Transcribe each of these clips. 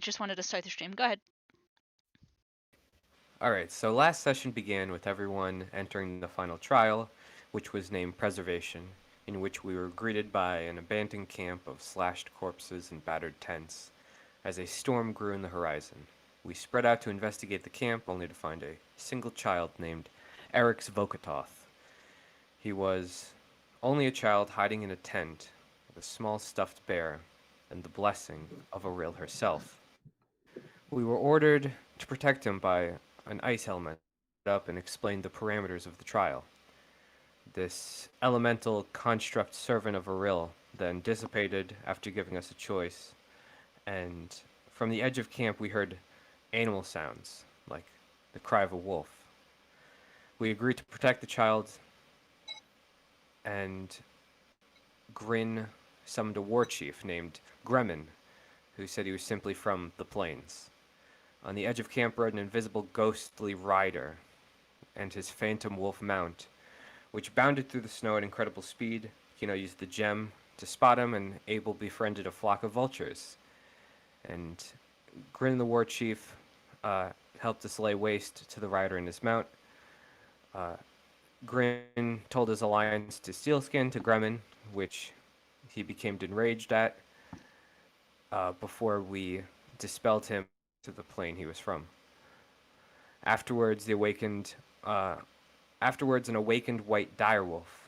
just wanted to start the stream. Go ahead. Alright, so last session began with everyone entering the final trial, which was named Preservation, in which we were greeted by an abandoned camp of slashed corpses and battered tents, as a storm grew in the horizon. We spread out to investigate the camp, only to find a single child named Eric's Vokatoth. He was only a child hiding in a tent with a small stuffed bear and the blessing of Auril herself. We were ordered to protect him by an ice elemental up and explain the parameters of the trial. This elemental construct servant of Auril then dissipated after giving us a choice, and from the edge of camp we heard animal sounds, like the cry of a wolf. We agreed to protect the child, and Grin summoned a war chief named Gremmin, who said he was simply from the plains. On the edge of camp rode an invisible ghostly rider and his phantom wolf mount, which bounded through the snow at incredible speed. Kino used the gem to spot him, and Abel befriended a flock of vultures. And Grin the war chief helped us lay waste to the rider and his mount. Uh, Grin told his alliance to Steelskin to Gremmin, which he became enraged at before we dispelled him to the plane he was from. Afterwards, uh, an awakened white direwolf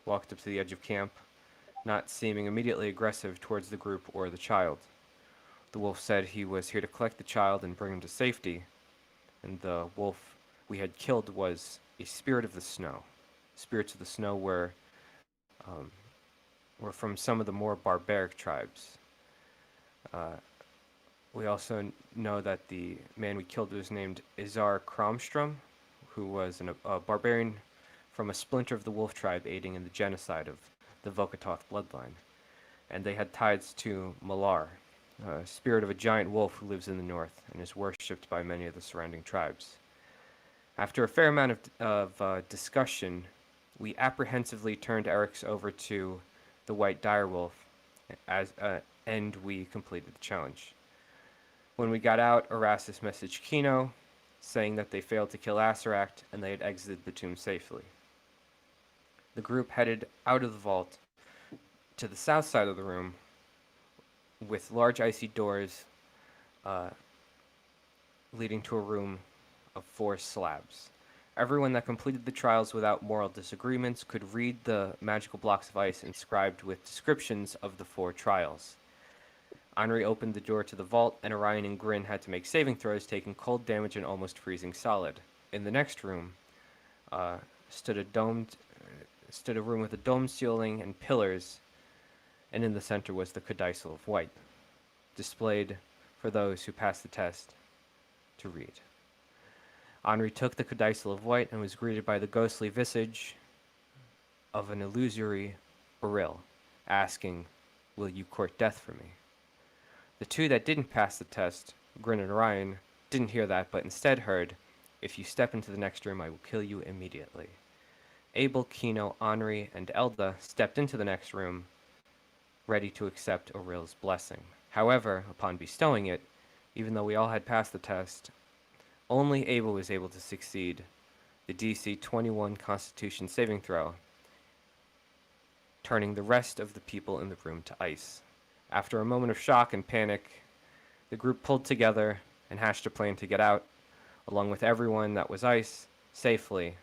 walked up to the edge of camp, not seeming immediately aggressive towards the group or the child. The wolf said he was here to collect the child and bring him to safety, and the wolf we had killed was a spirit of the snow. Spirits of the snow um, were from some of the more barbaric tribes. Uh, we also know that the man we killed was named Izar Kromstrom, who was a barbarian from a splinter of the wolf tribe aiding in the genocide of the Vokatoth bloodline. And they had ties to Malar, a spirit of a giant wolf who lives in the north and is worshipped by many of the surrounding tribes. After a fair amount of discussion, we apprehensively turned Eric's over to the white direwolf, and we completed the challenge. When we got out, Erastus messaged Kino, saying that they failed to kill Aceract and they had exited the tomb safely. The group headed out of the vault to the south side of the room with large icy doors uh, leading to a room of 4 slabs. Everyone that completed the trials without moral disagreements could read the magical blocks of ice inscribed with descriptions of the 4 trials. Henri opened the door to the vault, and Orion and Grin had to make saving throws, taking cold damage and almost freezing solid. In the next room uh, stood a room with a domed ceiling and pillars, and in the center was the codicil of white, displayed for those who passed the test to read. Henri took the codicil of white and was greeted by the ghostly visage of an illusory Baril, asking, "Will you court death for me?" The 2 that didn't pass the test, Grin and Orion, didn't hear that, but instead heard, "If you step into the next room, I will kill you immediately." Abel, Kino, Henri, and Elda stepped into the next room, ready to accept Auril's blessing. However, upon bestowing it, even though we all had passed the test, only Abel was able to succeed the DC 21 Constitution saving throw, turning the rest of the people in the room to ice. After a moment of shock and panic, the group pulled together and hatched a plan to get out, along with everyone that was ice, safely.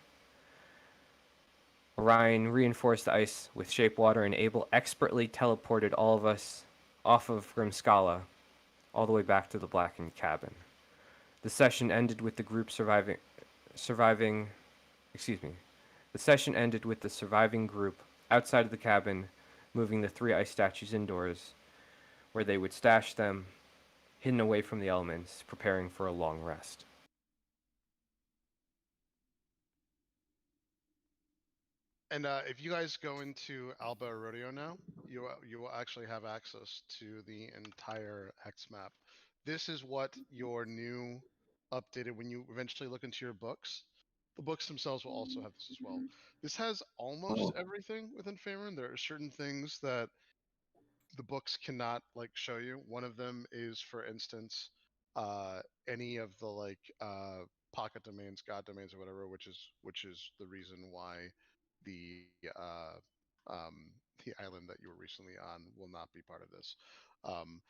Orion reinforced the ice with shape water, and Abel expertly teleported all of us off of Grimskala all the way back to the blackened cabin. The session ended with the group surviving. Excuse me. The session ended with the surviving group outside of the cabin, moving the 3 ice statues indoors, where they would stash them, hidden away from the elements, preparing for a long rest. And if you guys go into Alba Rodeo now, you will actually have access to the entire hex map. This is what your new updated when you eventually look into your books. The books themselves will also have this as well. This has almost everything within Faerun. There are certain things that the books cannot like show you. One of them is, for instance, any of the like pocket domains, god domains, or whatever, which is the reason why the the island that you were recently on will not be part of this. Um,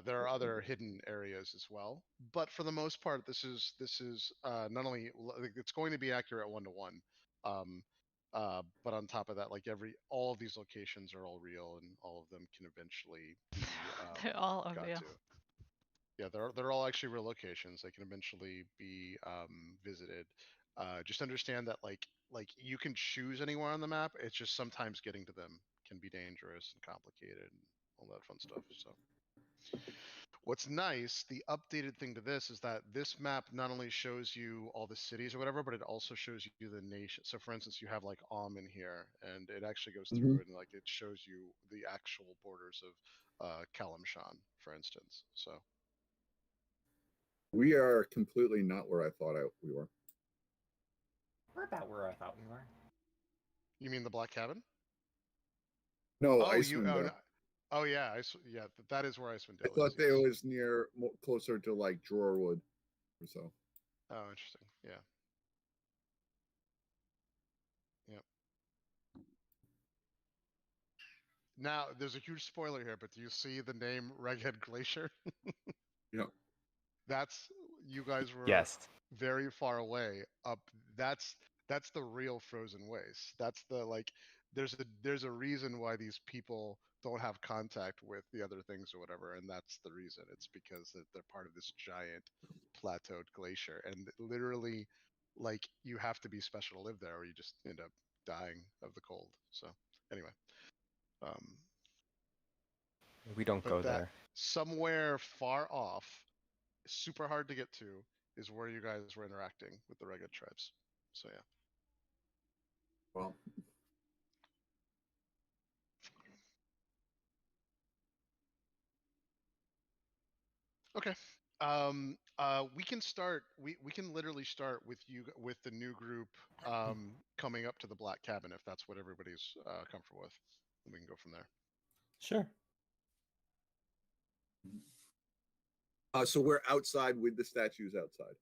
there are other hidden areas as well, but for the most part, this is not only like, it's going to be accurate 1 to 1. Um, but on top of that, like all of these locations are all real, and all of them can eventually be They're all got real. to. Yeah, they're all actually real locations. They can eventually be visited. Just understand that like you can choose anywhere on the map. It's just sometimes getting to them can be dangerous and complicated and all that fun stuff. So what's nice, the updated thing to this is that this map not only shows you all the cities or whatever, but it also shows you the nation. So for instance, you have like in here, and it actually goes Hmm. through and like it shows you the actual borders of Kalimshan, for instance. So We are completely not where I thought we were. We're about where I thought we were. you mean the Black Cabin? No, Oh, you Icewind oh, Dale. no, oh yeah, yeah, that is where Icewind I Dale is. thought they Yes. was near closer to like Drawerwood or so. Oh, interesting. Yeah. Yep. Now, there's a huge spoiler here, but do you see the name Reghead Glacier? Yeah. That's you guys were Yes. very far away up. That's the real frozen waste. That's the like there's a reason why these people don't have contact with the other things or whatever, and that's the reason. It's because they're part of this giant plateaued glacier, and literally like you have to be special to live there or you just end up dying of the cold. So anyway, um We don't but go that there. somewhere far off, super hard to get to, is where you guys were interacting with the Reged tribes. So yeah. Well, Okay. We can start. We can literally start with you with the new group coming up to the Black Cabin if that's what everybody's comfortable with. And we can go from there. Sure. so we're outside with the statues outside.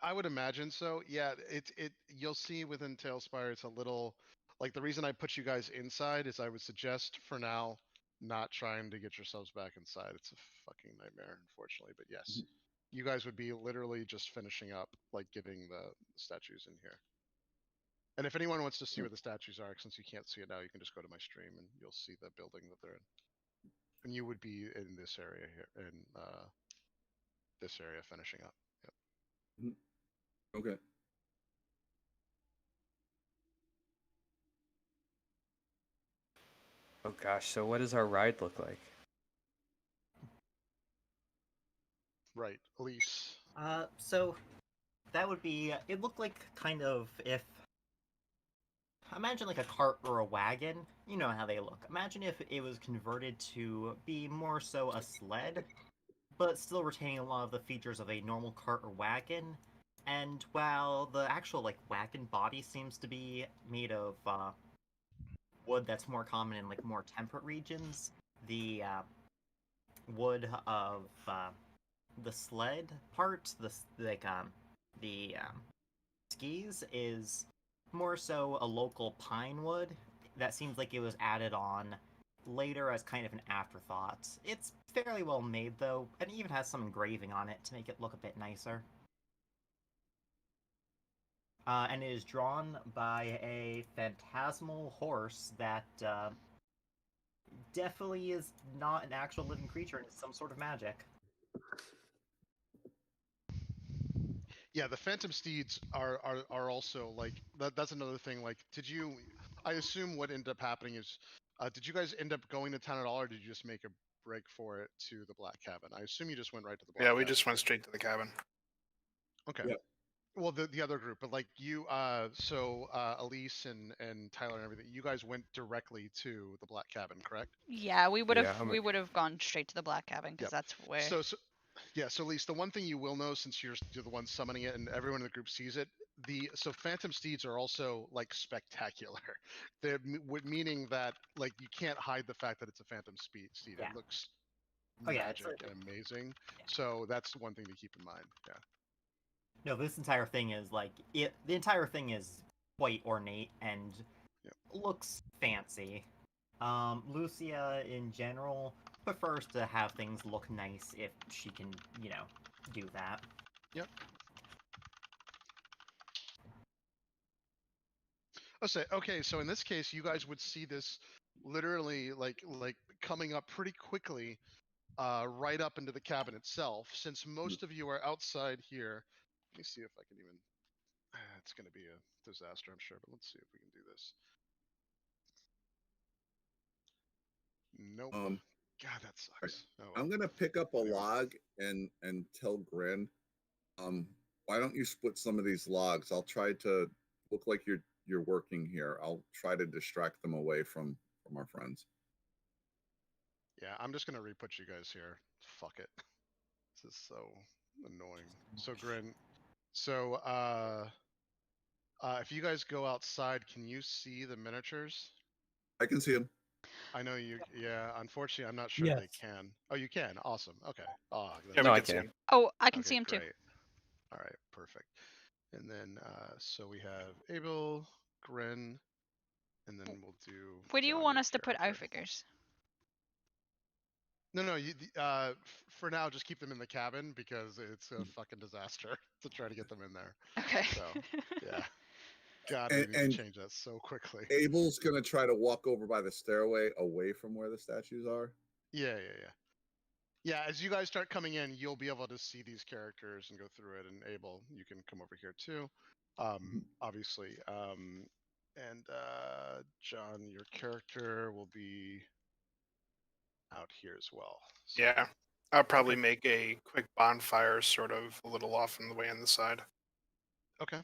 I would imagine so. Yeah, it you'll see within Tailspire it's a little like the reason I put you guys inside is I would suggest for now not trying to get yourselves back inside. It's a fucking nightmare, unfortunately. But yes, you guys would be literally just finishing up like getting the statues in here. And if anyone wants to see where the statues are, since you can't see it now, you can just go to my stream and you'll see the building that they're in. And you would be in this area here, in this area finishing up. Yep. Okay. Oh gosh, so what does our ride look like? Right, Elise. So that would be. It looked like kind of if. Imagine like a cart or a wagon. You know how they look. Imagine if it was converted to be more so a sled, but still retaining a lot of the features of a normal cart or wagon. And while the actual like wagon body seems to be made of wood that's more common in like more temperate regions, the wood of the sled part, the skis is more so a local pine wood that seems like it was added on later as kind of an afterthought. It's fairly well made though, and even has some engraving on it to make it look a bit nicer. And it is drawn by a phantasmal horse that definitely is not an actual living creature and is some sort of magic. Yeah, the Phantom Steeds are also like that's another thing. Like, did you? I assume what ended up happening is, did you guys end up going to town at all, or did you just make a break for it to the Black Cabin? I assume you just went right to the Black Yeah, Cabin. we just went straight to the cabin. Okay. Yep. Well, the other group, but like you, so Elise and Tyler and everything, you guys went directly to the Black Cabin, correct? Yeah, we would have Yeah, we would have gone straight to the Black Cabin because Yep. that's where. So yeah, so Elise, the one thing you will know since you're the one summoning it and everyone in the group sees it, so phantom steeds are also like spectacular. They're meaning that like you can't hide the fact that it's a phantom steed. Yeah. It looks Oh yeah, it's magic and amazing. Yeah. So that's one thing to keep in mind. Yeah. no. This entire thing is like it. The entire thing is quite ornate and Yep. looks fancy. Lucia in general prefers to have things look nice if she can, do that. Yep. Oh, say okay. So in this case, you guys would see this literally like coming up pretty quickly, right up into the cabin itself. Since most of you are outside here, let me see if I can even. It's going to be a disaster, I'm sure, but let's see if we can do this. Nope. Um, God, that sucks. Oh well. I'm gonna pick up a Anyway. log and tell Grin, why don't you split some of these logs? I'll try to look like you're working here. I'll try to distract them away from our friends. Yeah, I'm just gonna re-put you guys here. Fuck it. This is so annoying. So Grin. So if you guys go outside, can you see the miniatures? I can see them. I know you. Yeah, unfortunately, I'm not sure they Yes. can. Oh, you can. Awesome. Okay. Oh, Yeah, that's we No, I can see can. him. Oh, I can okay, see him too. great. All right, perfect. And then so we have Abel, Grin, and then we'll do. Where do you John, want your us to put our character. figures? No, you. For now, just keep them in the cabin because it's a fucking disaster to try to get them in there. Okay. So, yeah. God, And, we need and to change that so quickly. Abel's gonna try to walk over by the stairway away from where the statues are. Yeah. Yeah, as you guys start coming in, you'll be able to see these characters and go through it. And Abel, you can come over here too, obviously. And John, your character will be out here as well. So, Yeah. I'll probably Okay. make a quick bonfire sort of a little off in the way on the side. Okay.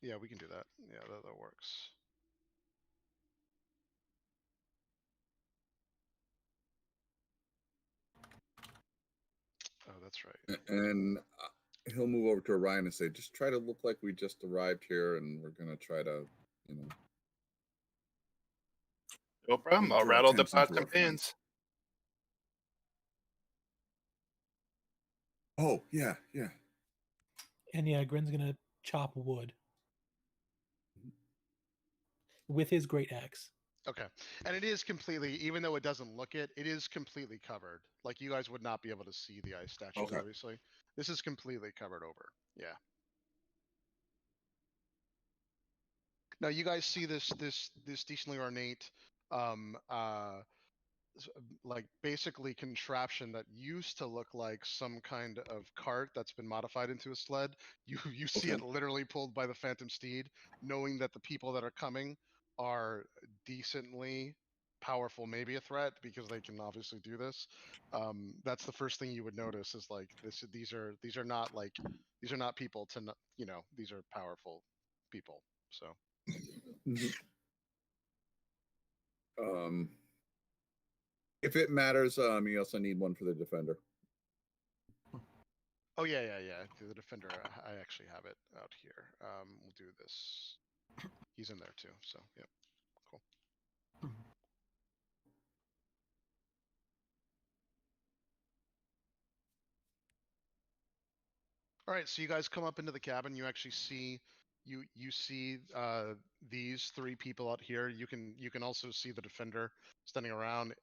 Yeah, we can do that. Yeah, that works. Oh, that's right. And he'll move over to Orion and say, "Just try to look like we just arrived here, and we're gonna try to, you know." No problem. I'll draw rattle the attention to pots our and friends. pans. Oh yeah, yeah. And yeah, Grin's gonna chop wood with his great axe. Okay. And it is completely, even though it doesn't look it, it is completely covered. Like you guys would not be able to see the ice statues, Okay. obviously. This is completely covered over. Yeah. Now you guys see this decently ornate like basically contraption that used to look like some kind of cart that's been modified into a sled. You see Okay. it literally pulled by the phantom steed, knowing that the people that are coming are decently powerful, maybe a threat because they can obviously do this. That's the first thing you would notice is like this. These are not like these are not people to these are powerful people. So Um, if it matters, you also need one for the defender. oh yeah. The defender, I actually have it out here. We'll do this. He's in there too. So yep, cool. All right, so you guys come up into the cabin. You actually see you see these three people out here. You can also see the defender standing around.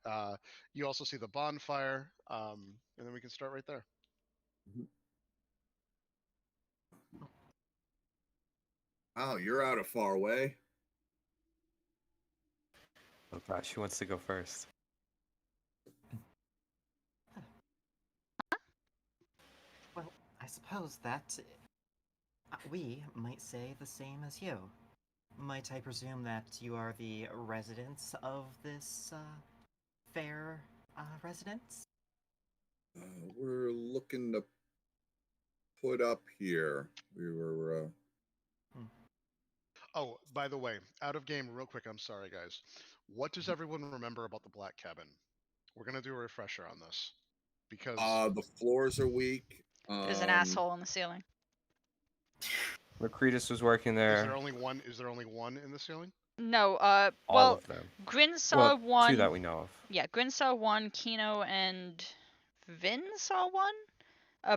You also see the bonfire, and then we can start right there. Oh, you're out of far away. Oh gosh, who wants to go first? Well, I suppose that we might say the same as you. Might I presume that you are the residents of this fair residence? We're looking to put up here. We were. Oh, by the way, out of game, real quick. I'm sorry, guys. What does everyone remember about the Black Cabin? We're gonna do a refresher on this because The floors are weak. There's an asshole in the ceiling. Mercurius was working Is there. there only one? Is there only one in the ceiling? No, All well, of them. Grin saw Well, one. two that we know of. Yeah, Grin saw one, Kino and Vin saw one.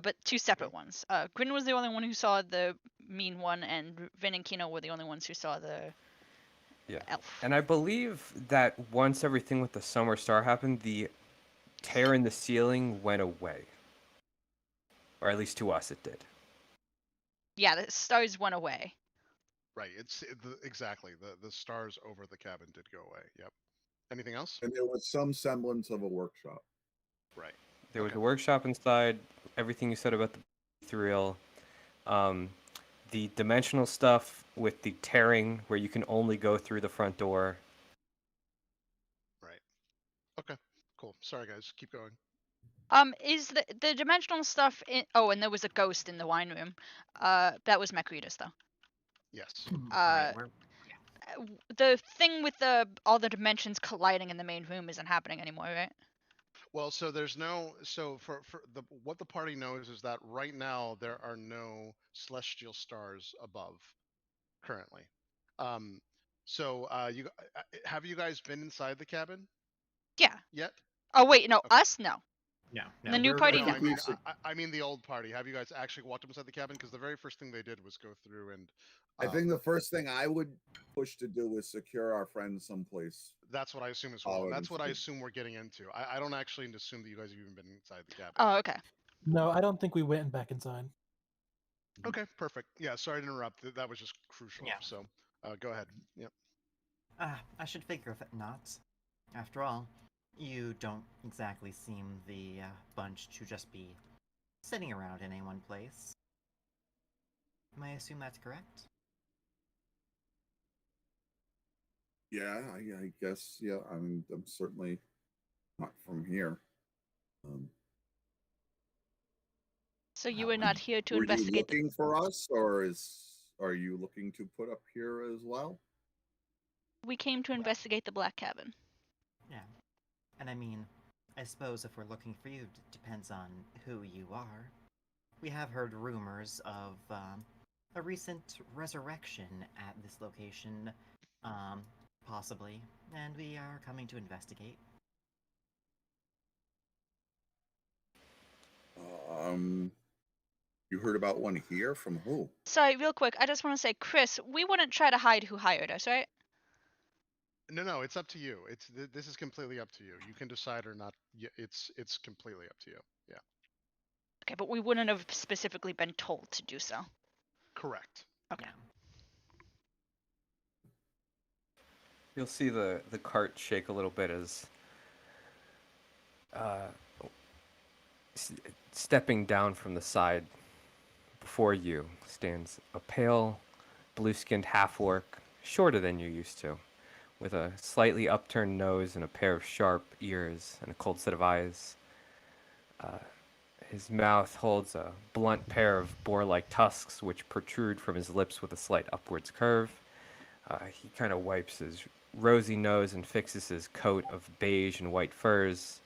But two separate ones. Grin was the only one who saw the mean one, and Vin and Kino were the only ones who saw the elf. And I believe that once everything with the summer star happened, the tear in the ceiling went away. Or at least to us it did. Yeah, the stars went away. Right. Exactly. The stars over the cabin did go away. Yep. Anything else? And there was some semblance of a workshop. Right. There was Okay. a workshop inside, everything you said about the ethereal. The dimensional stuff with the tearing where you can only go through the front door. Right. Okay. Cool. Sorry, guys. Keep going. Is the dimensional stuff in? Oh, and there was a ghost in the wine room. That was Macretus though. Yes. Right, we're The thing with all the dimensions colliding in the main room isn't happening anymore, right? Well, so there's no. So for the what the party knows is that right now there are no celestial stars above currently. Um. So have you guys been inside the cabin Yeah. yet? Oh wait, no, Okay. us no. no. The new party, No, no. I mean I mean the old party. Have you guys actually walked up inside the cabin? Because the very first thing they did was go through and. I think the first thing I would push to do is secure our friends someplace. That's what I assume as well. Solid That's what I and assume we're getting into. I don't actually assume that you guys have even been inside the cabin. Oh, okay. No, I don't think we went back inside. Okay, perfect. Yeah, sorry to interrupt. That was just crucial. Yeah. So, go ahead. Yep. I should figure that not. After all, you don't exactly seem the bunch to just be sitting around in any one place. May I assume that's correct? Yeah, I guess. Yeah, I mean, I'm certainly not from here. So you were not here to Were you investigate. looking for us, or are you looking to put up here as well? We came to investigate the Black Cabin. Yeah. And I mean, I suppose if we're looking for you, it depends on who you are. We have heard rumors of a recent resurrection at this location, possibly, and we are coming to investigate. You heard about one here from who? Sorry, real quick, I just want to say, Chris, we wouldn't try to hide who hired us, right? No, it's up to you. This is completely up to you. You can decide or not. It's completely up to you. Yeah. Okay, but we wouldn't have specifically been told to do so. Correct. Okay. You'll see the cart shake a little bit as stepping down from the side before you stands a pale, blue-skinned half-orc, shorter than you're used to, with a slightly upturned nose and a pair of sharp ears and a cold set of eyes. His mouth holds a blunt pair of boar-like tusks which protrude from his lips with a slight upwards curve. He kind of wipes his rosy nose and fixes his coat of beige and white furs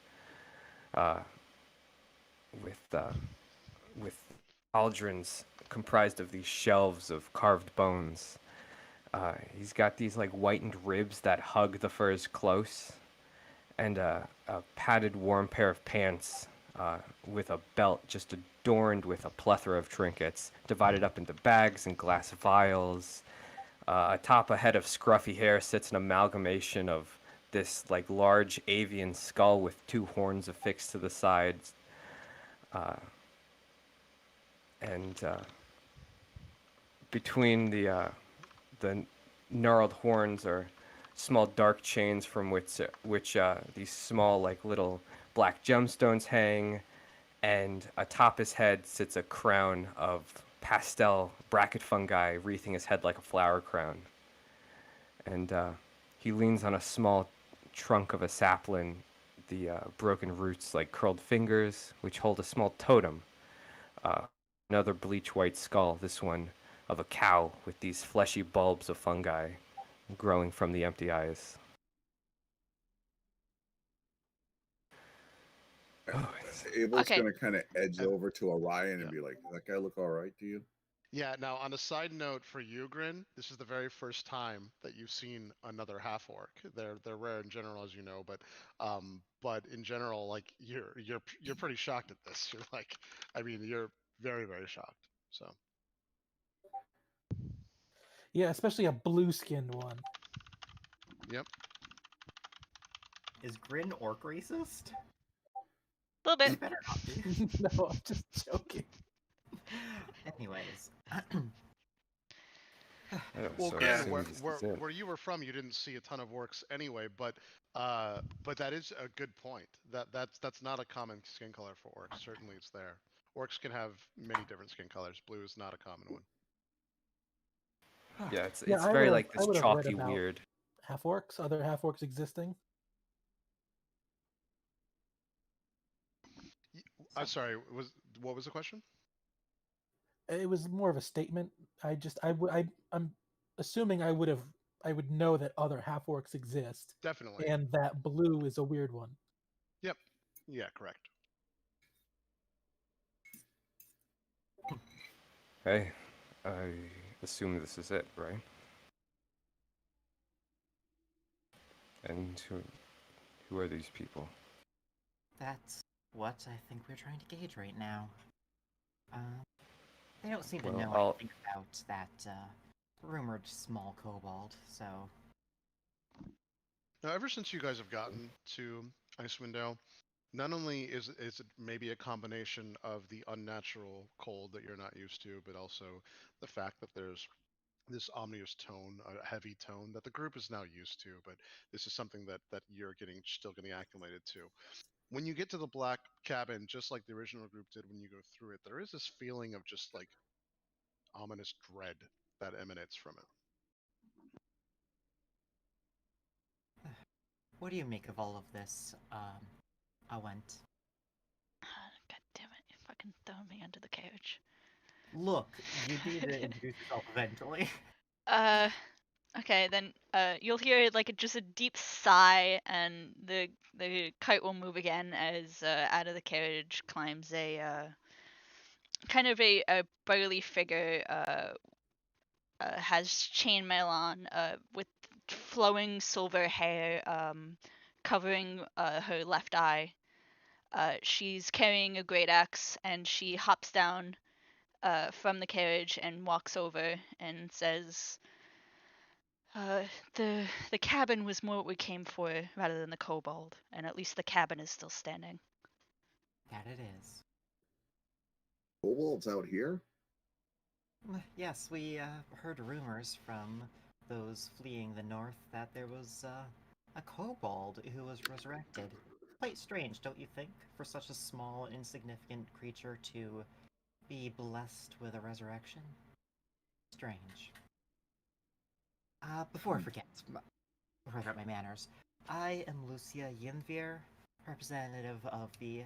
with cauldrons comprised of these shelves of carved bones. He's got these like whitened ribs that hug the furs close, and a padded warm pair of pants with a belt just adorned with a plethora of trinkets, divided up into bags and glass vials. Atop a head of scruffy hair sits an amalgamation of this like large avian skull with two horns affixed to the sides. And between the gnarled horns are small dark chains from which these small like little black gemstones hang, and atop his head sits a crown of pastel bracket fungi wreathing his head like a flower crown. And he leans on a small trunk of a sapling, the broken roots like curled fingers, which hold a small totem. Another bleach white skull, this one of a cow with these fleshy bulbs of fungi growing from the empty eyes. Abel's Okay. gonna kind of edge over to Orion and be like, "That guy look all right to you?" Yeah, now on a side note for you, Grin, this is the very first time that you've seen another half orc. They're rare in general, as you know, but in general, like you're pretty shocked at this. You're like, I mean, you're very very shocked. So Yeah, especially a blue-skinned one. yep. Is Grin orc racist? A little bit. It better not be. No, I'm just joking. Anyways. Oh, Well, so I Grin, Yeah. assume this is it. where you were from, you didn't see a ton of orcs anyway, but that is a good point. That's not a common skin color for orcs. Certainly, it's there. Orcs can have many different skin colors. Blue is not a common one. Yeah, it's Yeah, I very would've- like I this would've read chalky about- weird. Half orcs, other half orcs existing. I'm sorry. What was the question? It was more of a statement. I'm assuming I would know that other half orcs exist, Definitely. and that blue is a weird one. Yep. Yeah, correct. Hey, I assume this is it, right? And who are these people? That's what I think we're trying to gauge right now. They don't seem to Well, know anything about that rumored small kobold, so Now, ever since you guys have gotten to Icewind Dale, not only is it maybe a combination of the unnatural cold that you're not used to, but also the fact that there's this ominous tone, a heavy tone that the group is now used to, but this is something that you're still getting acclimated to. When you get to the black cabin, just like the original group did when you go through it, there is this feeling of just like ominous dread that emanates from it. what do you make of all of this, Awent? God damn it! You fucking throw me under the carriage. Look, you need to introduce yourself eventually. Okay, then you'll hear like just a deep sigh, and the kite will move again as out of the carriage climbs a kind of a burly figure. Has chainmail on, with flowing silver hair, covering her left eye. She's carrying a great axe, and she hops down from the carriage and walks over and says, Uh, the cabin was more what we came for rather than the kobold, and at least the cabin is still standing. That it is. Kobolds out here? Yes, we heard rumors from those fleeing the north that there was a kobold who was resurrected. Quite strange, don't you think, for such a small, insignificant creature to be blessed with a resurrection? Strange. Before I forget, before I forget my manners, I am Lucia Yinvier, representative of the.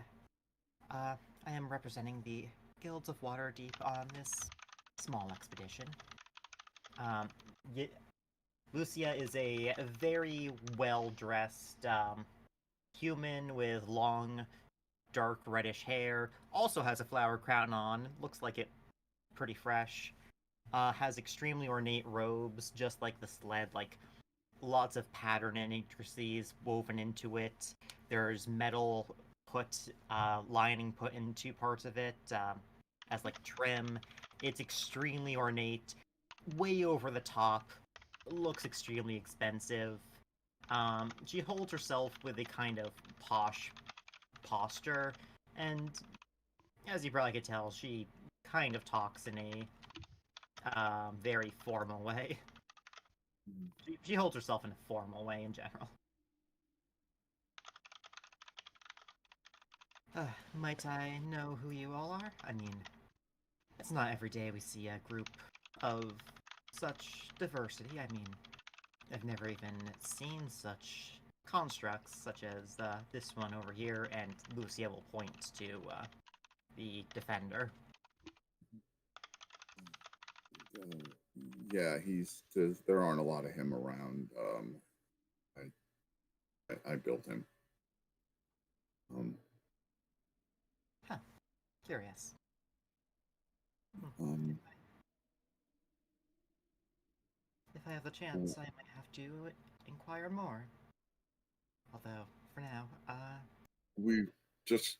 I am representing the Guilds of Waterdeep on this small expedition. Lucia is a very well-dressed human with long, dark reddish hair. Also has a flower crown on. Looks like it pretty fresh. Has extremely ornate robes, just like the sled. Like lots of pattern and intricacies woven into it. There's metal lining put in two parts of it as like trim. It's extremely ornate, way over the top. Looks extremely expensive. She holds herself with a kind of posh posture, and as you probably could tell, she kind of talks in a very formal way. She holds herself in a formal way in general. Might I know who you all are? I mean, it's not every day we see a group of such diversity. I mean, I've never even seen such constructs such as this one over here, and Lucia will point to the defender. Yeah, there aren't a lot of him around. I built him. Huh. Curious. Um, I have the chance, I might have to inquire more. Although, for now, We just,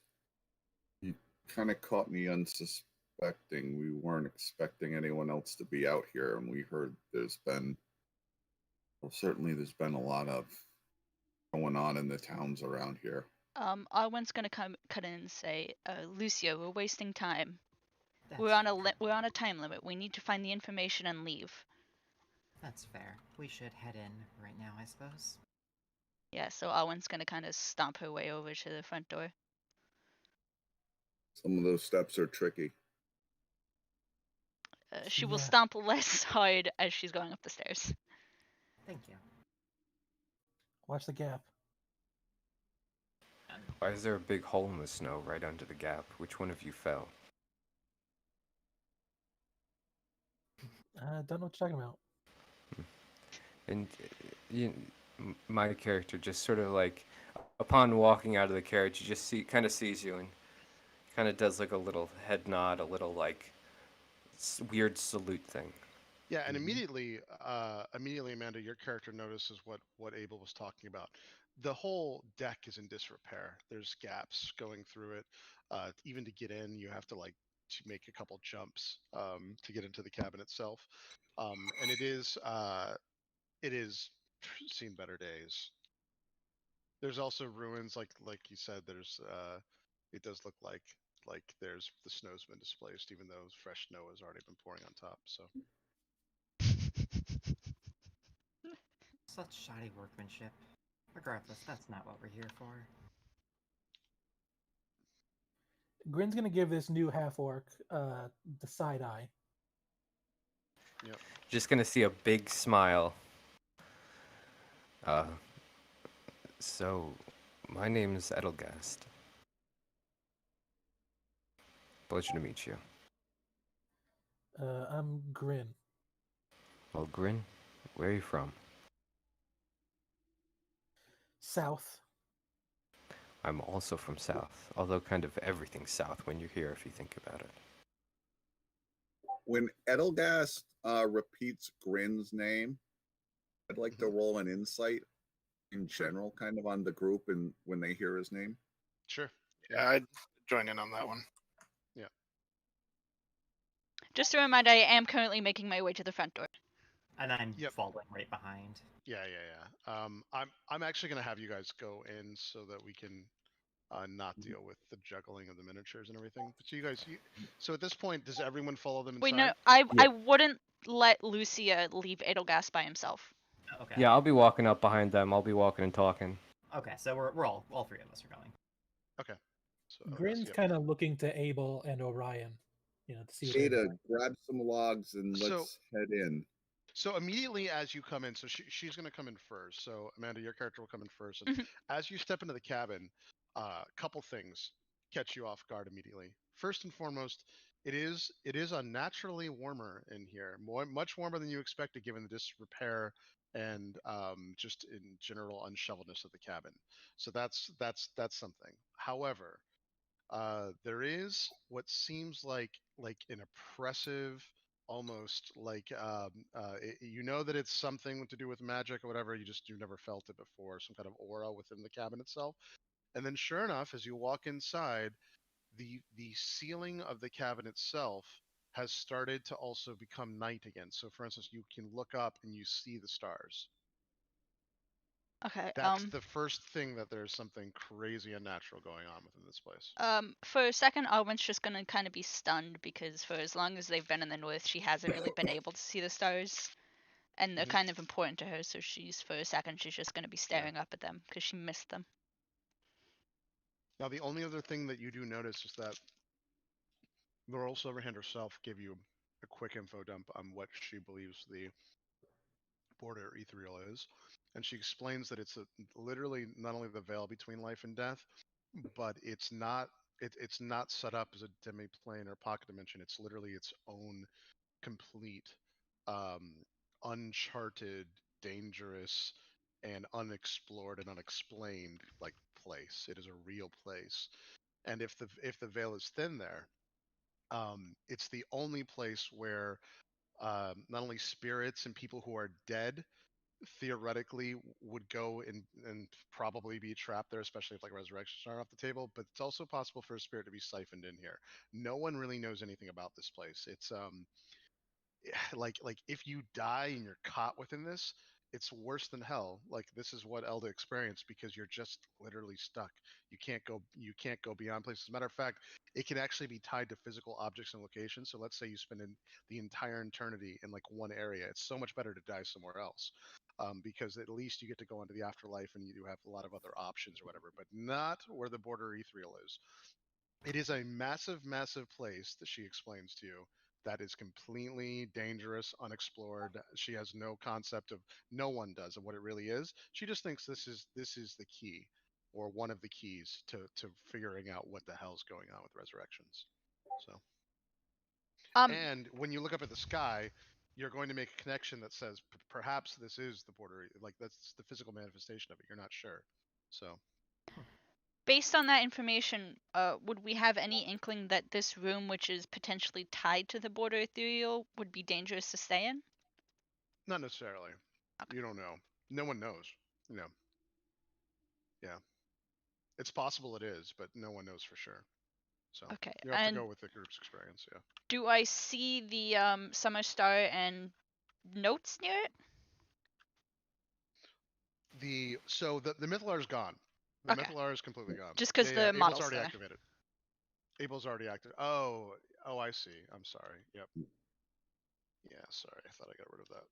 you kind of caught me unsuspecting. We weren't expecting anyone else to be out here, and we heard certainly there's been a lot of going on in the towns around here. Arwen's gonna cut in and say, Lucio, we're wasting time. that's, We're on a time limit. We need to find the information and leave. that's fair. We should head in right now, I suppose. Yeah, so Arwen's gonna kind of stomp her way over to the front door. Some of those steps are tricky. She will Yeah. stomp less hard as she's going up the stairs. Thank you. Watch the gap. Why is there a big hole in the snow right under the gap? Which one of you fell? Don't know what you're talking about. And my character just sort of like, upon walking out of the carriage, he just kind of sees you and kind of does like a little head nod, a little like weird salute thing. Yeah, and Mhm. immediately, Amanda, your character notices what Abel was talking about. The whole deck is in disrepair. There's gaps going through it. Even to get in, you have to make a couple jumps to get into the cabin itself. And it is seen better days. There's also ruins, like you said. It does look like there's the snow's been displaced, even though fresh snow has already been pouring on top. So. Such shoddy workmanship. Regardless, that's not what we're here for. Grin's gonna give this new half orc the side eye. Yep. Just gonna see a big smile. So, my name's Edelgast. Pleasure to meet you. I'm Grin. Well, Grin, where are you from? South. I'm also from South, although kind of everything's South when you're here if you think about it. When Edelgast repeats Grin's name, I'd like to roll an insight in general, kind of on the group, and when they hear his name. Sure. Yeah, I'd join in on that one. Just a reminder, I am currently making my way to the front door. And I'm Yep. following right behind. Yeah. I'm actually gonna have you guys go in so that we can not deal with the juggling of the miniatures and everything. But so at this point, does everyone follow them inside? Wait, no, Yeah. I wouldn't let Lucia leave Edelgast by himself. Okay. Yeah, I'll be walking up behind them. I'll be walking and talking. Okay, so we're all three of us are going. Okay. So Grin's yep. kind of looking to Abel and Orion, to see what they're Ada, doing. grab some logs and So- let's head in. So immediately as you come in, so she's going to come in first. So Amanda, your character will come in first, and Mhm. as you step into the cabin, a couple things catch you off guard immediately. First and foremost, it is unnaturally warmer in here, much warmer than you expected, given the disrepair and just in general unshoveledness of the cabin. So that's something. However, there is what seems like an oppressive, almost you know that it's something to do with magic or whatever. You've never felt it before. Some kind of aura within the cabin itself. And then, sure enough, as you walk inside, the ceiling of the cabin itself has started to also become night again. So, for instance, you can look up and you see the stars. Okay. That's the first thing that there's something crazy unnatural going on within this place. For a second, Arwen's just gonna kind of be stunned because for as long as they've been in the north, she hasn't really been able to see the stars, and they're Mhm. kind of important to her. So for a second, she's just gonna be staring up at them because she missed them. Now, the only other thing that you do notice is that Laurel Silverhand herself gave you a quick info dump on what she believes the border ethereal is, and she explains that it's literally not only the veil between life and death, but it's not set up as a demi-plane or pocket dimension. It's literally its own complete, uncharted, dangerous, and unexplored and unexplained place. It is a real place, and if the veil is thin there, it's the only place where not only spirits and people who are dead theoretically would go and probably be trapped there, especially if like resurrections are off the table, but it's also possible for a spirit to be siphoned in here. No one really knows anything about this place. It's like if you die and you're caught within this, it's worse than hell. Like this is what Elda experienced because you're just literally stuck. You can't go beyond places. As a matter of fact, it can actually be tied to physical objects and locations. So let's say you spend the entire eternity in like one area. It's so much better to die somewhere else. Because at least you get to go into the afterlife and you do have a lot of other options or whatever, but not where the border ethereal is. It is a massive, massive place that she explains to you that is completely dangerous, unexplored. She has no concept of, no one does, of what it really is. She just thinks this is the key, or one of the keys to figuring out what the hell's going on with resurrections. So, Um, and when you look up at the sky, you're going to make a connection that says perhaps this is the border, like that's the physical manifestation of it. You're not sure. So, based on that information, would we have any inkling that this room, which is potentially tied to the border ethereal, would be dangerous to stay in? not necessarily. Okay. You don't know. No one knows. You know. Yeah. It's possible it is, but no one knows for sure. So Okay, you have to and go with the group's experience. Yeah. do I see the summer star and notes near it? The Mythalar is gone. The Okay. Mythalar is completely gone. Just 'cause the Abel's model's already there. activated. Abel's already active. Oh, I see. I'm sorry. Yep. Yeah, sorry. I thought I got rid of that.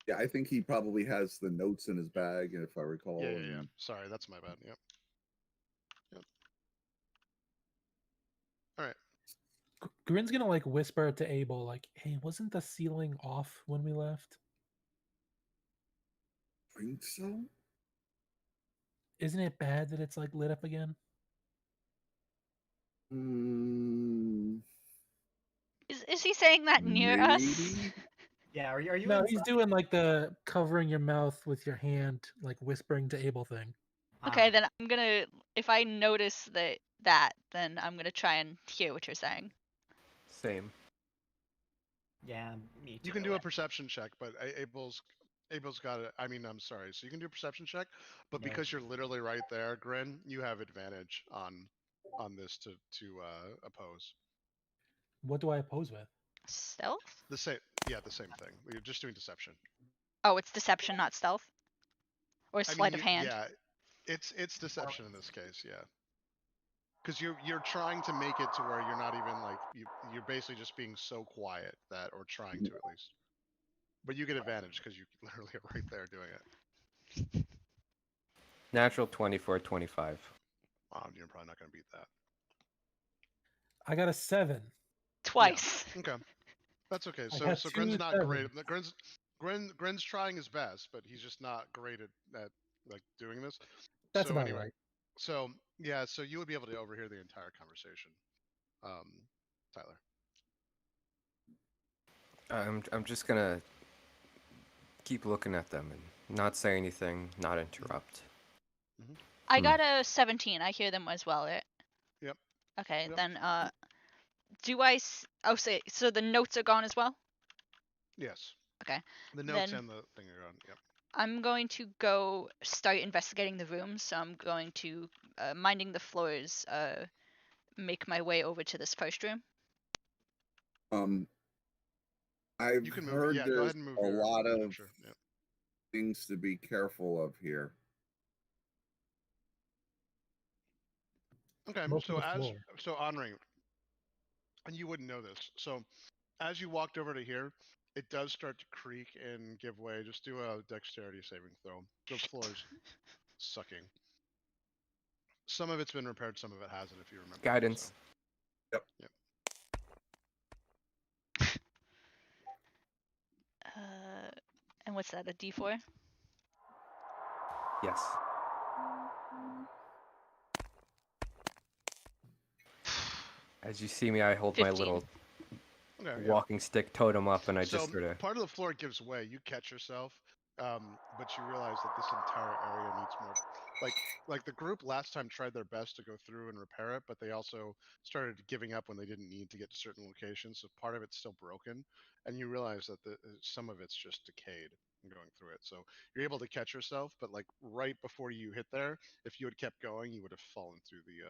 Yeah, I think he probably has the notes in his bag, if I recall. Yeah. and- Sorry, that's my bad. Yep. All right. Grin's gonna like whisper to Abel, like, "Hey, wasn't the ceiling off when we left? Think so? Isn't it bad that it's like lit up again?" Mm, Is he saying that near us? maybe. Yeah, are you No, inside? he's doing like the covering your mouth with your hand, like whispering to Abel thing. Okay, Ah, then I'm gonna. If I notice that, then I'm gonna try and hear what you're saying. Same. yeah, me too. You can do a perception check, but Abel's got it. I mean, I'm sorry. So you can do a perception check, but Yeah. because you're literally right there, Grin, you have advantage on this to oppose. What do I oppose with? Stealth? The same thing. You're just doing deception. Oh, it's deception, not stealth. Or I sleight mean, of hand. yeah, it's deception in this case, yeah. Because you're trying to make it to where you're not even like you're basically just being so quiet that, or trying to at least. But you get advantage because you literally are right there doing it. Natural 24, 25. You're probably not going to beat that. I got a 7. Twice. Okay, that's okay. I So got so two Grin's not sevens. great. Grin's trying his best, but he's just not great at like doing this. That's So about anyway, right. so yeah, so you would be able to overhear the entire conversation, Tyler. I'm just gonna keep looking at them and not say anything, not interrupt. I got a 17. I hear them as well, right? Yep. Okay, Yep. then do I oh, so the notes are gone as well? Yes. Okay. The notes Then and the thing are on. Yep. I'm going to go start investigating the rooms, so I'm going to minding the floors, make my way over to this first room. I've You can move. heard Yeah, go there's ahead and move a your lot of picture. Yep. things to be careful of here. Okay. Most of the floor. So Henri, and you wouldn't know this. So as you walked over to here, it does start to creak and give way. Just do a dexterity saving throw. The floor's sucking. Some of it's been repaired, some of it hasn't, if you remember. Guidance. So. Yep. And what's that? A D4? Yes. As you see me, I hold 15. my little Okay, yeah. walking stick totem up, and I So just sort of. part of the floor gives way. You catch yourself, but you realize that this entire area needs more. Like the group last time tried their best to go through and repair it, but they also started giving up when they didn't need to get to certain locations. So part of it's still broken, and you realize that some of it's just decayed going through it. So you're able to catch yourself, but like right before you hit there, if you had kept going, you would have fallen through the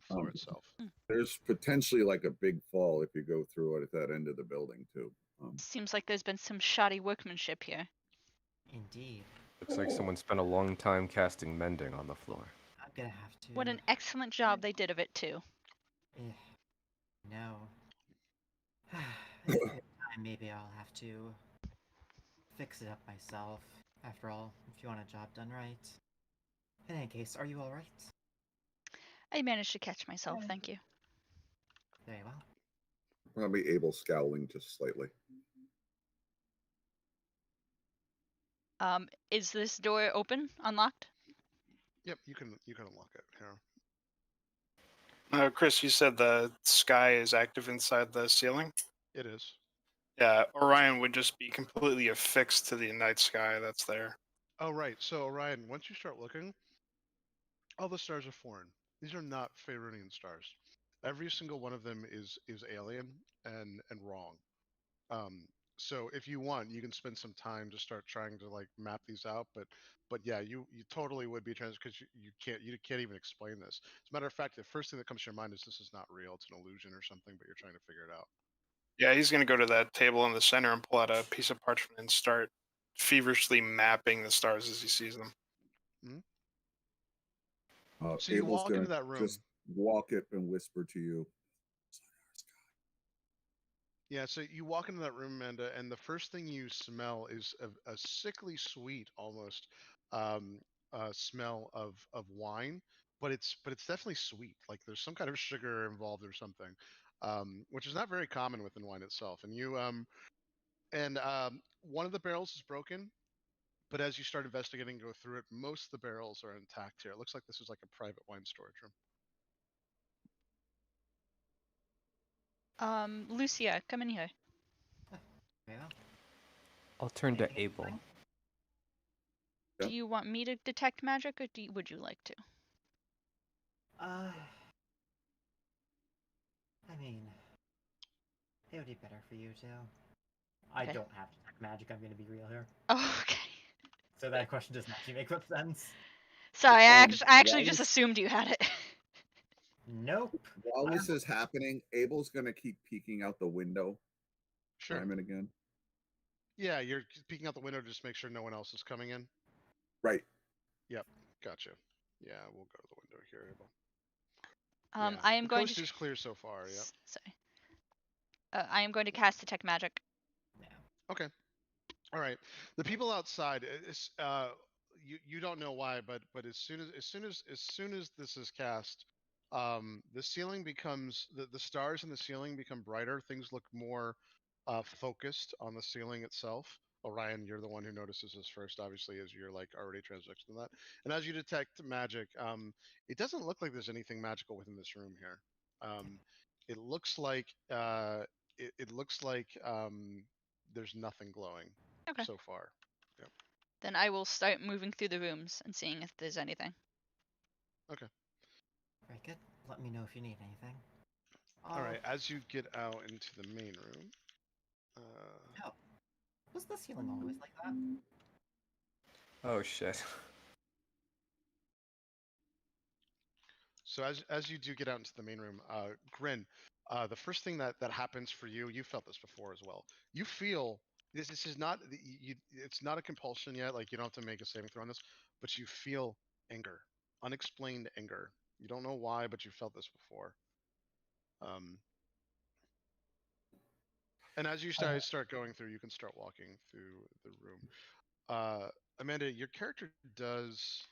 floor Um, itself. there's potentially like a big fall if you go through it at that end of the building too. Seems like there's been some shoddy workmanship here. Indeed. Looks like someone spent a long time casting mending on the floor. I'm gonna have to. What an excellent job they did of it too. No. If we have time, maybe I'll have to fix it up myself. After all, if you want a job done right. In any case, are you alright? I managed to catch myself, thank you. Very well. Probably Abel scowling just slightly. Is this door open, unlocked? Yep, you can unlock it here. Chris, you said the sky is active inside the ceiling? It is. Yeah, Orion would just be completely affixed to the night sky that's there. Oh right. So Orion, once you start looking, all the stars are foreign. These are not Faerunian stars. Every single one of them is alien and wrong. So if you want, you can spend some time to start trying to like map these out. But yeah, you totally would be trans because you can't even explain this. As a matter of fact, the first thing that comes to your mind is this is not real. It's an illusion or something, but you're trying to figure it out. Yeah, he's going to go to that table in the center and pull out a piece of parchment and start feverishly mapping the stars as he sees them. So you Abel's walk gonna into that room. just walk it and whisper to you. Yeah, so you walk into that room, Amanda, and the first thing you smell is a sickly sweet, almost smell of wine, but it's definitely sweet. Like there's some kind of sugar involved or something, which is not very common within wine itself. And one of the barrels is broken, but as you start investigating, and go through it, most of the barrels are intact here. It looks like this is like a private wine storage room. Lucia, come in here. Yeah. I'll turn to Abel. Do you want me to detect magic, or would you like to? I mean, it would be better for you too. I Okay. don't have to detect magic, I'm gonna be real here. Oh, okay. So that question doesn't actually make much sense. Sorry, I actually while just this- assumed you had it. Nope. While this is happening, Abel's gonna keep peeking out the window Sure. time and again. Yeah, you're peeking out the window to just make sure no one else is coming in. Right. Yep, gotcha. Yeah, we'll go to the window here, Abel. Yeah. I am the going coast to. is clear so far. Yep. Sorry. I am going to cast detect magic. Yeah. Okay. All right. The people outside, you don't know why, but as soon as this is cast, the ceiling becomes the stars in the ceiling become brighter. Things look more focused on the ceiling itself. Orion, you're the one who notices this first, obviously, as you're like already transfixed in that. And as you detect magic, it doesn't look like there's anything magical within this room here. It looks like there's nothing glowing Okay. so far. Yep. Then I will start moving through the rooms and seeing if there's anything. Okay. Very good. Let me know if you need anything. All right. As you get out into the main room, Oh. Was the ceiling always like that? Oh shit. so as you do get out into the main room, Grin, the first thing that happens for you, you felt this before as well. You feel this is not it's not a compulsion yet. Like you don't have to make a saving throw on this, but you feel anger, unexplained anger. You don't know why, but you felt this before. And as you start going through, you can start walking through the room. Amanda, your character does.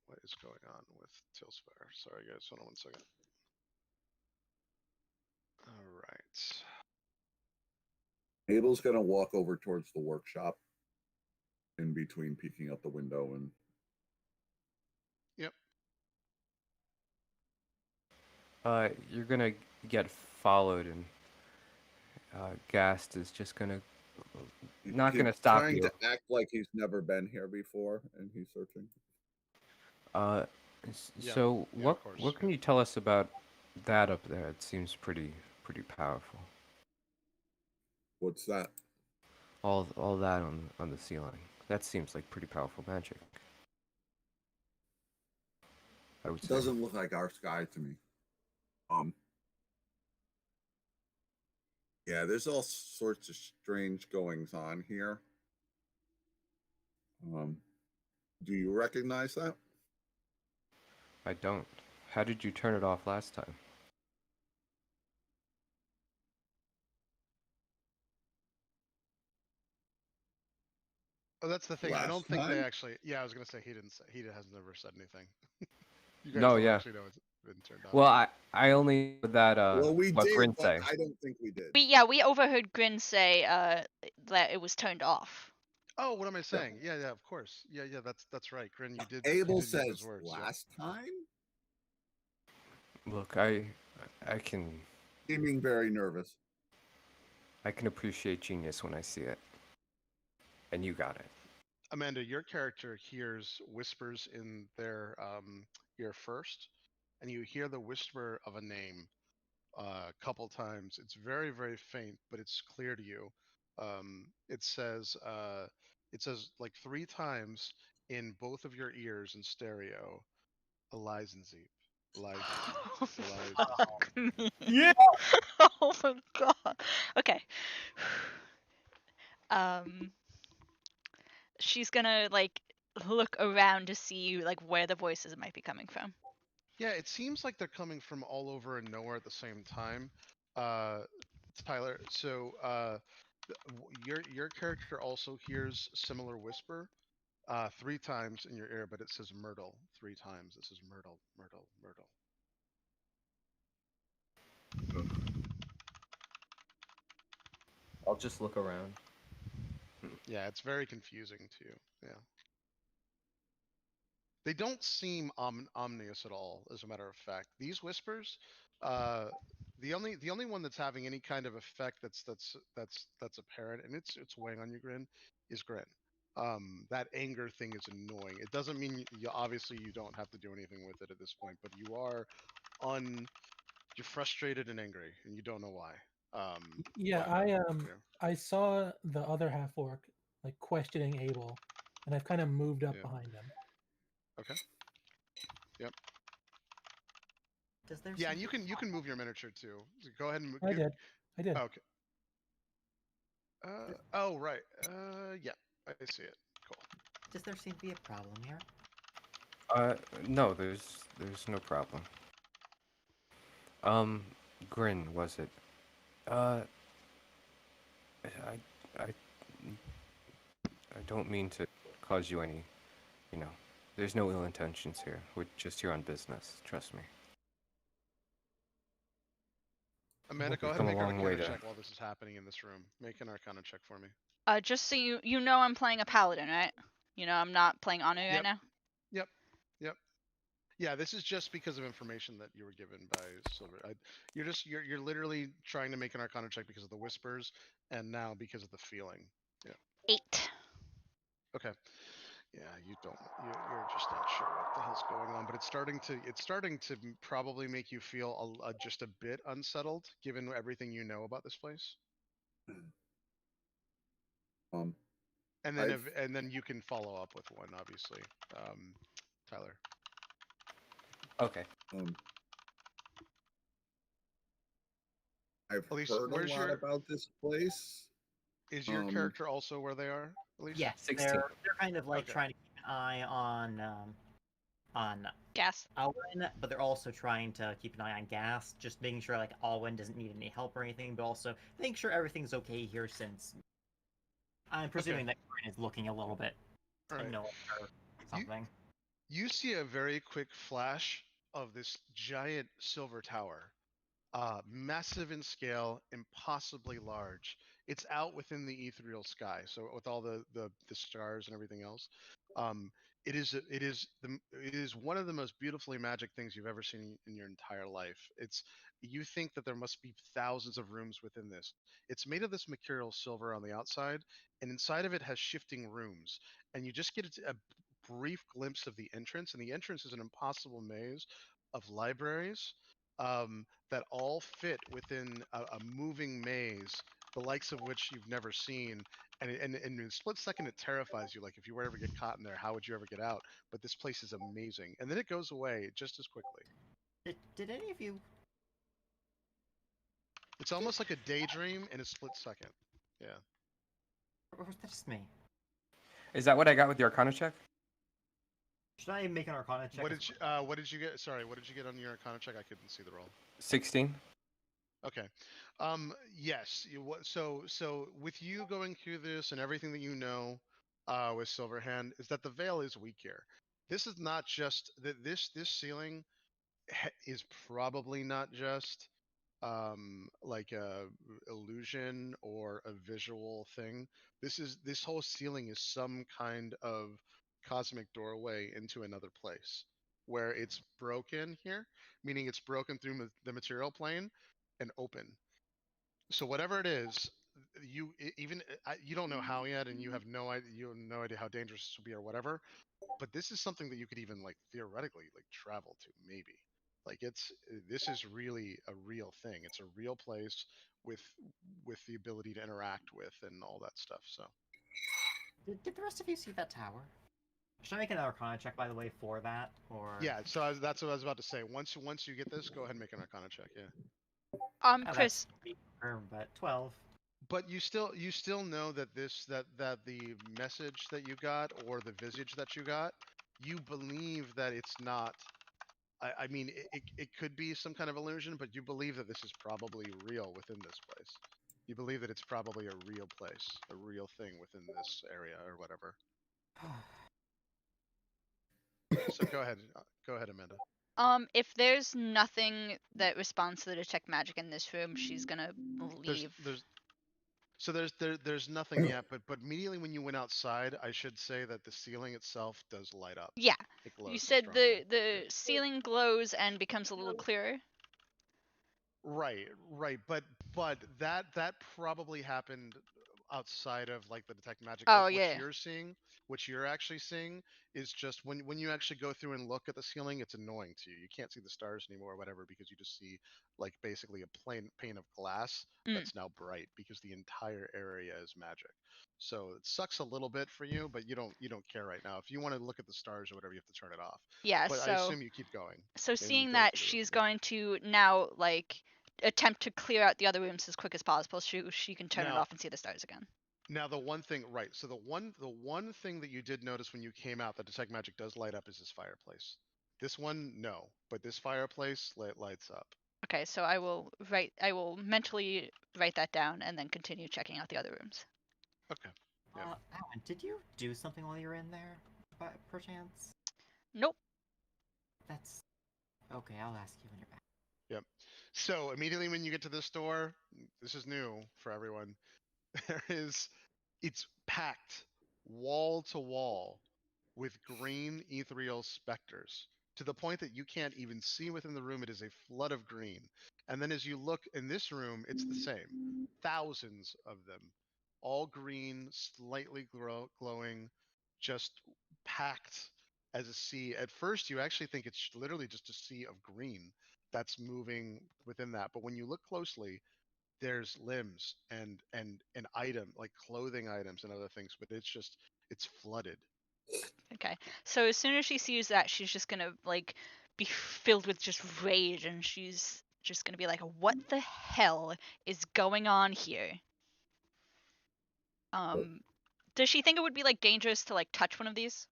What is going on with Tilspire? Sorry, guys. Hold on 1 second. All right. Abel's gonna walk over towards the workshop in between peeking out the window and Yep. You're gonna get followed, and Gast is just gonna He- not he's gonna stop trying you. to act like he's never been here before, and he's searching. Yeah, So yeah, of course, what can yeah. you tell us about that up there? It seems pretty powerful. What's that? All that on the ceiling. That seems like pretty powerful magic. I would It say. doesn't look like our sky to me. Yeah, there's all sorts of strange goings on here. Do you recognize that? I don't. How did you turn it off last time? Oh, that's the thing. I Last don't think they time? actually. Yeah, I was gonna say he didn't say. He has never said anything. You guys No, don't yeah. actually know it's been turned off. Well, I only heard that Well, we what did, Grin but say. I don't think we did. We overheard Grin say that it was turned off. Oh, what am I saying? Yeah, yeah, of course. Yeah, yeah, that's right. Grin, you did. You Abel did use those says words. Yeah. last time, Look, I can seeming very nervous. appreciate genius when I see it. And you got it. Amanda, your character hears whispers in their ear first, and you hear the whisper of a name a couple times. It's very, very faint, but it's clear to you. It says like 3 times in both of your ears in stereo, Elizenzeep, Elizenzeep, Fuck Elizenzeep. me. Yeah. Oh my god. Okay. She's gonna like look around to see like where the voices might be coming from. Yeah, it seems like they're coming from all over and nowhere at the same time. Uh, Tyler, so your character also hears similar whisper 3 times in your ear, but it says Myrtle 3 times. It says Myrtle, Myrtle, Myrtle. I'll just look around. Yeah, it's very confusing to you. Yeah. They don't seem ominous at all, as a matter of fact. These whispers, uh, the only one that's having any kind of effect that's apparent, and it's weighing on you, Grin, is Grin. That anger thing is annoying. It doesn't mean you obviously you don't have to do anything with it at this point, but you are you're frustrated and angry, and you don't know why. Yeah, But, yeah. I saw the other half orc like questioning Abel, and I've kind of moved up Yeah. behind him. Okay. Yep. Does there Yeah, seem and you can move your miniature too. So go ahead and I did. I did. Okay. Oh right. Yeah, I see it. Cool. does there seem to be a problem here? No, there's no problem. Grin, was it? I I don't mean to cause you any, you know. There's no ill intentions here. We're just here on business. Trust me. Amanda, go We've ahead and come a make an long way Arcana to. check while this is happening in this room. Make an Arcana check for me. Just so you know I'm playing a paladin, right? You know I'm not playing Anu right Yep. now. Yep. Yep. Yeah, this is just because of information that you were given by Silver. You're literally trying to make an Arcana check because of the whispers, and now because of the feeling. Yeah. 8. Okay. Yeah, you're just not sure what the hell's going on, but it's starting to probably make you feel just a bit unsettled given everything you know about this place. Um, And then I've- and then you can follow up with one, obviously, Tyler. Okay. I've Elise, heard a where's lot your about this place. is your character also where they are, Elise? Yes, 16. they're kind of like Okay. trying to keep an eye on Gas. Alwyn, but they're also trying to keep an eye on Gas, just making sure like Alwyn doesn't need any help or anything, but also making sure everything's okay here since I'm presuming that Corin is looking a little bit All right. annoyed or something. You see a very quick flash of this giant silver tower, massive in scale, impossibly large. It's out within the ethereal sky, so with all the stars and everything else, um, it is one of the most beautifully magic things you've ever seen in your entire life. You think that there must be thousands of rooms within this. It's made of this mercurial silver on the outside, and inside of it has shifting rooms. And you just get a brief glimpse of the entrance, and the entrance is an impossible maze of libraries that all fit within a moving maze, the likes of which you've never seen. And in a split second, it terrifies you. Like if you were ever get caught in there, how would you ever get out? But this place is amazing, and then it goes away just as quickly. Did any of you? It's almost like a daydream in a split second. Yeah. Or was that just me? Is that what I got with the Arcana check? Should I make an Arcana check? What did you get? Sorry, what did you get on your Arcana check? I couldn't see the roll. 16. Okay. Yes. So with you going through this and everything that you know, with Silverhand, is that the veil is weak here. This is not just this ceiling is probably not just like a illusion or a visual thing. This whole ceiling is some kind of cosmic doorway into another place where it's broken here, meaning it's broken through the material plane and open. So whatever it is, you don't know how yet, and you have no idea how dangerous this will be or whatever. But this is something that you could even like theoretically like travel to maybe. Like this is really a real thing. It's a real place with the ability to interact with and all that stuff. So Did the rest of you see that tower? Should I make an Arcana check, by the way, for that? Or yeah, so that's what I was about to say. Once you get this, go ahead and make an Arcana check. Yeah. Oh, Chris, that's confirmed, but 12. But you still know that that the message that you got or the visage that you got, you believe that it's not. I mean, it could be some kind of illusion, but you believe that this is probably real within this place. You believe that it's probably a real place, a real thing within this area or whatever. So go ahead, Amanda. if there's nothing that responds to the detect magic in this room, she's gonna leave. There's nothing yet, but immediately when you went outside, I should say that the ceiling itself does light up. Yeah, It glows you said strongly. the ceiling glows and becomes a little clearer. Right, but that probably happened outside of like the detect magic. Oh, Like yeah. what you're actually seeing is just when you actually go through and look at the ceiling, it's annoying to you. You can't see the stars anymore or whatever because you just see like basically a plain pane of glass that's now bright because the entire area is magic. So it sucks a little bit for you, but you don't care right now. If you want to look at the stars or whatever, you have to turn it off. Yeah, But I assume you keep going. So and you seeing go that, through the room, she's yeah. going to now like attempt to clear out the other rooms as quick as possible so she can turn it Now- off and see the stars again. Now the one thing, right? So the one thing that you did notice when you came out that detect magic does light up is this fireplace. This one, no, but this fireplace lights up. Okay, so I will mentally write that down and then continue checking out the other rooms. Okay. Yeah. Alan, did you do something while you were in there, perchance? Nope. That's okay. I'll ask you when you're back. Yep. So immediately when you get to this door, this is new for everyone. It's packed wall to wall with green ethereal specters to the point that you can't even see within the room. It is a flood of green. And then as you look in this room, it's the same. Thousands of them, all green, slightly glowing, just packed as a sea. At first, you actually think it's literally just a sea of green that's moving within that. But when you look closely, there's limbs and item like clothing items and other things, but it's flooded. Okay. So as soon as she sees that, she's just gonna like be filled with just rage, and she's just gonna be like, "What the hell is going on here?" Does she think it would be like dangerous to like touch one of these?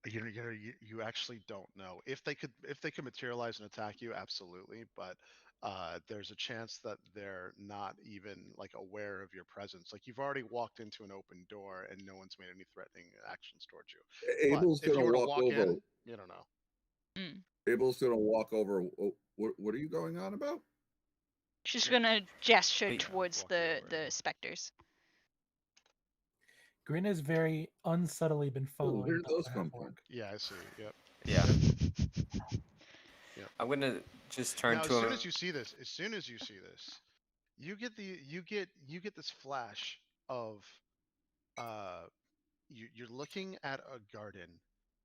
You actually don't know if they could materialize and attack you, absolutely, but there's a chance that they're not even like aware of your presence. Like you've already walked into an open door and no one's made any threatening actions towards you. Abel's But if gonna you were to walk walk over. in, you don't know. Abel's gonna walk over. What are you going on about? She's gonna gesture Hey, towards walking over, the yeah. specters. Grin has very unsubtly been Oh, following where the those come half-orc. from? Yeah, I see. Yep. Yeah. Yep. I'm gonna just turn Now, to as soon him. as you see this, you get this flash of you're looking at a garden,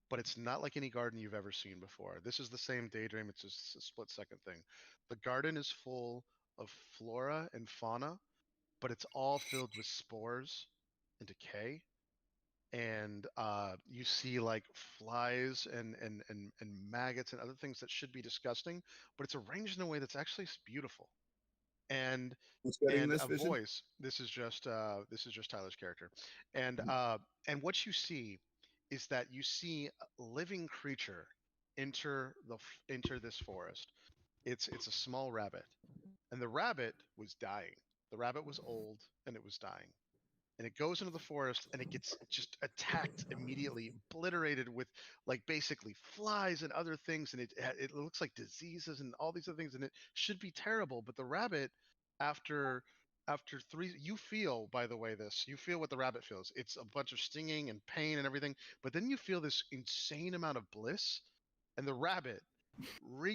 but it's not like any garden you've ever seen before. This is the same daydream. It's just a split second thing. The garden is full of flora and fauna, but it's all filled with spores and decay. And you see like flies and maggots and other things that should be disgusting, but it's arranged in a way that's actually beautiful. And Who's getting and this a vision? voice. This is just Tyler's character. And what you see is that you see a living creature enter this forest. It's a small rabbit, and the rabbit was dying. The rabbit was old and it was dying, and it goes into the forest and it gets just attacked immediately, obliterated with like basically flies and other things, and it looks like diseases and all these other things, and it should be terrible. But the rabbit, after three, you feel, by the way, this, you feel what the rabbit feels. It's a bunch of stinging and pain and everything, but then you feel this insane amount of bliss, and the rabbit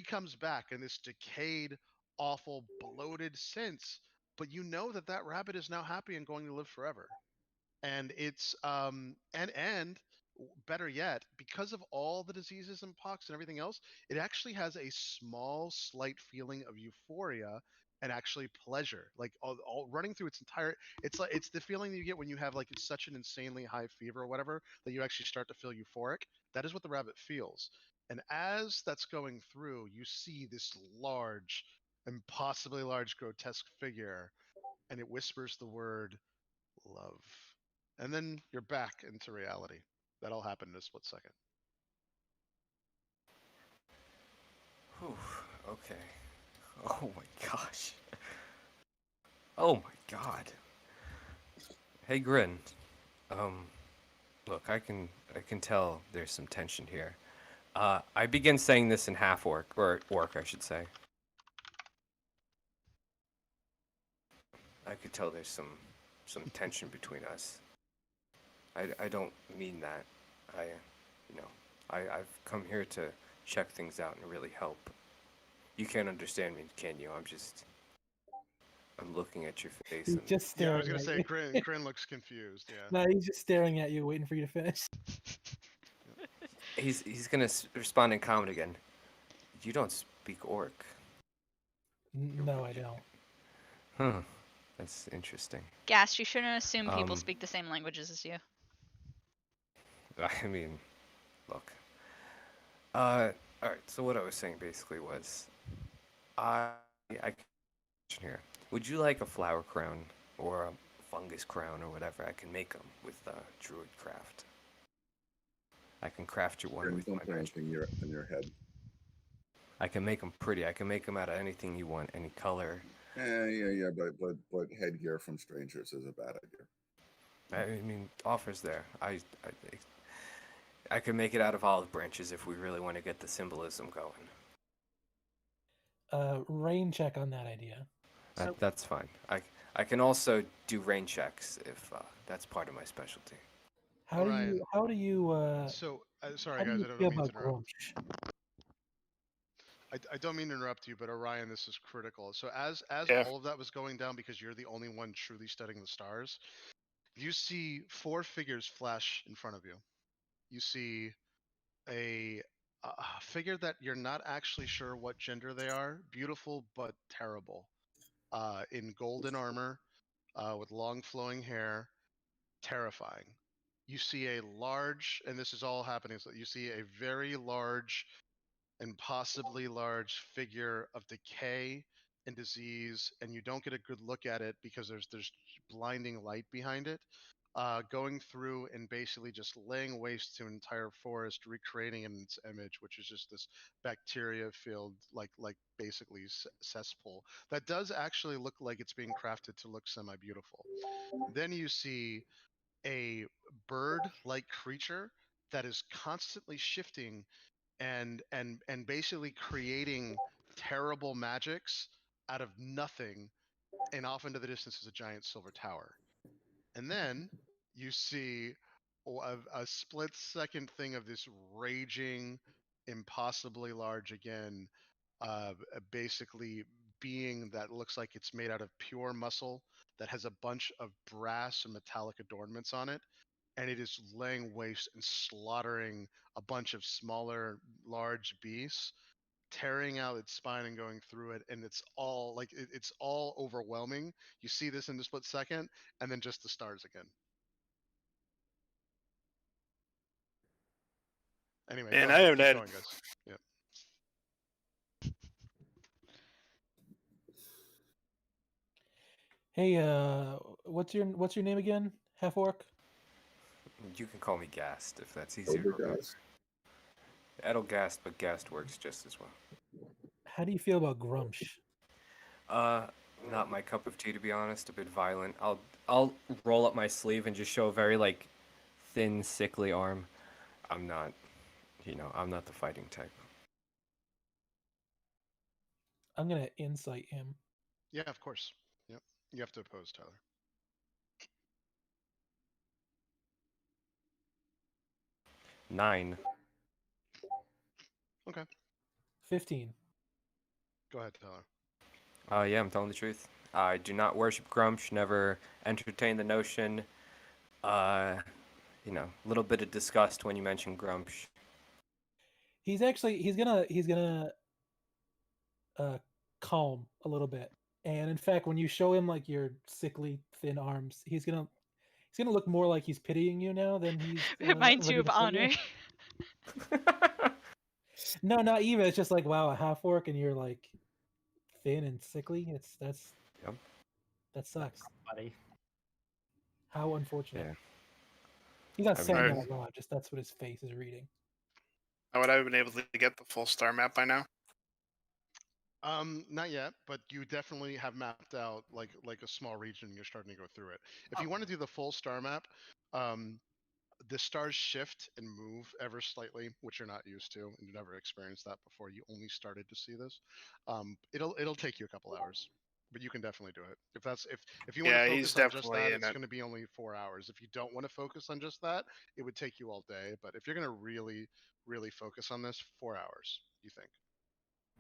comes back in this decayed, awful, bloated sense. But you know that that rabbit is now happy and going to live forever. And it's and better yet, because of all the diseases and pox and everything else, it actually has a small, slight feeling of euphoria and actually pleasure, like all running through its entire. It's like it's the feeling that you get when you have like it's such an insanely high fever or whatever that you actually start to feel euphoric. That is what the rabbit feels. And as that's going through, you see this large, impossibly large, grotesque figure, and it whispers the word love. And then you're back into reality. That all happened in a split second. Whew, okay. Oh my gosh. Oh my god. Hey, Grin. Um, look, I can tell there's some tension here. I begin saying this in half orc, or orc, I should say. I could tell there's some tension between us. I don't mean that. I, you know, I've come here to check things out and really help. You can't understand me, can you? I'm looking at your face He's and just Yeah, I staring was gonna at say you. Grin looks confused. Yeah. No, he's just staring at you, waiting for you to finish. he's gonna respond in common again. You don't speak orc. No, I don't. Huh. That's interesting. Gas, you shouldn't assume people Um, speak the same languages as you. I mean, look. All right. So what I was saying basically was, I question here. Would you like a flower crown or a fungus crown or whatever? I can make them with druid craft. I can craft you one Grin, with don't my put magic. anything in your head. I can make them pretty. I can make them out of anything you want, any color. Yeah, but headgear from strangers is a bad idea. I mean, offers there. I can make it out of olive branches if we really want to get the symbolism going. Rain check on that idea. So- That's fine. I can also do rain checks if that's part of my specialty. How do Ryan, you how do you So, sorry how do guys, you I don't feel mean to about interrupt. Grunch? I don't mean to interrupt you, but Orion, this is critical. So as Yeah. all of that was going down, because you're the only one truly studying the stars, you see four figures flash in front of you. You see a, a figure that you're not actually sure what gender they are, beautiful but terrible, in golden armor, with long flowing hair, terrifying. You see a large, and this is all happening, so you see a very large and possibly large figure of decay and disease, and you don't get a good look at it because there's blinding light behind it, going through and basically just laying waste to an entire forest, recreating in its image, which is just this bacteria filled, like basically cesspool that does actually look like it's being crafted to look semi beautiful. Then you see a bird like creature that is constantly shifting and basically creating terrible magics out of nothing, and off into the distance is a giant silver tower. And then you see a split-second thing of this raging, impossibly large again, basically being that looks like it's made out of pure muscle that has a bunch of brass and metallic adornments on it, and it is laying waste and slaughtering a bunch of smaller, large beasts, tearing out its spine and going through it, and it's all like it's all overwhelming. You see this in the split second, and then just the stars again. Anyway, go And I ahead, haven't keep had going, guys. Yeah. Hey, what's your name again? Half orc. You can call me Gast if that's easier to remember. Overcast. Edelgast, but Gast works just as well. How do you feel about Grumsh? Not my cup of tea, to be honest. A bit violent. I'll roll up my sleeve and just show a very like thin, sickly arm. I'm not, I'm not the fighting type. I'm gonna insight him. Yeah, of course. Yep. You have to oppose Tyler. Nine. Okay. 15. Go ahead, Tyler. Yeah, I'm telling the truth. I do not worship Grumsh. Never entertain the notion. A little bit of disgust when you mention Grumsh. He's gonna calm a little bit, and in fact, when you show him like your sickly thin arms, he's gonna look more like he's pitying you now than he's Reminds you ready of to fight honor. No, not even. It's just like, wow, a half orc and you're like thin and sickly. Yep. That sucks. Buddy. How unfortunate. Yeah. He's not I saying mean- that out loud. Just that's what his face is reading. I would have been able to get the full star map by now. Not yet, but you definitely have mapped out like a small region. You're starting to go through it. If you want to do the full star map, the stars shift and move ever slightly, which you're not used to, and you never experienced that before. You only started to see this. It'll take you a couple hours, but you can definitely do it. If you want Yeah, to he's focus on just definitely that, in it's it. going to be only 4 hours. If you don't want to focus on just that, it would take you all day. But if you're going to really focus on this, 4 hours. You think?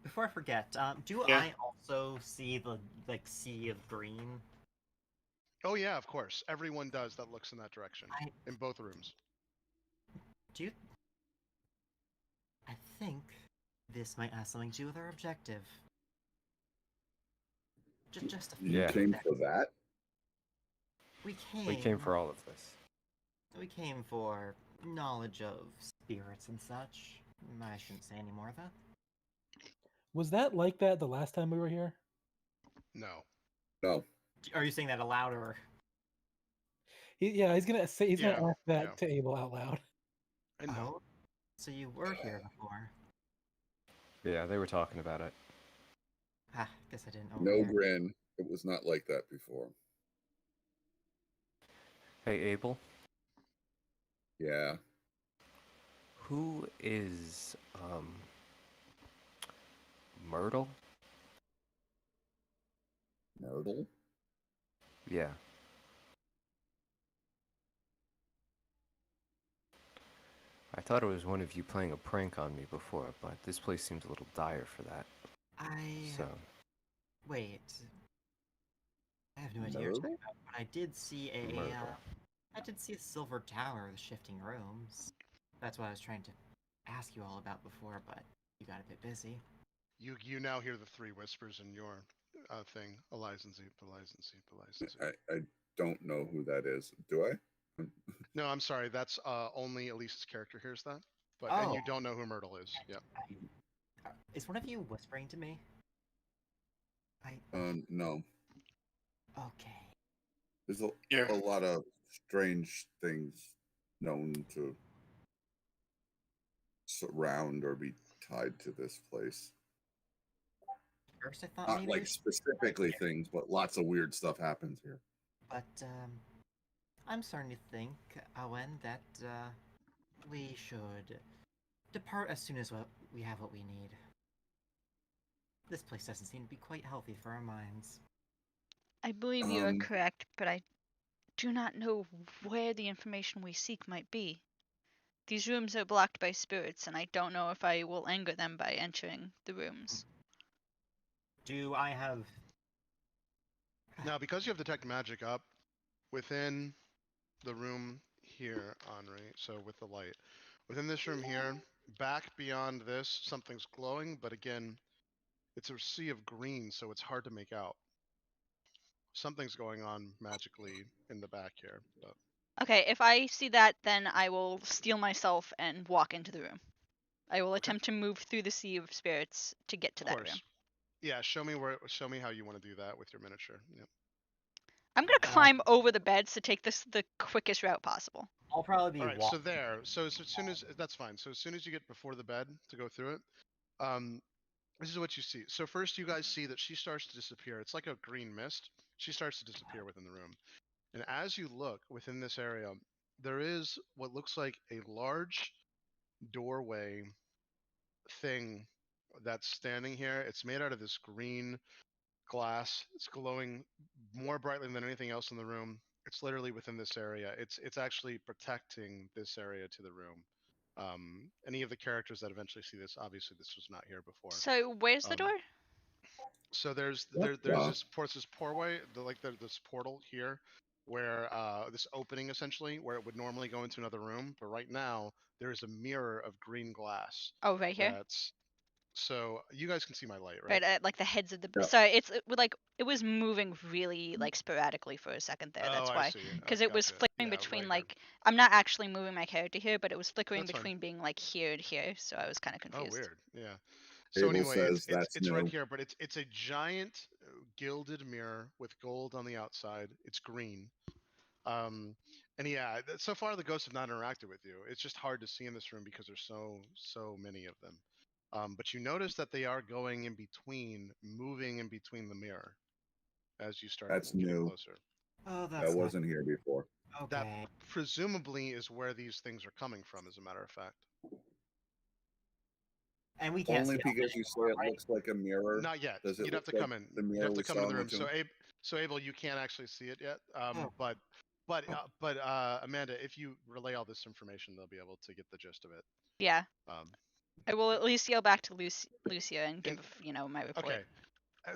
Before I forget, do Yeah. I also see the sea of green? Oh yeah, of course. Everyone does that looks in that direction in both rooms. Do you? I think this might have something to do with our objective. Just a You Yeah. came for that? We We came for all of this. We came for knowledge of spirits and such. I shouldn't say any more of that. Was that like that the last time we were here? No. No. Are you saying that aloud or? He's gonna say Yeah, ask that yeah. to Abel out loud. I know. Oh, so you were here before. Yeah, they were talking about it. Ah, guess I didn't know. No, Grin. It was not like that before. Hey, Abel. Yeah. Who is Myrtle? Myrtle? Yeah. I thought it was one of you playing a prank on me before, but this place seems a little dire for that. So, Wait. I have no idea what you're talking about, but I did see Myrtle. I did see a silver tower with shifting rooms. That's what I was trying to ask you all about before, but you got a bit busy. You now hear the three whispers in your thing. Elizen Zeep, Elizen Zeep, Elizen Zeep. I don't know who that is. Do I? No, I'm sorry. That's only Elise's character hears that. But and you Oh. don't know who Myrtle is. Yeah. Is one of you whispering to me? No. Okay. There's Yeah. a lot of strange things known to surround or be tied to this place. First I thought Not maybe like specifically things, but lots of weird stuff happens here. But I'm starting to think, Owen, that we should depart as soon as we have what we need. This place doesn't seem to be quite healthy for our minds. I believe you are correct, but I do not know where the information we seek might be. These rooms are blocked by spirits, and I don't know if I will anger them by entering the rooms. Do I have... Now, because you have detect magic up within the room here, Henri, so with the light, within this room here, back beyond this, something's glowing, but again, it's a sea of green, so it's hard to make out. Something's going on magically in the back here, but Okay, if I see that, then I will steel myself and walk into the room. I will attempt to move through the sea of spirits to get to of that room. course. Yeah, show me how you want to do that with your miniature. Yep. I'm gonna climb over the beds to take this the quickest route possible. I'll probably be All right, walking. so there. So as soon as that's fine. So as soon as you get before the bed to go through it, this is what you see. So first, you guys see that she starts to disappear. It's like a green mist. She starts to disappear within the room, and as you look within this area, there is what looks like a large doorway thing that's standing here. It's made out of this green glass. It's glowing more brightly than anything else in the room. It's literally within this area. It's actually protecting this area to the room. Any of the characters that eventually see this, obviously this was not here before. So where's the Um, door? So there's Yep. there's this portway, this portal here, where this opening essentially where it would normally go into another room, but right now there is a mirror of green glass. Oh, right here. That's so you guys can see my light, right? Right at like the heads of the. Yeah. Sorry, it was moving really like sporadically for a second there. That's Oh, I why. see. Because it was Gotcha. flickering Yeah, between right here. like I'm not actually moving my character here, but it was flickering That's fine. between being like here and here, so I was kind of Oh, confused. weird. Yeah. So Abel anyway, says it's that's it's right new. here, but it's a giant gilded mirror with gold on the outside. It's green. And yeah, so far the ghosts have not interacted with you. It's just hard to see in this room because there's so many of them. But you notice that they are going in between, moving in between the mirror as you start That's getting new. closer. Oh, that's That not... wasn't here before. Okay. That presumably is where these things are coming from, as a matter of fact. And we can't Only see because you say it looks like a mirror. Not yet. Does it You'd have look to like come in. the You'd mirror have to we come saw in the in room. tomb? So Abel, you can't actually see it yet. Oh. But Amanda, if you relay all this information, they'll be able to get the gist of it. Yeah. Um, I will at least yell back to Lucia and give my report. okay.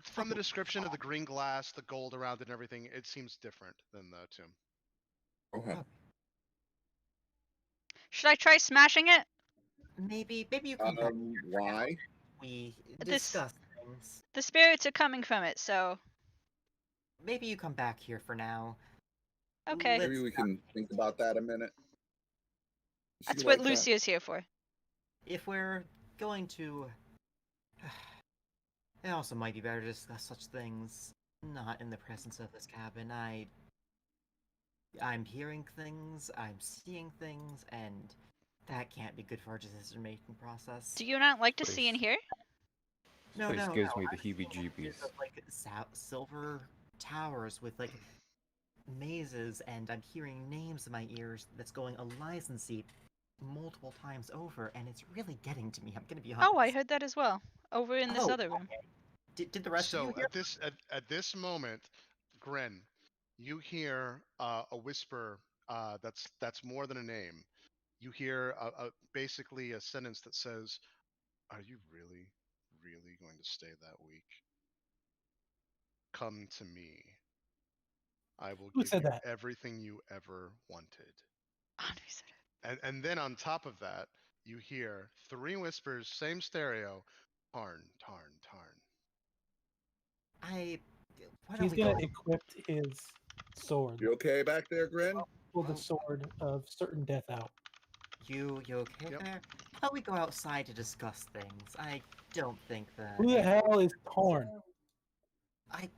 From the description of the green glass, the gold around it, and everything, it seems different than the tomb. Okay. Should I try smashing it? Maybe you come back. Why? We This- discuss things. The spirits are coming from it, so Maybe you come back here for now. okay. Maybe we can think about that a minute. She That's like what that? Lucia's here for. If we're going to... It also might be better to discuss such things not in the presence of this cabin. I'm hearing things, I'm seeing things, and that can't be good for our decision-making process. Do you not like to Please. see and hear? No, Place no, gives no. me the I'm seeing images heebie-jeebies. of, like silver towers with like mazes, and I'm hearing names in my ears that's going Elizen seat multiple times over, and it's really getting to me. I'm gonna be honest. Oh, I heard that as well. Over in this Oh, other room. Did the rest of So you hear? at this moment, Gren, you hear a whisper that's more than a name. You hear basically a sentence that says, "Are you really going to stay that weak? Come to me. I will Who give said you that? everything you ever wanted." Andre said it. And then on top of that, you hear three whispers, same stereo, Tarn, Tarn, Tarn. Why don't He's we gonna go? equip his sword. You okay back there, Grin? Pull the sword of certain death out. You okay Yep. there? How about we go outside to discuss things? I don't think that. Who the hell is Torn? Okay,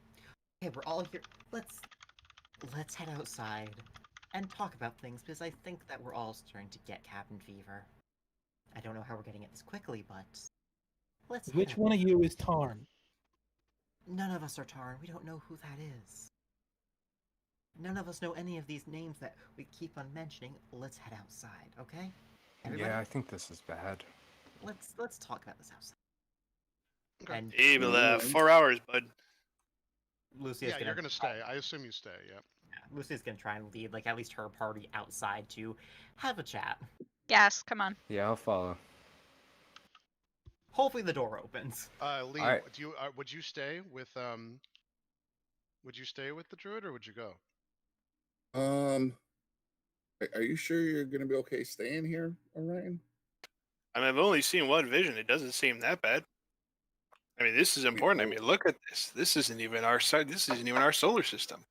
we're all here. Let's head outside and talk about things, because I think that we're all starting to get cabin fever. I don't know how we're getting it this quickly, but let's head Which out. one of you is Tarn? None of us are Tarn. We don't know who that is. None of us know any of these names that we keep on mentioning. Let's head outside, okay? Everybody, Yeah, I think this is bad. let's talk about this outside. Okay. And Abel, Alright. 4 hours, bud. Lucia's Yeah, you're gonna stay. I assume you stay. Yeah. Lucy's gonna try and lead, like, at least her party outside to have a chat. Gas, come on. Yeah, I'll follow. Hopefully the door opens. Lee, Alright. do you would you stay with would you stay with the druid or would you go? Are you sure you're gonna be okay staying here, Orion? I mean, I've only seen one vision. It doesn't seem that bad. I mean, this is important. I mean, look at this. This isn't even our side. This isn't even our solar system.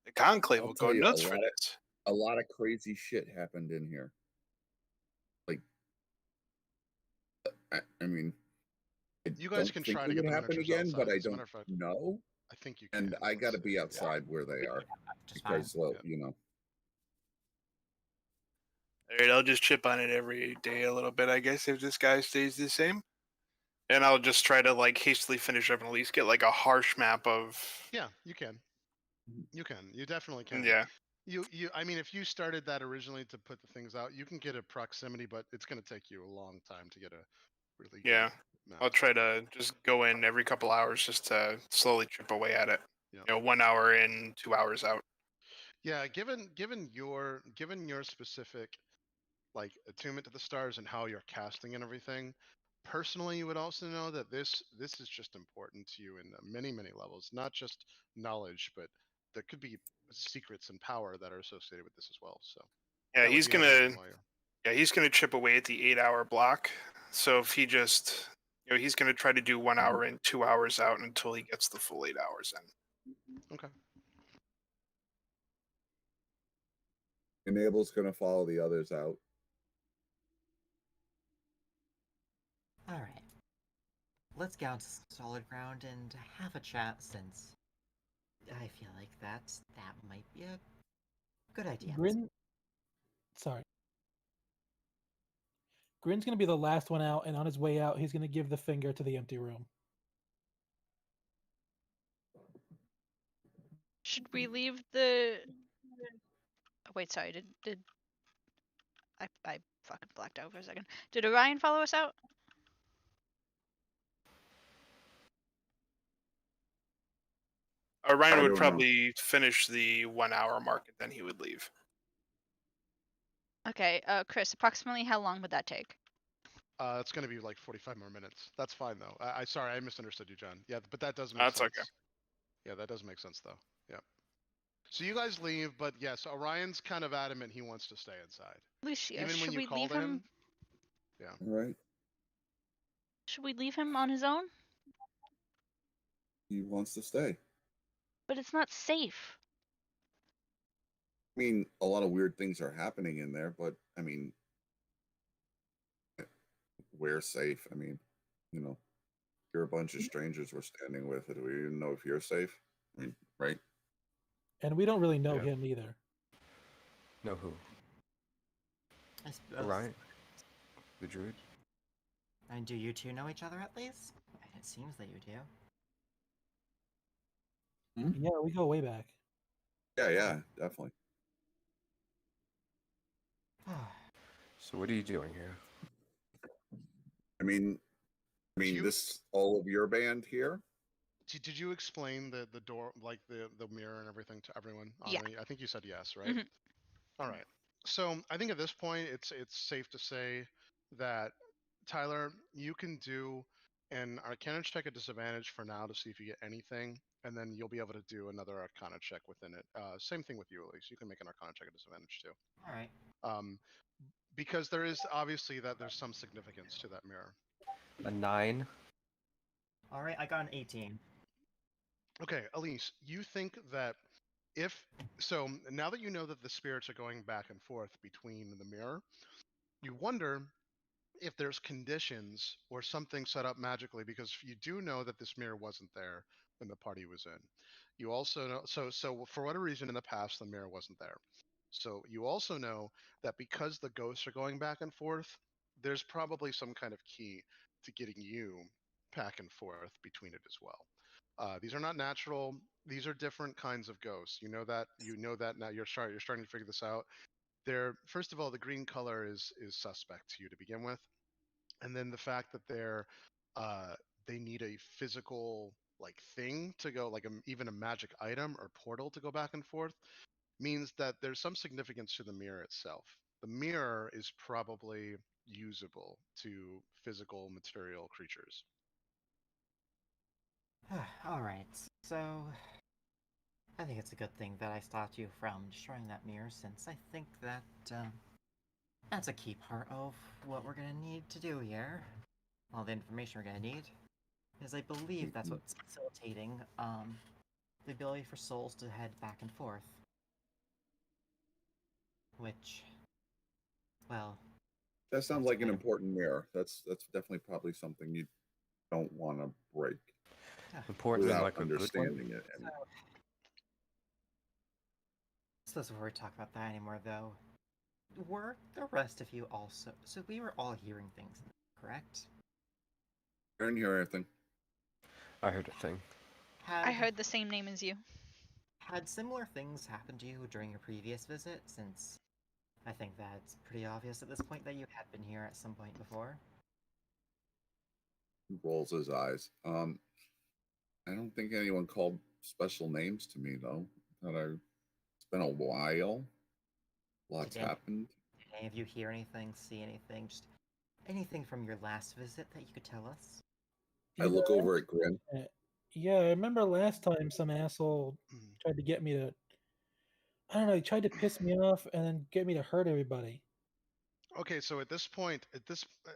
The conclave I'll will tell go you, nuts for this. a lot of crazy shit happened in here. Like, I mean, I You guys don't can think try it to get would the happen miniatures again, but outside. I As a don't matter of fact, know. I think you can. And I got to let's be see. outside where they are Just fine. because, well, Yeah. you know. All right, I'll just chip on it every day a little bit, I guess, if this guy stays the same. And I'll just try to like hastily finish up and at least get like a harsh map of. Yeah, you can. You can. You definitely can. Yeah. I mean, if you started that originally to put the things out, you can get a proximity, but it's going to take you a long time to get a really good Yeah. map. I'll try to just go in every couple hours just to slowly chip away at it. Yeah. You know, 1 hour in, 2 hours out. Yeah, given your specific like attunement to the stars and how you're casting and everything, personally, you would also know that this is just important to you in many levels, not just knowledge, but there could be secrets and power that are associated with this as well. So Yeah, that would he's be another reason gonna why you're- yeah, he's gonna chip away at the 8 hour block. So if he just he's gonna try to do 1 hour in, 2 hours out until he gets the full 8 hours in. Okay. Enable's going to follow the others out. Alright. Let's get onto solid ground and have a chat, since I feel like that might be a good idea. Grin. Sorry. Grin's gonna be the last one out, and on his way out, he's gonna give the finger to the empty room. Should we leave the? Oh, wait, sorry. Did I fucking blacked out for a second? Did Orion follow us out? Ryan I would don't know. probably finish the 1 hour mark and then he would leave. Okay, Chris, approximately how long would that take? It's going to be like 45 more minutes. That's fine though. I sorry, I misunderstood you, John. Yeah, but that does make That's sense. okay. Yeah, that does make sense though. Yeah. So you guys leave, but yes, Orion's kind of adamant he wants to stay inside. Lucia, Even when should you we call leave to him? him. Yeah. All right. Should we leave him on his own? He wants to stay. But it's not safe. I mean, a lot of weird things are happening in there, but I mean, we're safe. I mean, you know, you're a bunch of strangers we're standing with. Do we even know if you're safe? I mean, right? And we don't really know Yeah. him either. Know who? I suppose. Orion? The druid? And do you two know each other at least? It seems that you do. Yeah, we go way back. Yeah, definitely. So what are you doing here? I mean, You- this all of your band here. Did you explain the door, like the mirror and everything to everyone? Yeah. I think you said yes, right? Mhm. All right. So I think at this point it's safe to say that Tyler, you can do an Arcana check at disadvantage for now to see if you get anything, and then you'll be able to do another Arcana check within it. Same thing with you, Elise. You can make an Arcana check at disadvantage too. Alright. Because there is obviously that there's some significance to that mirror. A 9? Alright, I got an 18. Okay, Elise, you think that so now that you know that the spirits are going back and forth between the mirror, you wonder if there's conditions or something set up magically, because you do know that this mirror wasn't there when the party was in. You also know, so for whatever reason in the past the mirror wasn't there. So you also know that because the ghosts are going back and forth, there's probably some kind of key to getting you back and forth between it as well. These are not natural. These are different kinds of ghosts. You know that. You know that now. You're starting to figure this out. They're, first of all, the green color is suspect to you to begin with, and then the fact that they need a physical like thing to go, like even a magic item or portal to go back and forth. means that there's some significance to the mirror itself. The mirror is probably usable to physical material creatures. All right, so I think it's a good thing that I stopped you from destroying that mirror, since I think that that's a key part of what we're gonna need to do here. All the information we're gonna need, because I believe that's what's facilitating the ability for souls to head back and forth. Which, well, That sounds that's like an kind of- important mirror. That's definitely probably something you don't want to break Important without like a good one. understanding it. And So before we talk about that anymore, though, were the rest of you also? So we were all hearing things, correct? I didn't hear anything. I heard a thing. I heard the same name as you. Had similar things happened to you during your previous visit? Since I think that's pretty obvious at this point that you had been here at some point before. He rolls his eyes. I don't think anyone called special names to me though. It's been a while. Lots Did any- happened. Did any of you hear anything, see anything, just anything from your last visit that you could tell us? I look over at Grin. Yeah, I remember last time some asshole tried to get me to. I don't know. He tried to piss me off and then get me to hurt everybody. Okay, so at this point,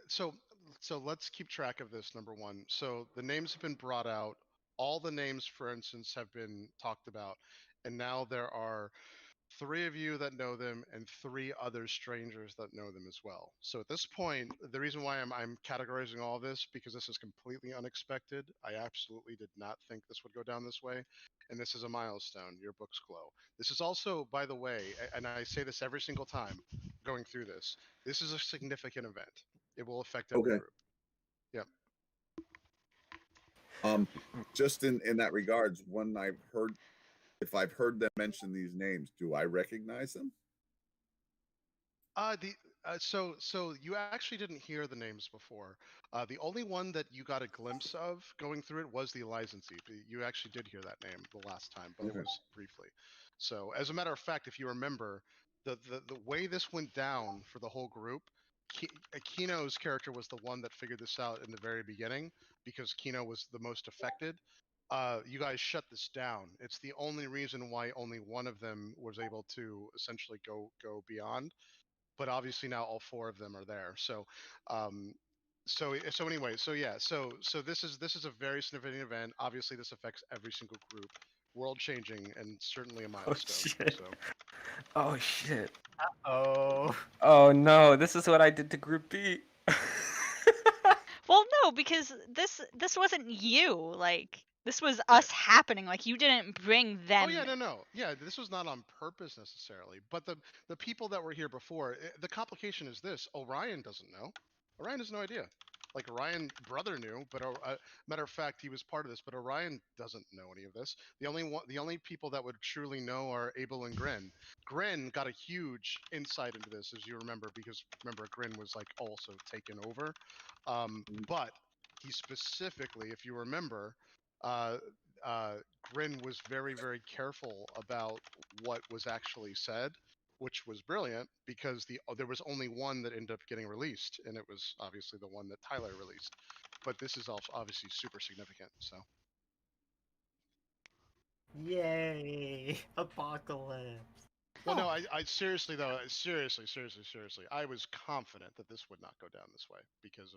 so let's keep track of this. Number one, so the names have been brought out. All the names, for instance, have been talked about, and now there are 3 of you that know them and 3 other strangers that know them as well. So at this point, the reason why I'm categorizing all this, because this is completely unexpected. I absolutely did not think this would go down this way, and this is a milestone. Your books glow. This is also, by the way, and I say this every single time going through this. This is a significant event. It will affect every Okay. group. Yep. Just in that regards, if I've heard them mention these names, do I recognize them? So you actually didn't hear the names before. The only one that you got a glimpse of going through it was the licensee. You actually did hear that name the last time, but it was briefly. So as a matter of fact, if you remember, the way this went down for the whole group, Kino's character was the one that figured this out in the very beginning because Kino was the most affected. You guys shut this down. It's the only reason why only one of them was able to essentially go beyond, but obviously now all 4 of them are there. So anyway, so yeah, so this is a very significant event. Obviously this affects every single group, world changing, and certainly a milestone. shit. So Oh shit. Oh. Oh no, this is what I did to Group B. Well, no, because this wasn't you. Like, this was us happening. Like, you didn't bring them. oh yeah, no, yeah, this was not on purpose necessarily, but the people that were here before, the complication is this: Orion doesn't know. Orion has no idea. Like, Orion brother knew, but matter of fact, he was part of this, but Orion doesn't know any of this. The only people that would truly know are Abel and Grin. Grin got a huge insight into this, as you remember, because remember Grin was like also taken over, but he specifically, if you remember, uh, Grin was very, very careful about what was actually said, which was brilliant because there was only one that ended up getting released, and it was obviously the one that Tyler released. But this is also obviously super significant. So Yay! Apocalypse. well, no, I seriously though, seriously, I was confident that this would not go down this way because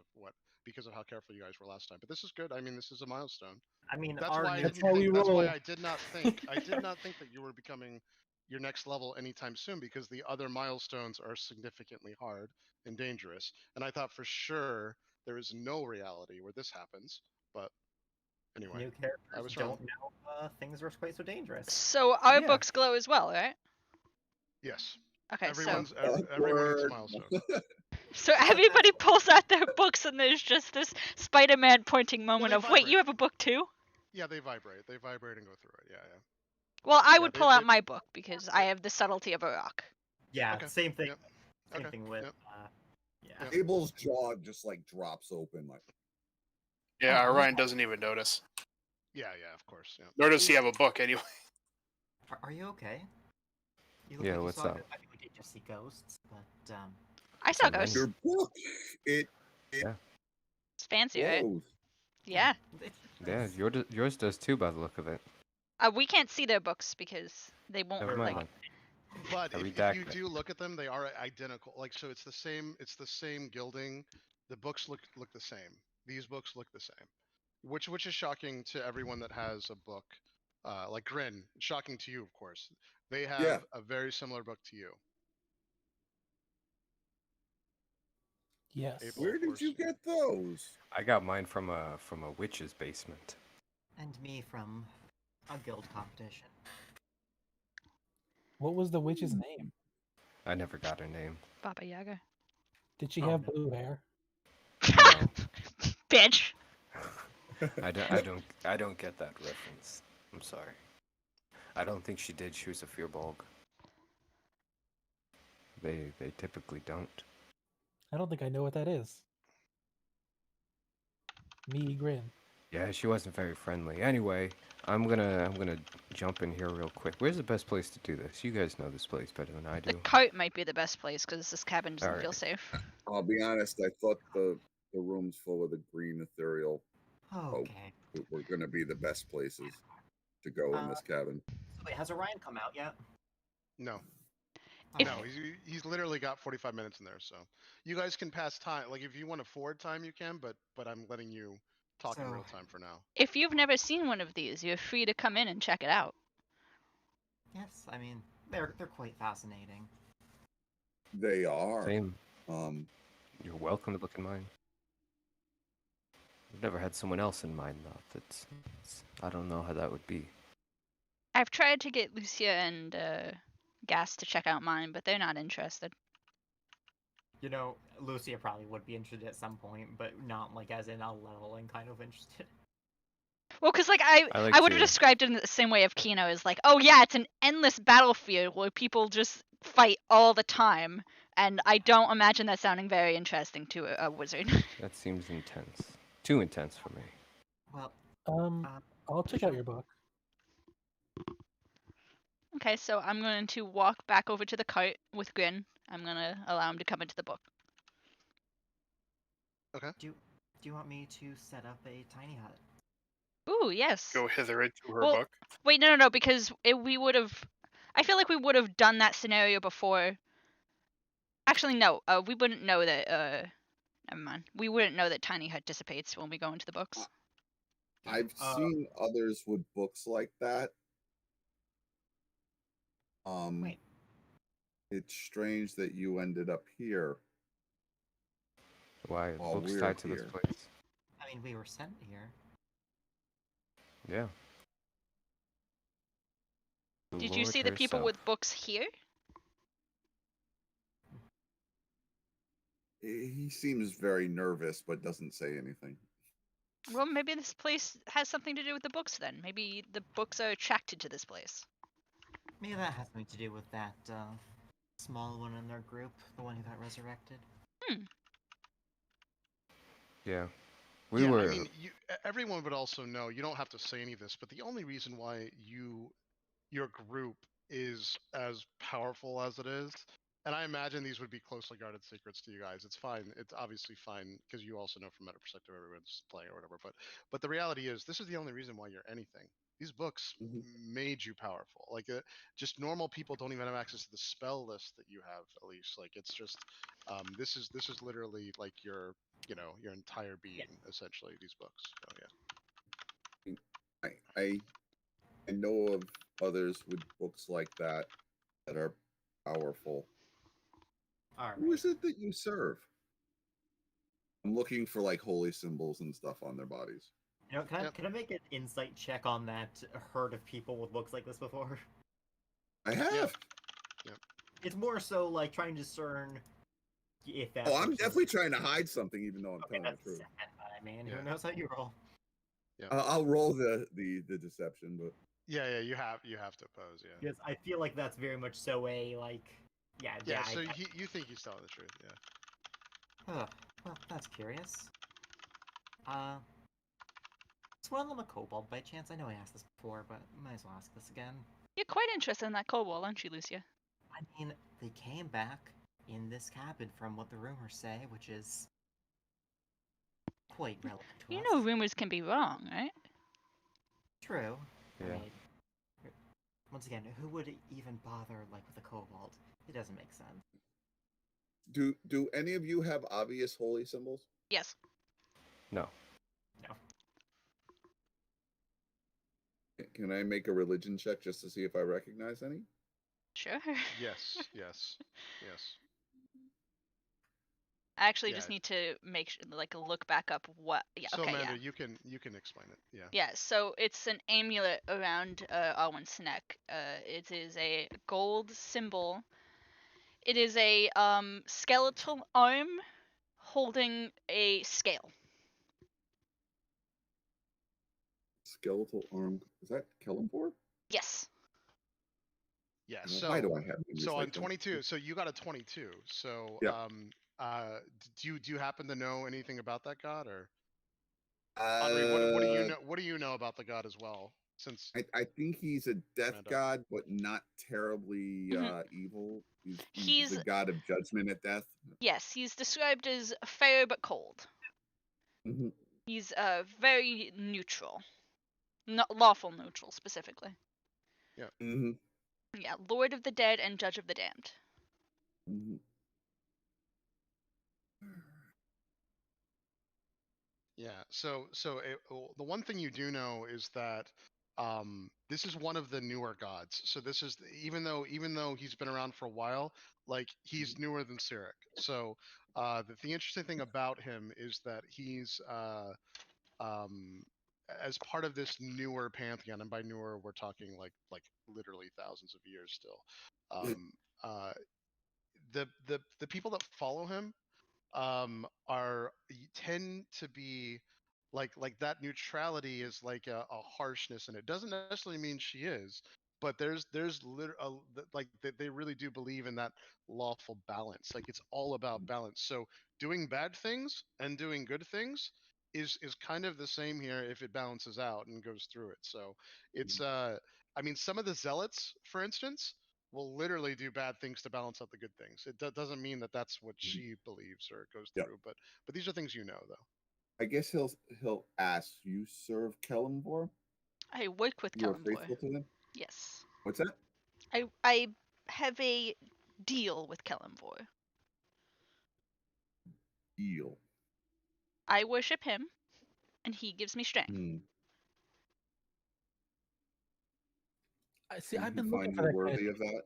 of how careful you guys were last time. But this is good. I mean, this is a milestone. I mean, That's why I That's didn't how think. we That's why roll. I did not think. I did not think that you were becoming your next level anytime soon because the other milestones are significantly hard and dangerous. And I thought for sure there is no reality where this happens. But anyway, new I was characters wrong. don't know things are quite so dangerous. So our Yeah. books glow as well, right? Yes. Okay, Everyone gets a Awkward. milestone. so everybody pulls out their books, and there's just this Spider-Man pointing moment they of, wait, vibrate. you have a book too? Yeah, they vibrate. They vibrate and go through it. Yeah, yeah. Well, I Yeah, would they- pull out they- my book because I have the subtlety of a rock. Yeah, Okay, same thing. yep, Same okay, thing with. yep. Yeah. Yep. Abel's jaw just like drops open. Like, Yeah, Oh, Orion doesn't even notice. Yeah, of course. Yeah. Nor does he have a book anyway. Are you okay? You look Yeah, like you what's saw. up? I mean, we did just see ghosts, but I saw So many. ghosts. Your book, it It's fancy, right? glows. Yeah. it's Yeah, nice. yours does too, by the look of it. We can't see their books because they won't Never like. mind. But I if redact you it. do look at them, they are identical. Like so, it's the same gilding. The books look the same. These books look the same, which is shocking to everyone that has a book. Like Grin, shocking to you, of course. They have Yeah. a very similar book to you. Yes. April, Where of did course. you get those? I got mine from a witch's basement. And me from a guild competition. What was the witch's name? I never got her name. Baba Yaga. Did she Oh, have no. blue hair? No, Bitch. I don't get that reference. I'm sorry. I don't think she did. She was a fearbulg. They typically don't. I don't think I know what that is. Me grin. Yeah, she wasn't very friendly. Anyway, I'm gonna jump in here real quick. Where's the best place to do this? You guys know this place better than I The do. coat might be the best place because this cabin doesn't feel Alright. safe. I'll be honest. I thought the rooms full of the green ethereal Okay. were going to be the best places to go in this cabin. So wait, has Orion come out yet? No, If- no, Alright. he's literally got 45 minutes in there. So you guys can pass time. Like if you want to forward time, you can. But I'm letting you talk in So- real time for now. If you've never seen one of these, you're free to come in and check it out. Yes, I mean they're quite fascinating. They are. Same. You're welcome to look in mine. I've never had someone else in mind though. I don't know how that would be. I've tried to get Lucia and Gas to check out mine, but they're not interested. You know, Lucia probably would be interested at some point, but not like as in a leveling kind of interested. Well, because like I like I would have to- described it in the same way of Kino as like, oh yeah, it's an endless battlefield where people just fight all the time, and I don't imagine that sounding very interesting to a wizard. That seems intense. Too intense for me. Well, I'll check out your book. Okay, so I'm going to walk back over to the cart with Grin. I'm gonna allow him to come into the book. do you want me to set up a tiny hut? Ooh, yes. Go hither into her Well, book. Wait, no, because we would have. I feel like we would have done that scenario before. Actually, no. We wouldn't know that. Never mind. We wouldn't know that tiny hut dissipates when we go into the books. I've seen others with books like that. Wait. It's strange that you ended up here. Why? Oh, Books we're tied to this here. place. I mean, we were sent here. Yeah. Did you Lord see the people herself. with books here? He seems very nervous, but doesn't say anything. Well, maybe this place has something to do with the books then. Maybe the books are attracted to this place. Maybe that has something to do with that small one in their group, the one who got resurrected. Yeah. I mean, everyone would also know. You don't have to say any of this, but the only reason why your group is as powerful as it is, and I imagine these would be closely guarded secrets to you guys. It's fine. It's obviously fine because you also know from meta perspective everyone's playing or whatever. But the reality is, this is the only reason why you're anything. These books made you powerful. Like just normal people don't even have access to the spell list that you have. At least, like it's just this is literally like your entire being essentially. These books. So yeah. I know of others with books like that are powerful. All right. Who is it that you serve? I'm looking for like holy symbols and stuff on their bodies. You know, can I make an insight check on that herd of people with books like this before? I have. It's more so like trying to discern if that. Oh, I'm person- definitely trying to hide something, even though I'm Okay, telling the that's truth. sad, I mean, Yeah. who knows how you roll? I'll roll the deception, but Yeah, you have to oppose, yeah. Because I feel like that's very much so a like, Yeah, so you think he's telling the truth, yeah. Well, that's curious. Is one of them a kobold by chance? I know I asked this before, but I might as well ask this again. You're quite interested in that kobold, aren't you, Lucia? I mean, they came back in this cabin from what the rumors say, which is quite relevant to You us. know rumors can be wrong, right? True. Yeah. I mean, once again, who would even bother like with a kobold? It doesn't make sense. Do any of you have obvious holy symbols? Yes. No. Can I make a religion check just to see if I recognize any? Sure. Yes, yes, yes. I actually Yeah. just need to make look back up what. Yeah. So Okay. Amanda, Yeah. you can explain it. Yeah. Yeah. So it's an amulet around Arwen's neck. It is a gold symbol. It is a skeletal arm holding a scale. Skeletal arm. Is that Kellenborg? Yes. Yeah. Why do So I have things so on like that? 22. So you got a 22. So Yeah. do you happen to know anything about that god, or Henri? What do you know? What do you know about the god as well? Since I think he's a death Amanda. god, but not terribly Mhm. evil. He's He's the god of judgment at death. yes. He's described as fair but cold. Mhm. He's very neutral. Lawful neutral specifically. Mhm. Yeah, Lord of the Dead and Judge of the Damned. Mhm. Yeah. The one thing you do know is that this is one of the newer gods. So this is even though he's been around for a while, like he's newer than Cyric. So the interesting thing about him is that he's um as part of this newer pantheon, and by newer we're talking like literally thousands of years still. Um uh the people that follow him are tend to be like that neutrality is like a harshness, and it doesn't necessarily mean she is, but like they really do believe in that lawful balance. Like it's all about balance. So doing bad things and doing good things is kind of the same here if it balances out and goes through it. So it's I mean, some of the zealots, for instance, will literally do bad things to balance out the good things. It doesn't mean that that's what she believes or goes Yeah. through, but these are things you know, though. I guess he'll ask. You serve Kellenborg? I work with You are Kellenboy. faithful to them? Yes. What's that? I have a deal with Kellenboy. Eel. I worship him, and he gives me strength. Hmm. I see. And I've he been looking find for you that kind worthy of. of that?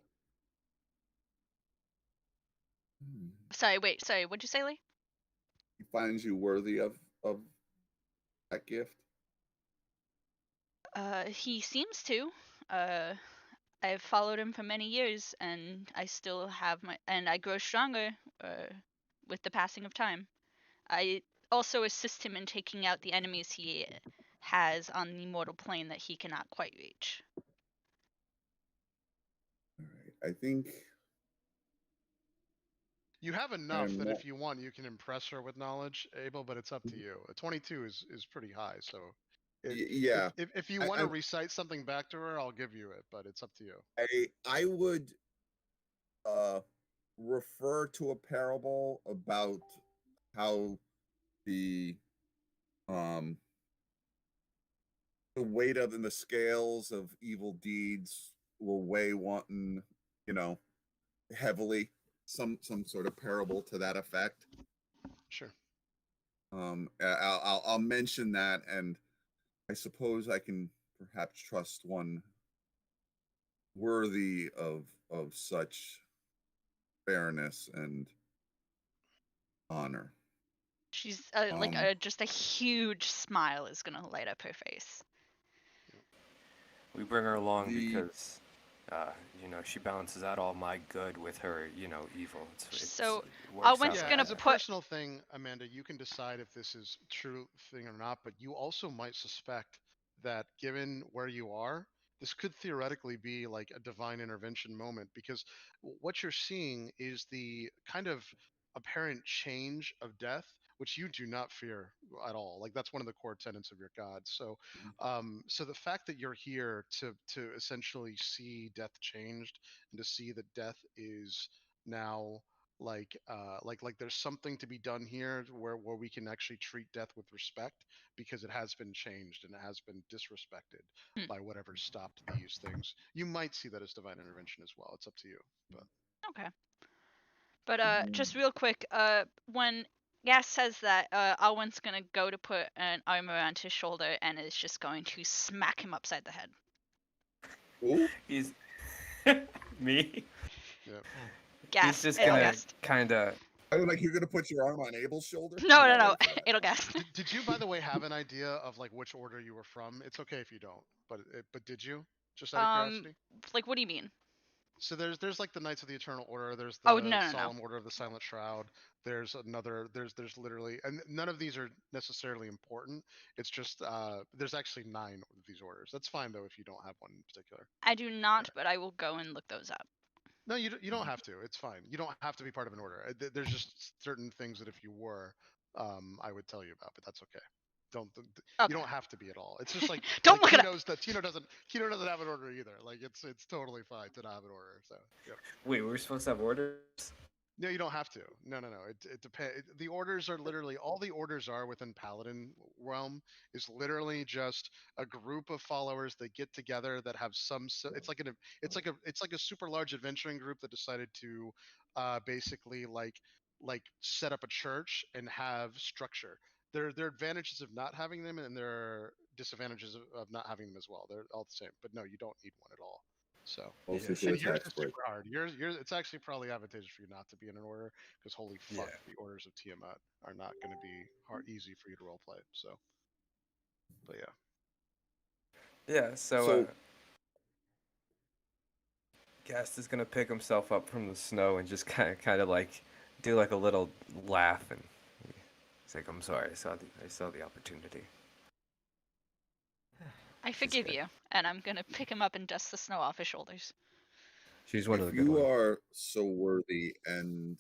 Hmm. Sorry, what'd you say, Lee? He finds you worthy of that gift? He seems to. I've followed him for many years, and I still have and I grow stronger, with the passing of time. I also assist him in taking out the enemies he has on the mortal plane that he cannot quite reach. All right. I think You have I enough am that not. if you want, you can impress her with knowledge, Abel. But it's up to you. A 22 is pretty high, so Yeah. if you I, want I to recite something back to her, I'll give you it. But it's up to you. I would refer to a parable about how the um the weight of in the scales of evil deeds will weigh one, you know, heavily. Some sort of parable to that effect. Sure. I'll mention that, and I suppose I can perhaps trust one worthy of such fairness and honor. She's Um, just a huge smile is gonna light up her face. We bring her along The because, she balances out all my good with her, evil. So, it works Owen's out Yeah, like gonna as a that. put. personal thing, Amanda, you can decide if this is true thing or not, but you also might suspect that given where you are, this could theoretically be like a divine intervention moment, because what you're seeing is the kind of apparent change of death which you do not fear at all. Like that's one of the core tenets of your god. So, so the fact that you're here to essentially see death changed and to see that death is now like there's something to be done here where we can actually treat death with respect because it has been changed and it has been disrespected Hmm. by whatever stopped these things. You might see that as divine intervention as well. It's up to you. But Okay. But just real quick, when Gas says that Alwyn's gonna go to put an arm around his shoulder and is just going to smack him upside the head. Ooh, He's me. yeah. Gas, He's just it'll gonna gas. kind of. I don't like you're gonna put your arm on Abel's shoulder. No, I'm no, not no, ready for that. it'll gas. Did you, by the way, have an idea of like which order you were from? It's okay if you don't, but did you? Just out of curiosity. Like what do you mean? So there's like the Knights of the Eternal Order. There's Oh, the no. Solemn Order of the Silent Shroud. There's another. There's literally, and none of these are necessarily important. It's just there's actually 9 of these orders. That's fine though if you don't have one in particular. I do not, but I will go and look those up. No, you don't have to. It's fine. You don't have to be part of an order. There's just certain things that if you were, I would tell you about, but that's okay. Okay. You don't have to be at all. It's just like Don't like look it up. Tino doesn't have an order either. Like it's totally fine to not have an order. So yep. Wait, we're supposed to have orders? No, you don't have to. No. It depends. The orders are literally all the orders are within Paladin realm is literally just a group of followers that get together that have some. It's like a super large adventuring group that decided to, basically like set up a church and have structure. There are advantages of not having them, and there are disadvantages of not having them as well. They're all the same. But no, you don't need one at all. So. Mostly for And the yours tax is break. super hard. Yours, it's actually probably advantageous for you not to be in an order because holy fuck, Yeah. the orders of Tiamat are not going to be easy for you to roleplay. So, but yeah, Yeah. So, Gast is gonna pick himself up from the snow and just kind of like do like a little laugh, and he's like, "I'm sorry, I saw the opportunity." I forgive good. you, and I'm gonna pick him up and dust the snow off his shoulders. She's one of If the good you ones. are so worthy and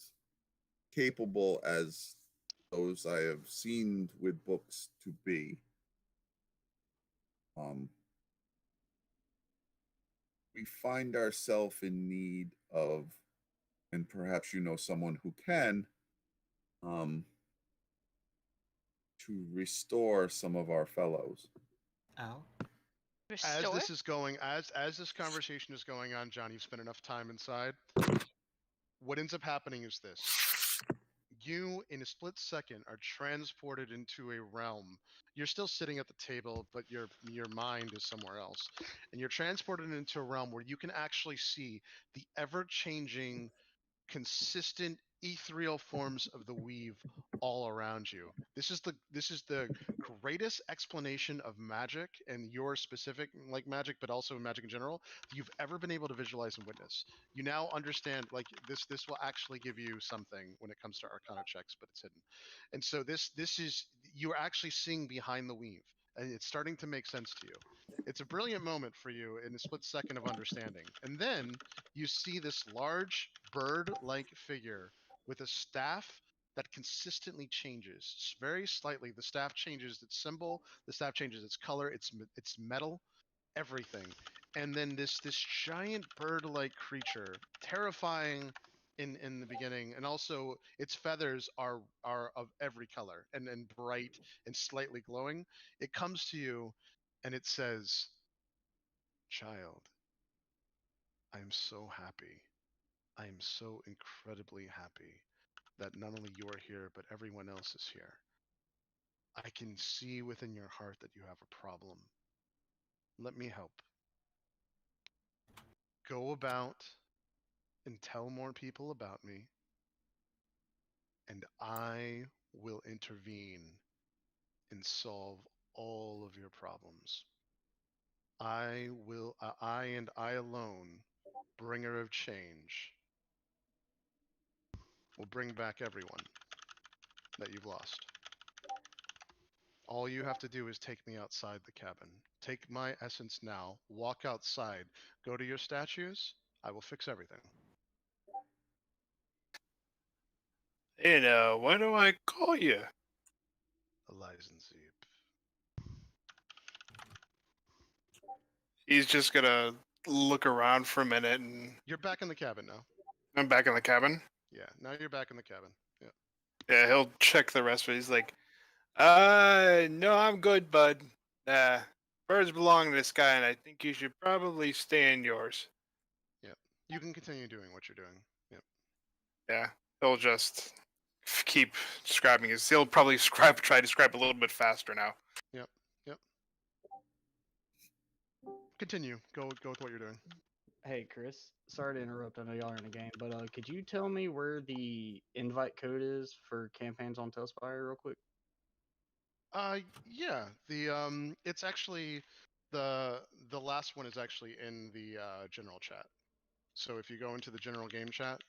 capable as those I have seen with books to be, we find ourselves in need of, and perhaps you know someone who can, to restore some of our fellows. Oh. as Restore? this is going, as this conversation is going on, John, you've spent enough time inside. What ends up happening is this: you, in a split second, are transported into a realm. You're still sitting at the table, but your mind is somewhere else, and you're transported into a realm where you can actually see the ever-changing consistent ethereal forms of the weave all around you. This is the greatest explanation of magic and your specific like magic, but also magic in general that you've ever been able to visualize and witness. You now understand like this will actually give you something when it comes to arcana checks, but it's hidden. And so this is you're actually seeing behind the weave and it's starting to make sense to you. It's a brilliant moment for you in a split second of understanding. And then you see this large bird-like figure with a staff that consistently changes very slightly. The staff changes its symbol, the staff changes its color, its metal, everything. And then this giant bird-like creature, terrifying in the beginning, and also its feathers are of every color and bright and slightly glowing. It comes to you and it says, "Child, I am so happy. I am so incredibly happy that not only you are here, but everyone else is here. I can see within your heart that you have a problem. Let me help. Go about and tell more people about me, and I will intervene and solve all of your problems. I and I alone, bringer of change, will bring back everyone that you've lost. All you have to do is take me outside the cabin. Take my essence now, walk outside, go to your statues. I will fix everything." And what do I call you? Elizenzeep. He's just gonna look around for a minute, and You're back in the cabin now. I'm back in the cabin. Yeah, now you're back in the cabin. Yeah. Yeah, he'll check the rest of it. He's like, no, I'm good, bud. Birds belong to this guy, and I think you should probably stay in yours. You can continue doing what you're doing. Yep. Yeah, he'll just keep describing his. He'll probably try to describe a little bit faster now. Yep. Yep. Continue. Go with what you're doing. Hey, Chris. Sorry to interrupt. I know y'all are in a game, but could you tell me where the invite code is for campaigns on Tailspire real quick? Yeah. It's actually the last one is actually in the general chat. So if you go into the general game chat,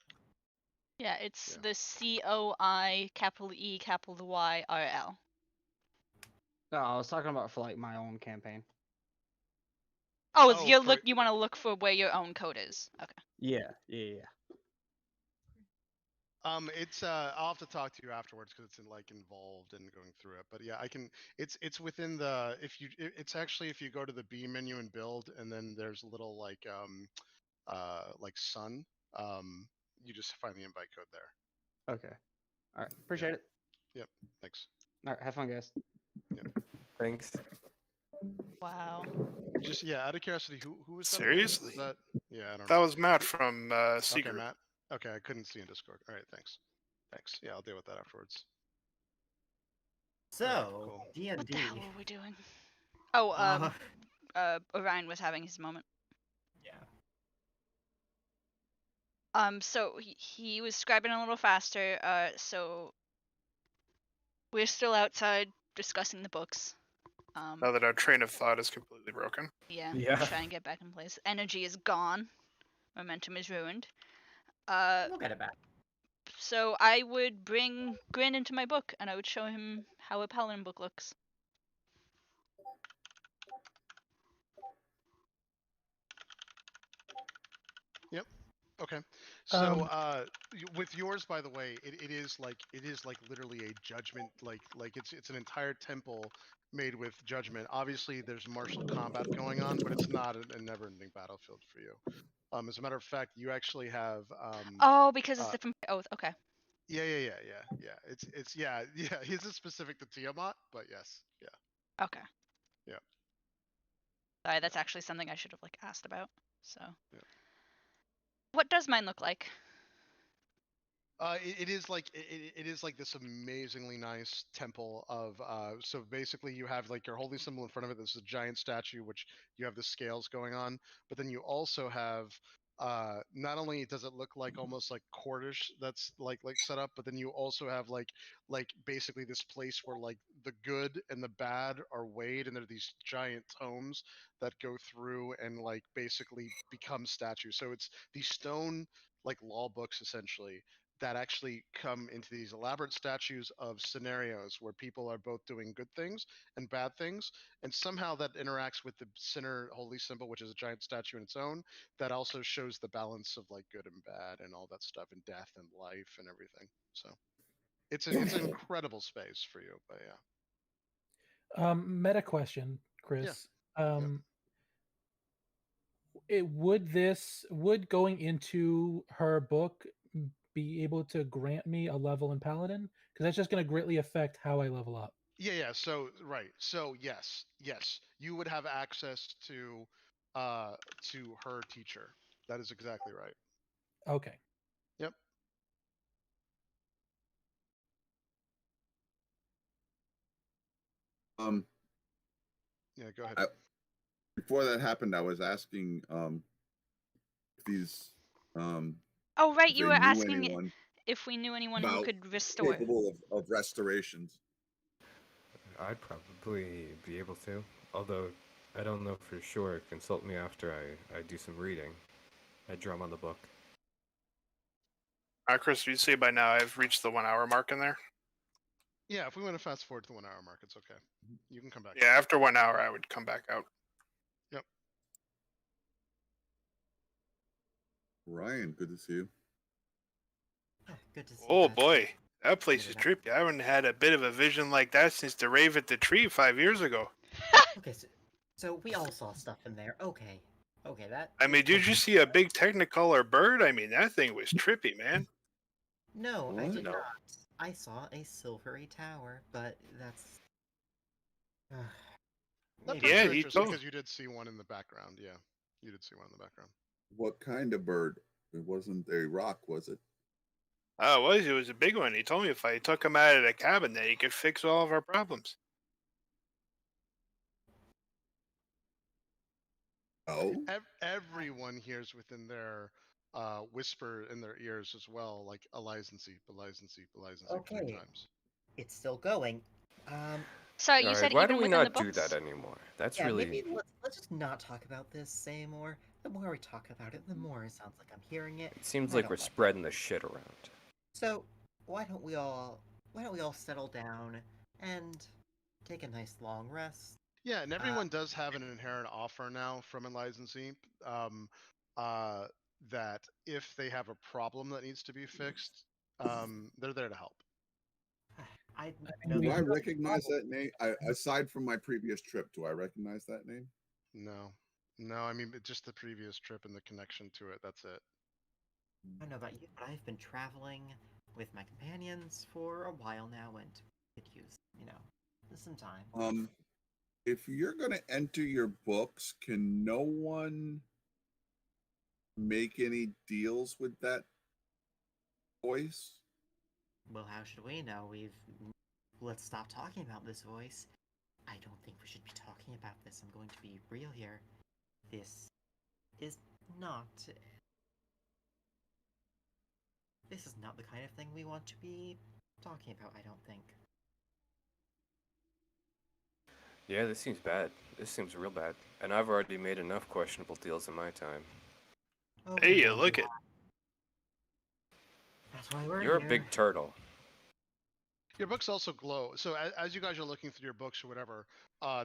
Yeah, it's Yeah. the COI capital E capital Y R L. No, I was talking about for like my own campaign. Oh, Oh, you want to look for where your own code is. Okay. Yeah. it's I'll have to talk to you afterwards because it's involved in going through it. But yeah, I can. It's within the it's actually if you go to the B menu and build, and then there's a little like sun. You just find the invite code there. Okay. All right. Appreciate it. Yep. Thanks. All right. Have fun, guys. Thanks. Wow. Just out of curiosity, who was that? Seriously? Was that? Yeah, I don't That know. was Matt from C Okay, Group. Matt. Okay, I couldn't see in Discord. All right, thanks. Thanks. Yeah, I'll deal with that afterwards. So, cool. D&D. What the hell were we doing? Oh, Orion was having his moment. Yeah. So he was scribing a little faster. So we're still outside discussing the books. Now that our train of thought is completely broken. Yeah. Yeah. Try and get back in place. Energy is gone. Momentum is ruined. We'll get it back. So I would bring Grin into my book, and I would show him how a paladin book looks. Yep. Okay. So with yours, by the way, it is like literally a judgment. Like it's an entire temple made with judgment. Obviously, there's martial combat going on, but it's not a never-ending battlefield for you. As a matter of fact, you actually have. Oh, because it's different. Oh, okay. Yeah. It's yeah. His is specific to Tiamat, but yes, yeah. Okay. Yeah. Sorry, that's actually something I should have asked about. So. Yeah. What does mine look like? It is like this amazingly nice temple of so basically you have like your holy symbol in front of it. This is a giant statue which you have the scales going on, but then you also have not only does it look like almost like courtish that's like set up, but then you also have like basically this place where like the good and the bad are weighed, and there are these giant tomes that go through and like basically become statues. So it's these stone like law books essentially that actually come into these elaborate statues of scenarios where people are both doing good things and bad things, and somehow that interacts with the center holy symbol, which is a giant statue in its own, that also shows the balance of like good and bad and all that stuff, and death and life and everything. So it's an incredible space for you. But yeah. Meta question, Chris. Yeah. Would going into her book be able to grant me a level in paladin? Because that's just going to greatly affect how I level up. Yeah. So right. So yes, you would have access to her teacher. That is exactly right. Okay. Yep. Yeah, go ahead. Before that happened, I was asking if these Oh, right. if You they were knew asking anyone if we knew anyone who about could restore. capable of restorations. I'd probably be able to, although I don't know for sure. Consult me after I do some reading. I drum on the book. Chris, you'd say by now I've reached the 1 hour mark in there? Yeah, if we want to fast forward to the 1 hour mark, it's okay. You can come back. Yeah, after 1 hour I would come back out. Yep. Ryan, good to see you. Good to see you. Oh guys. boy. That place is trippy. I haven't had a bit of a vision like that since the rave at the tree 5 years ago. Okay, so we all saw stuff in there. Okay, that. I mean, did you see a big Technicolor bird? I mean, that thing was trippy, man. No, I What? did No. not. I saw a silvery tower, but that's. That Maybe bird's Yeah, are he interesting told- because you did see one in the background. Yeah, you did see one in the background. What kind of bird? It wasn't a rock, was it? Oh, it was a big one. He told me if I took him out of the cabin, that he could fix all of our problems. Oh, Everyone hears within their whisper in their ears as well, like Elizency, Elizency, Elizency Okay. 3 times. It's still going. So you All said right, why even do we within the not do books? that anymore? That's Yeah, really. maybe let's just not talk about this anymore. The more we talk about it, the more it sounds like I'm hearing it. It seems and I like don't we're like it. spreading the shit around. So why don't we all settle down and take a nice long rest? Yeah, and everyone does have an inherent offer now from Elizency that if they have a problem that needs to be fixed, they're there to help. I mean, know we do I do- recognize that name? Aside from my previous trip, do I recognize that name? No, I mean just the previous trip and the connection to it. That's it. I don't know about you, but I've been traveling with my companions for a while now, and could use some time. If you're gonna enter your books, can no one make any deals with that voice? Well, how should we know? Let's stop talking about this voice. I don't think we should be talking about this. I'm going to be real here. This is not. This is not the kind of thing we want to be talking about, I don't think. Yeah, this seems bad. This seems real bad. And I've already made enough questionable deals in my time. Oh, Hey, we you know look you it. are. That's why we're You're here. a big turtle. Your books also glow. So as you guys are looking through your books or whatever,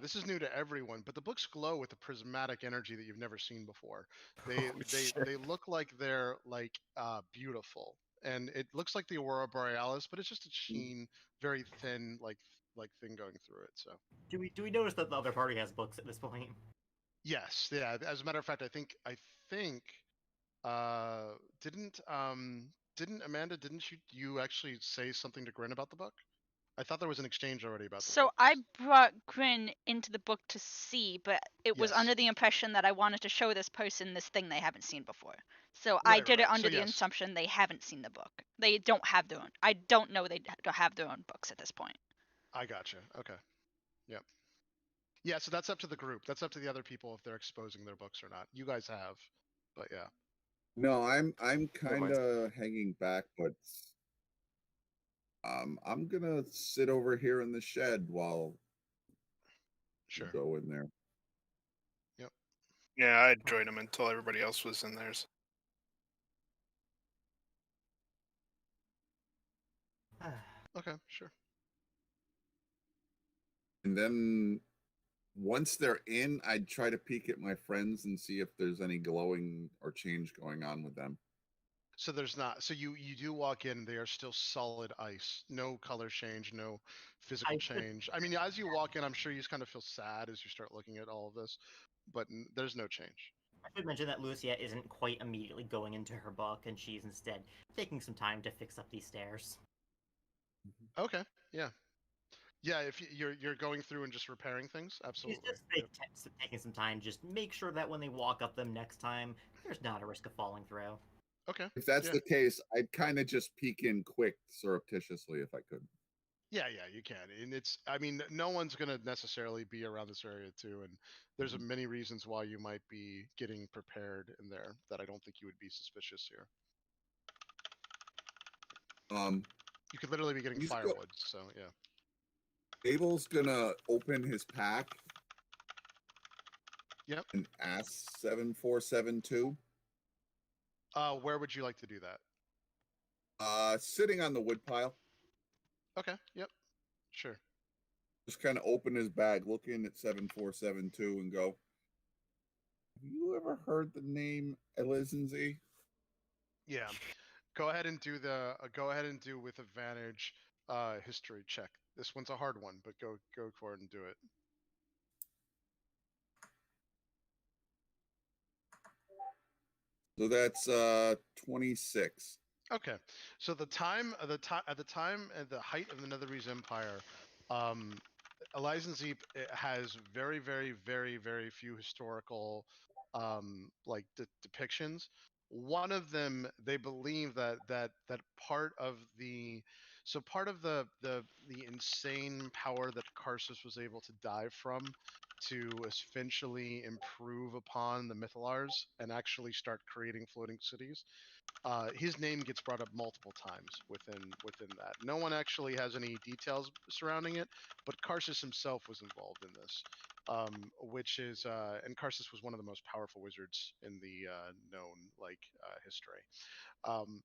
this is new to everyone, but the books glow with a prismatic energy that you've never seen before. They Oh, they shit. they look like they're like beautiful, and it looks like the aurora borealis, but it's just a sheen, very thin like thing going through it. So Do we notice that the other party has books at this point? yes, yeah. As a matter of fact, I think didn't Amanda, didn't you actually say something to Grin about the book? I thought there was an exchange already about the So book. I brought Grin into the book to see, but it was Yes. under the impression that I wanted to show this person this thing they haven't seen before. So I Right, did it right. under So the yes. assumption they haven't seen the book. They don't have their own. I don't know they don't have their own books at this point. I gotcha. Okay. Yep. Yeah, so that's up to the group. That's up to the other people if they're exposing their books or not. You guys have, but yeah. No, I'm kind of hanging back, but I'm gonna sit over here in the shed while Sure. you go in there. Yeah, I joined him until everybody else was in theirs. Okay, sure. And then once they're in, I'd try to peek at my friends and see if there's any glowing or change going on with them. So there's not. So you do walk in, they are still solid ice. No color change, no physical change. I mean, as you walk in, I'm sure you just kind of feel sad as you start looking at all of this, but there's no change. I should mention that Lucia isn't quite immediately going into her book, and she's instead taking some time to fix up these stairs. Okay. Yeah. Yeah, if you're going through and just repairing things, She's absolutely. just taking some time, just make sure that when they walk up them next time, there's not a risk of falling through. Okay. If that's Yeah. the case, I'd kind of just peek in quick, surreptitiously, if I could. Yeah, you can. And I mean, no one's going to necessarily be around this area too. And there's many reasons why you might be getting prepared in there that I don't think you would be suspicious here. You could literally be getting firewood. So, yeah. Abel's gonna open his pack. Yep. And ask 7472. Where would you like to do that? Sitting on the woodpile. Okay. Yep. Sure. Just kind of open his bag, look in at 7472 and go, have you ever heard the name Elizenzy? Yeah. Go ahead and do the. Go ahead and do with advantage. History check. This one's a hard one, but go for it and do it. So that's 26. Okay, so at the time at the height of the Netherese Empire, Elizenzeep has very, very, very, very few historical like depictions. One of them, they believe that part of the insane power that Karsus was able to dive from to eventually improve upon the Mythalars and actually start creating floating cities. His name gets brought up multiple times within that. No one actually has any details surrounding it, but Karsus himself was involved in this, which is and Karsus was one of the most powerful wizards in the known history. Um,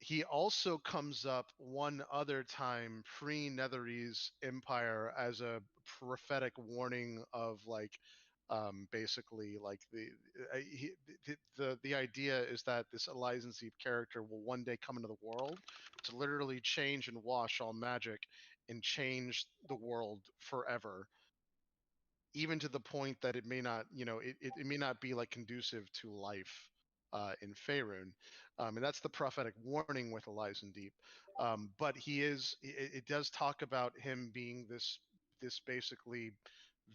he also comes up one other time pre-Netherese Empire as a prophetic warning of basically like the idea is that this Elizenzeep character will one day come into the world to literally change and wash all magic and change the world forever, even to the point that it may not, it may not be like conducive to life in Faerun, and that's the prophetic warning with Elizen Deep. But it does talk about him being this basically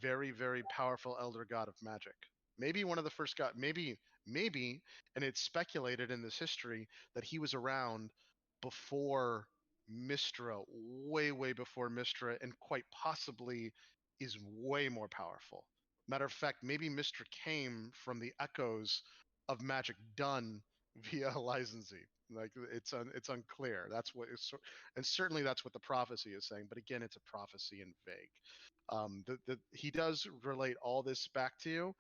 very, very powerful elder god of magic. Maybe one of the first god, maybe, and it's speculated in this history that he was around before Mistra, way, way before Mistra, and quite possibly is way more powerful. Matter of fact, maybe Mistra came from the echoes of magic done via Elizenzeep. Like it's unclear. That's what it's, and certainly that's what the prophecy is saying. But again, it's a prophecy and vague. He does relate all this back to you,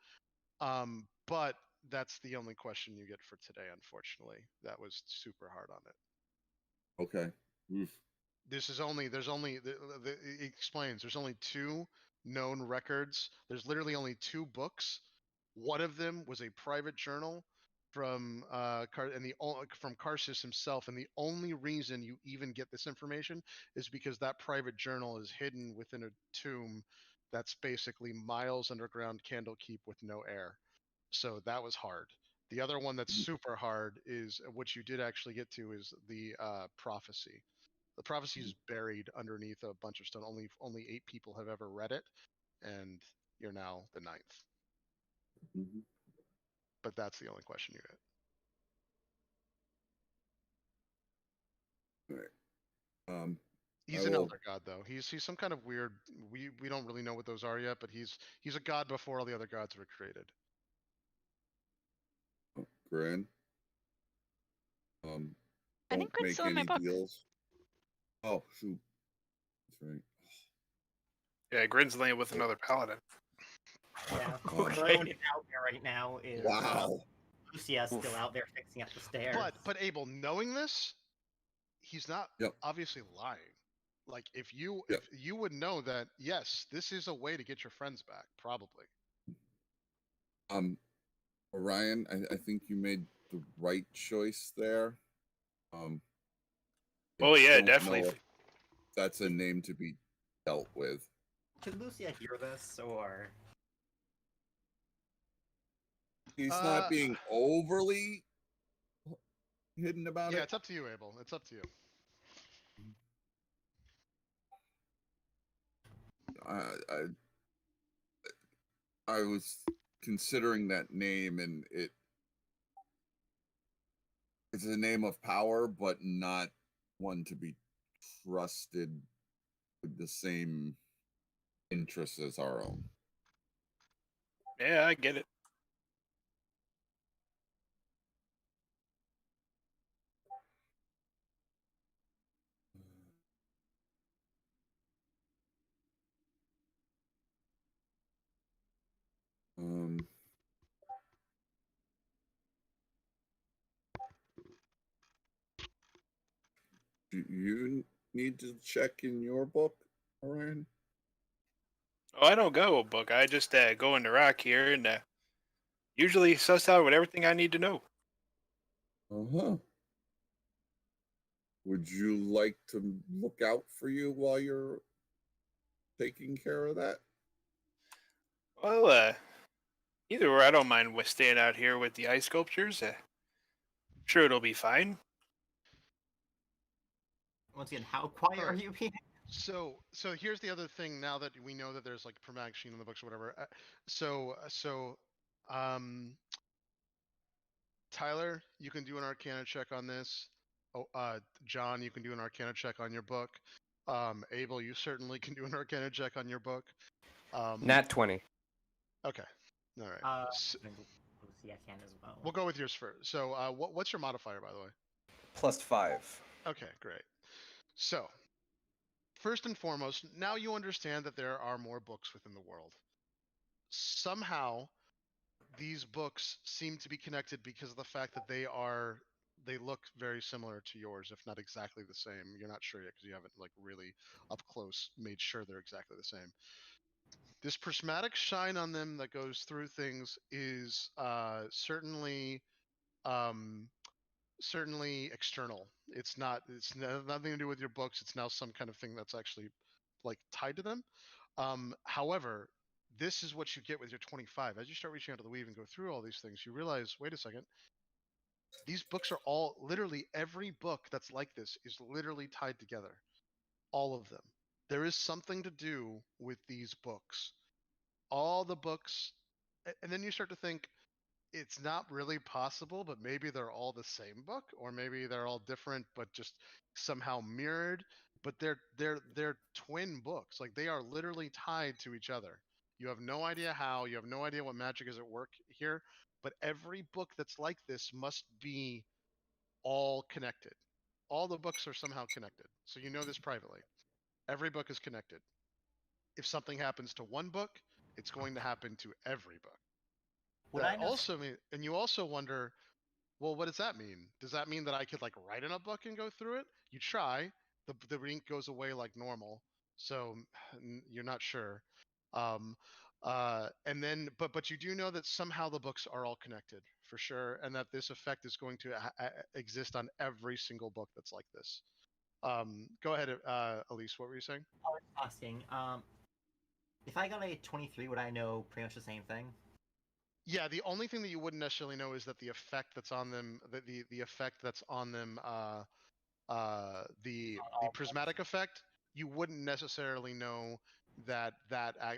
but that's the only question you get for today. Unfortunately, that was super hard on it. Okay. Oof. There's only it explains there's only two known records. There's literally only two books. One of them was a private journal from from Karsus himself, and the only reason you even get this information is because that private journal is hidden within a tomb that's basically miles underground Candlekeep with no air. So that was hard. The other one that's super hard is what you did actually get to is the prophecy. The prophecy is buried underneath a bunch of stone. Only 8 people have ever read it, and you're now the 9th. Mhm. But that's the only question you get. All right. He's I an will- elder god, though. He's some kind of weird. We don't really know what those are yet, but he's a god before all the other gods were created. Gran. I Don't think Grin's make still in my any book. deals. Oh shoot. That's right. Yeah, Grin's laying with another paladin. Yeah. Okay. The only one out there right now is Wow. Lucia's Oof. still out there fixing up the stairs. But Abel, knowing this, he's not Yep. obviously lying. Like if you Yep. would know that yes, this is a way to get your friends back, probably. Orion, I think you made the right choice there. I Oh yeah, don't know definitely. if that's a name to be dealt with. Can Lucia hear this, or He's not being overly hidden about Yeah, it. it's up to you, Abel. It's up to you. I was considering that name, and it's a name of power, but not one to be trusted with the same interests as our own. Yeah, I get it. Do you need to check in your book, Orion? Oh, I don't go a book. I just go into Rock here and usually suss out with everything I need to know. Uh-huh. Would you like to look out for you while you're taking care of that? Well, either way, I don't mind staying out here with the ice sculptures. Sure, it'll be fine. Once again, how quiet are Alright. you being? So here's the other thing. Now that we know that there's like Permac Machine in the books or whatever. Um, Tyler, you can do an Arcana check on this. Oh, John, you can do an Arcana check on your book. Abel, you certainly can do an Arcana check on your book. Nat 20. Okay. All right. See, I can as well. We'll go with yours first. So, what's your modifier, by the way? +5. Okay, great. So, first and foremost, now you understand that there are more books within the world. Somehow, these books seem to be connected because of the fact that they look very similar to yours, if not exactly the same. You're not sure yet because you haven't like really up close made sure they're exactly the same. This prismatic shine on them that goes through things is certainly certainly external. It's nothing to do with your books. It's now some kind of thing that's actually like tied to them. However, this is what you get with your 25. As you start reaching out to the weave and go through all these things, you realize, wait a second, these books are all literally every book that's like this is literally tied together. All of them. There is something to do with these books. All the books, and then you start to think, it's not really possible, but maybe they're all the same book, or maybe they're all different, but just somehow mirrored. But they're twin books. Like they are literally tied to each other. You have no idea how. You have no idea what magic is at work here. But every book that's like this must be all connected. All the books are somehow connected. So you know this privately. Every book is connected. If something happens to one book, it's going to happen to every book. Would I know? Also mean, and you also wonder, well, what does that mean? Does that mean that I could like write in a book and go through it? You try, the ink goes away like normal, so you're not sure. Um, and then, but you do know that somehow the books are all connected for sure, and that this effect is going to exist on every single book that's like this. Go ahead, Elise. What were you saying? I was asking, if I got a 23, would I know pretty much the same thing? Yeah, the only thing that you wouldn't necessarily know is that the effect that's on them, the effect that's on them, the prismatic effect, you wouldn't necessarily know that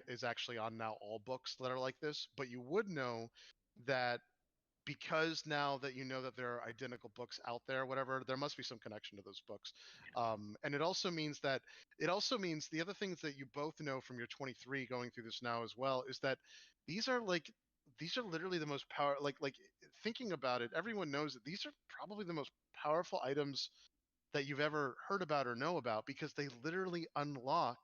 is actually on now all books that are like this, but you would know that because now that you know that there are identical books out there, whatever, there must be some connection to those books. And it also means the other things that you both know from your 23 going through this now as well is that these are literally the most like thinking about it, everyone knows that these are probably the most powerful items that you've ever heard about or know about because they literally unlock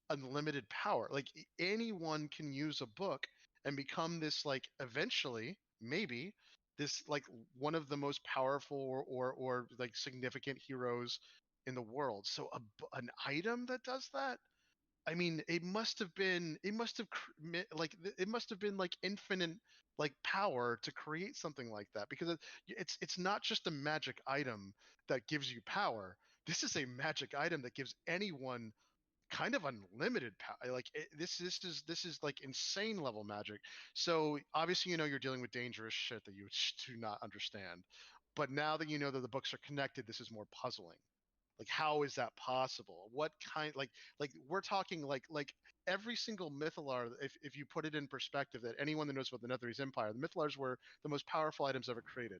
unlimited power. Like anyone can use a book and become this like eventually maybe this like one of the most powerful or like significant heroes in the world. So an item that does that, I mean, it must have been like infinite like power to create something like that because it's not just a magic item that gives you power. This is a magic item that gives anyone kind of unlimited power. Like this is like insane level magic. So obviously you know you're dealing with dangerous shit that you do not understand. But now that you know that the books are connected, this is more puzzling. Like how is that possible? What kind like we're talking like every single mythalar, if you put it in perspective, that anyone that knows about the Netherese Empire, the mythalars were the most powerful items ever created.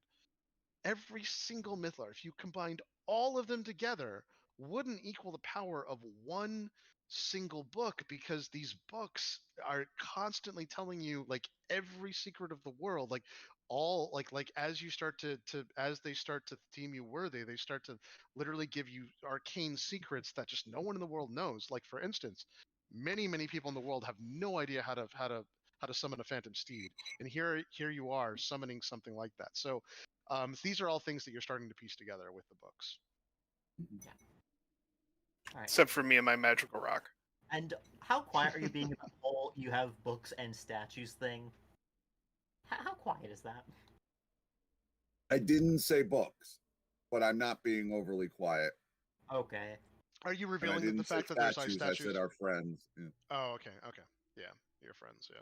Every single mythalar, if you combined all of them together, wouldn't equal the power of one single book because these books are constantly telling you like every secret of the world, like all like as you start to as they start to deem you worthy, they start to literally give you arcane secrets that just no one in the world knows. Like for instance, many people in the world have no idea how to summon a phantom steed, and here you are summoning something like that. So these are all things that you're starting to piece together with the books. Yeah. All right. Except for me and my magical rock. And how quiet are you being about the whole you have books and statues thing? How quiet is that? I didn't say books. but I'm not being overly quiet. Okay. Are you And I revealing didn't the say fact that there's ice statues. I said statues? our friends. Yeah. Oh, okay, okay, yeah, your friends, yeah.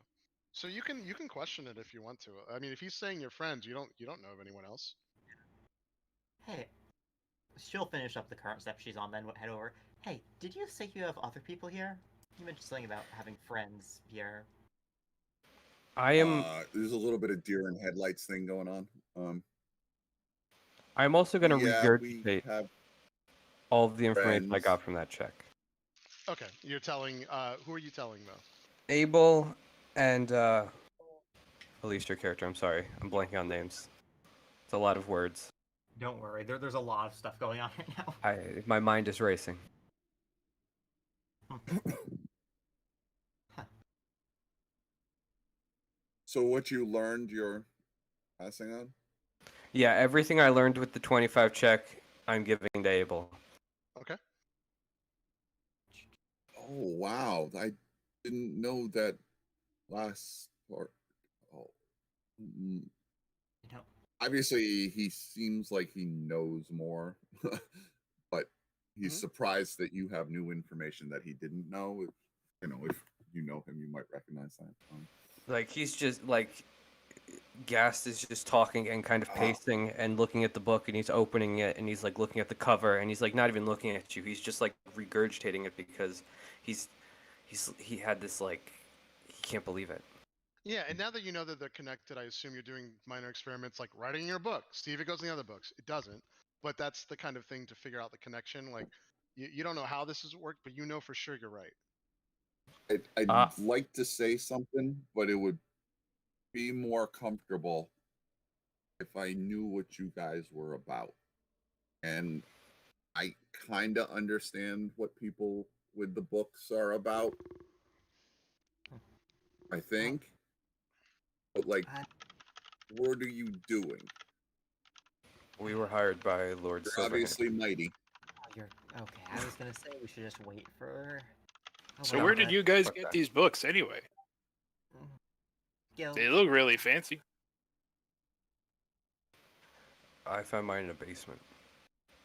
So you can question it if you want to. I mean, if he's saying your friends, you don't know of anyone else. Hey, she'll finish up the current step she's on, then head over. Hey, did you say you have other people here? You mentioned something about having friends here. I am. There's a little bit of deer and headlights thing going on. I'm also going to Yeah, we regurgitate have all of the information I friends. got from that check. Okay, you're telling. Who are you telling though? Abel and Alicia, your character. I'm sorry, I'm blanking on names. It's a lot of words. Don't worry, there's a lot of stuff going on right now. My mind is racing. So what you learned, you're passing on? Yeah, everything I learned with the 25 check, I'm giving to Abel. Okay. Oh wow, I didn't know that last part. Oh. Mm. You know, Obviously, he seems like he knows more, but he's Mhm. surprised that you have new information that he didn't know. If you know him, you might recognize that. Like, he's just, like, Gast is just talking and kind of pacing and looking at the book, and he's opening it, and he's, like, looking at the cover, and he's, like, not even looking at you. He's just, like, regurgitating it because he had this, like, he can't believe it. Yeah, and now that you know that they're connected, I assume you're doing minor experiments like writing your book. See if it goes in the other books. It doesn't, but that's the kind of thing to figure out the connection. Like, you don't know how this has worked, but you know for sure you're right. I'd Uh, like to say something, but it would be more comfortable if I knew what you guys were about. And I kind of understand what people with the books are about, I think. But, like, what are you doing? We were hired by Lord You're Silverhand. obviously mighty. you're okay. I was gonna say we should just wait for. So where did you guys Fuck get that. these books anyway? Gil, They look really fancy. I found mine in a basement.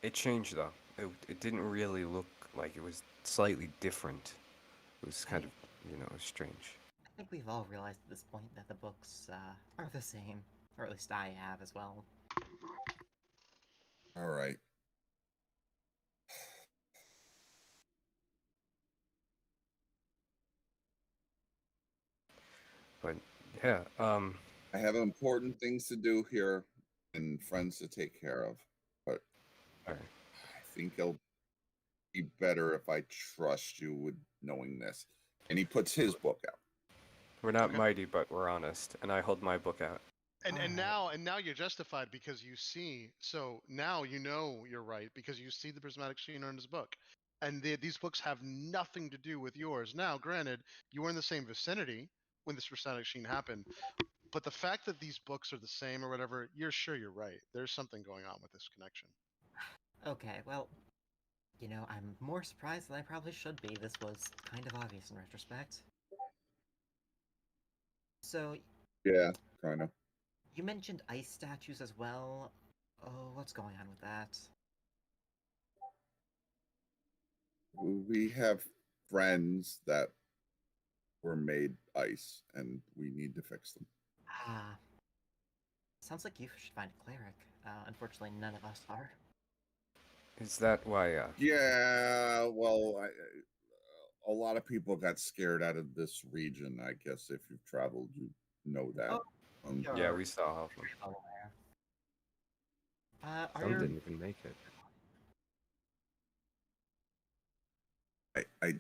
It changed, though. It didn't really look like it was slightly different. It was kind of, strange. I think we've all realized at this point that the books are the same, or at least I have as well. All right. But, yeah, I have important things to do here and friends to take care of. But all right. I think it'll be better if I trust you with knowing this. And he puts his book out. We're not Okay. mighty, but we're honest, and I hold my book out. And Alright. now you're justified because you see. So now you know you're right because you see the prismatic sheen on his book, and these books have nothing to do with yours. Now, granted, you were in the same vicinity when this prismatic sheen happened, but the fact that these books are the same or whatever, you're sure you're right. There's something going on with this connection. Okay, well, I'm more surprised than I probably should be. This was kind of obvious in retrospect. So, Yeah, kind of. you mentioned ice statues as well. Oh, what's going on with that? We have friends that were made ice, and we need to fix them. Ah, sounds like you should find a cleric. Unfortunately, none of us are. Is that why, Yeah, well, a lot of people got scared out of this region. I guess if you've traveled, you know that. Oh, yeah, Sure. we saw all of them. Well aware. Are Some your didn't even make it. I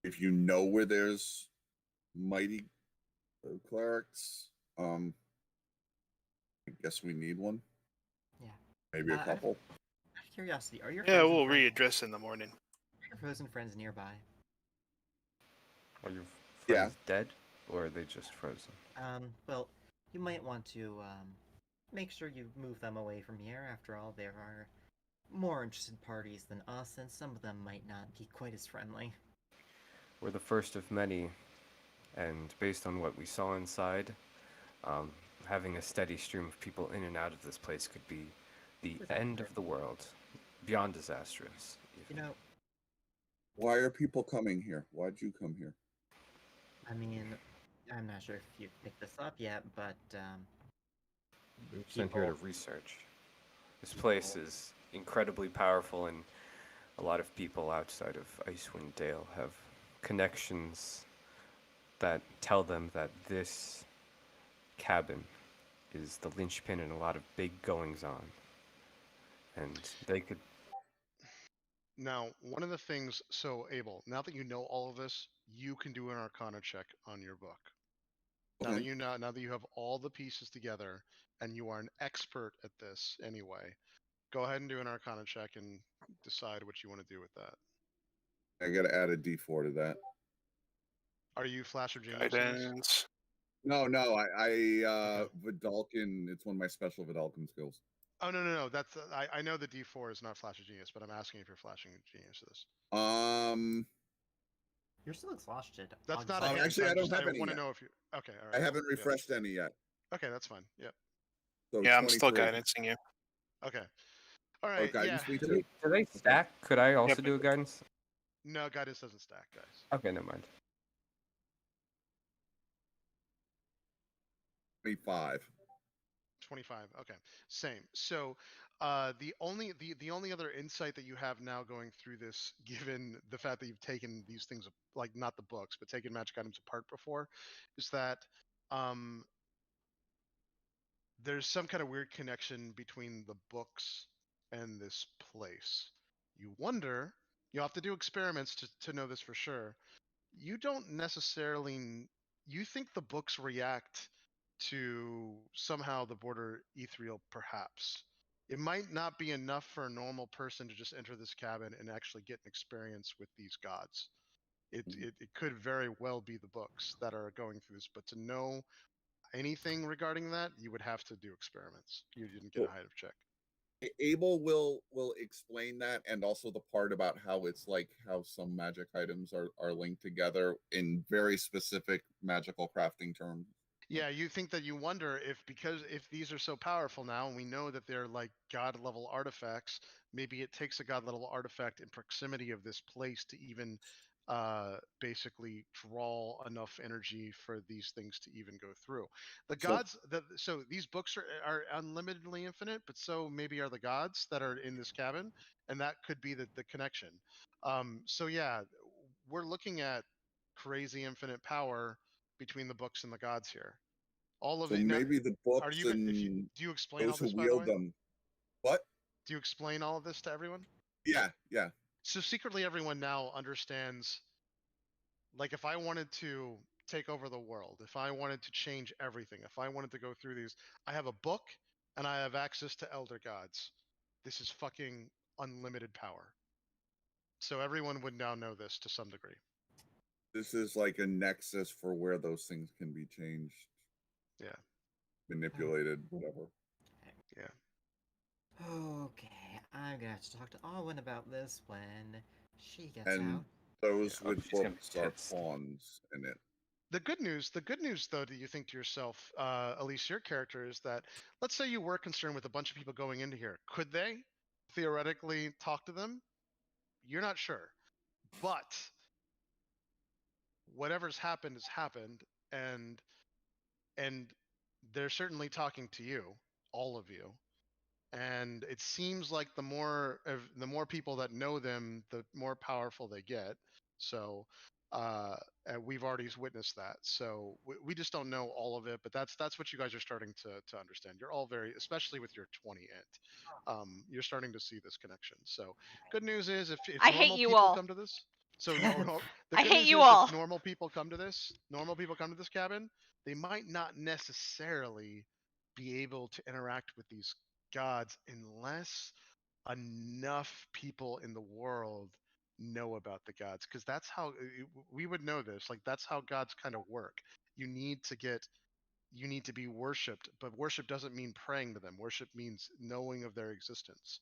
if you know where there's mighty clerics, I guess we need one. Yeah. Maybe a Out of couple. curiosity, are your Yeah, frozen we'll friends, readdress in the morning. are your frozen friends nearby? Are your Yeah. friends dead, or are they just frozen? Well, you might want to make sure you move them away from here. After all, there are more interested parties than us, and some of them might not be quite as friendly. We're the first of many, and based on what we saw inside, having a steady stream of people in and out of this place could be The Is end accurate. of the world. Beyond disastrous. You even. know, Why are people coming here? Why'd you come here? I mean, I'm not sure if you've picked this up yet, but We were sent here to people. research. This place is incredibly powerful, and a lot of people outside of Icewind Dale have connections that tell them that this cabin is the linchpin in a lot of big goings on. And they could. Now, one of the things, so Abel, now that you know all of this, you can do an Arcana check on your book. Now that Okay. you know, now that you have all the pieces together, and you are an expert at this anyway, go ahead and do an Arcana check and decide what you want to do with that. I gotta add a D4 to that. Are you Flash of Genius in this? Guidance. No, I Okay. Vidalkin, it's one of my special Vidalkin skills. Oh no. That's I know the D4 is not Flash of Genius, but I'm asking if you're Flashing Genius of this. You're still exhausted. That's not a hint. Actually, I don't have I any want to yet. know if you. Okay, all I right. haven't Yep. refreshed any yet. Okay, that's fine. Yep. So Yeah, I'm still 23. guidancing you. Okay. All right. Yeah. Guidance me Do too. they stack? Could I also Yep. do a guidance? No, guidance doesn't stack, guys. Okay, never mind. 25. 25. Okay. Same. So, the only other insight that you have now going through this, given the fact that you've taken these things, like not the books, but taken magic items apart before, is that there's some kind of weird connection between the books and this place. You wonder. You'll have to do experiments to know this for sure. You don't necessarily. You think the books react to somehow the border ethereal, perhaps. It might not be enough for a normal person to just enter this cabin and actually get an experience with these gods. It could very well be the books that are going through this, but to know anything regarding that, you would have to do experiments. You didn't get a Well, height of check. Abel will explain that, and also the part about how it's like how some magic items are linked together in very specific magical crafting terms. Yeah, you think that you wonder if, because if these are so powerful now, and we know that they're like god level artifacts, maybe it takes a god level artifact in proximity of this place to even basically draw enough energy for these things to even go through. The So gods that, so these books are unlimitedly infinite, but so maybe are the gods that are in this cabin, and that could be the connection. So yeah, we're looking at crazy infinite power between the books and the gods here. All of so it now. maybe the Are books you gonna? If you and do you explain all those who this, by the wield way? them. What? Do you explain all of this to everyone? Yeah. So secretly, everyone now understands. Like, if I wanted to take over the world, if I wanted to change everything, if I wanted to go through these, I have a book and I have access to elder gods. This is fucking unlimited power. So everyone would now know this to some degree. This is like a nexus for where those things can be changed, Yeah. manipulated, whatever. Yeah. Okay, I'm gonna have to talk to Alwyn about this when she gets And out. those Yeah, with she's gonna be books are pissed. pawns in it. The good news though, do you think to yourself, Elise, your character, is that, let's say you were concerned with a bunch of people going into here. Could they theoretically talk to them? You're not sure. But whatever's happened has happened, and they're certainly talking to you, all of you. And it seems like the more people that know them, the more powerful they get. So and we've already witnessed that. So we just don't know all of it, but that's what you guys are starting to understand. You're all very, especially with your 20 int, you're starting to see this connection. So good news is, if I hate normal you people all. come to this, so no, the I good hate news you is, if all. normal people come to this, cabin, they might not necessarily be able to interact with these gods unless enough people in the world know about the gods, because that's how we would know this. Like, that's how gods kind of work. You need to be worshipped, but worship doesn't mean praying to them. Worship means knowing of their existence,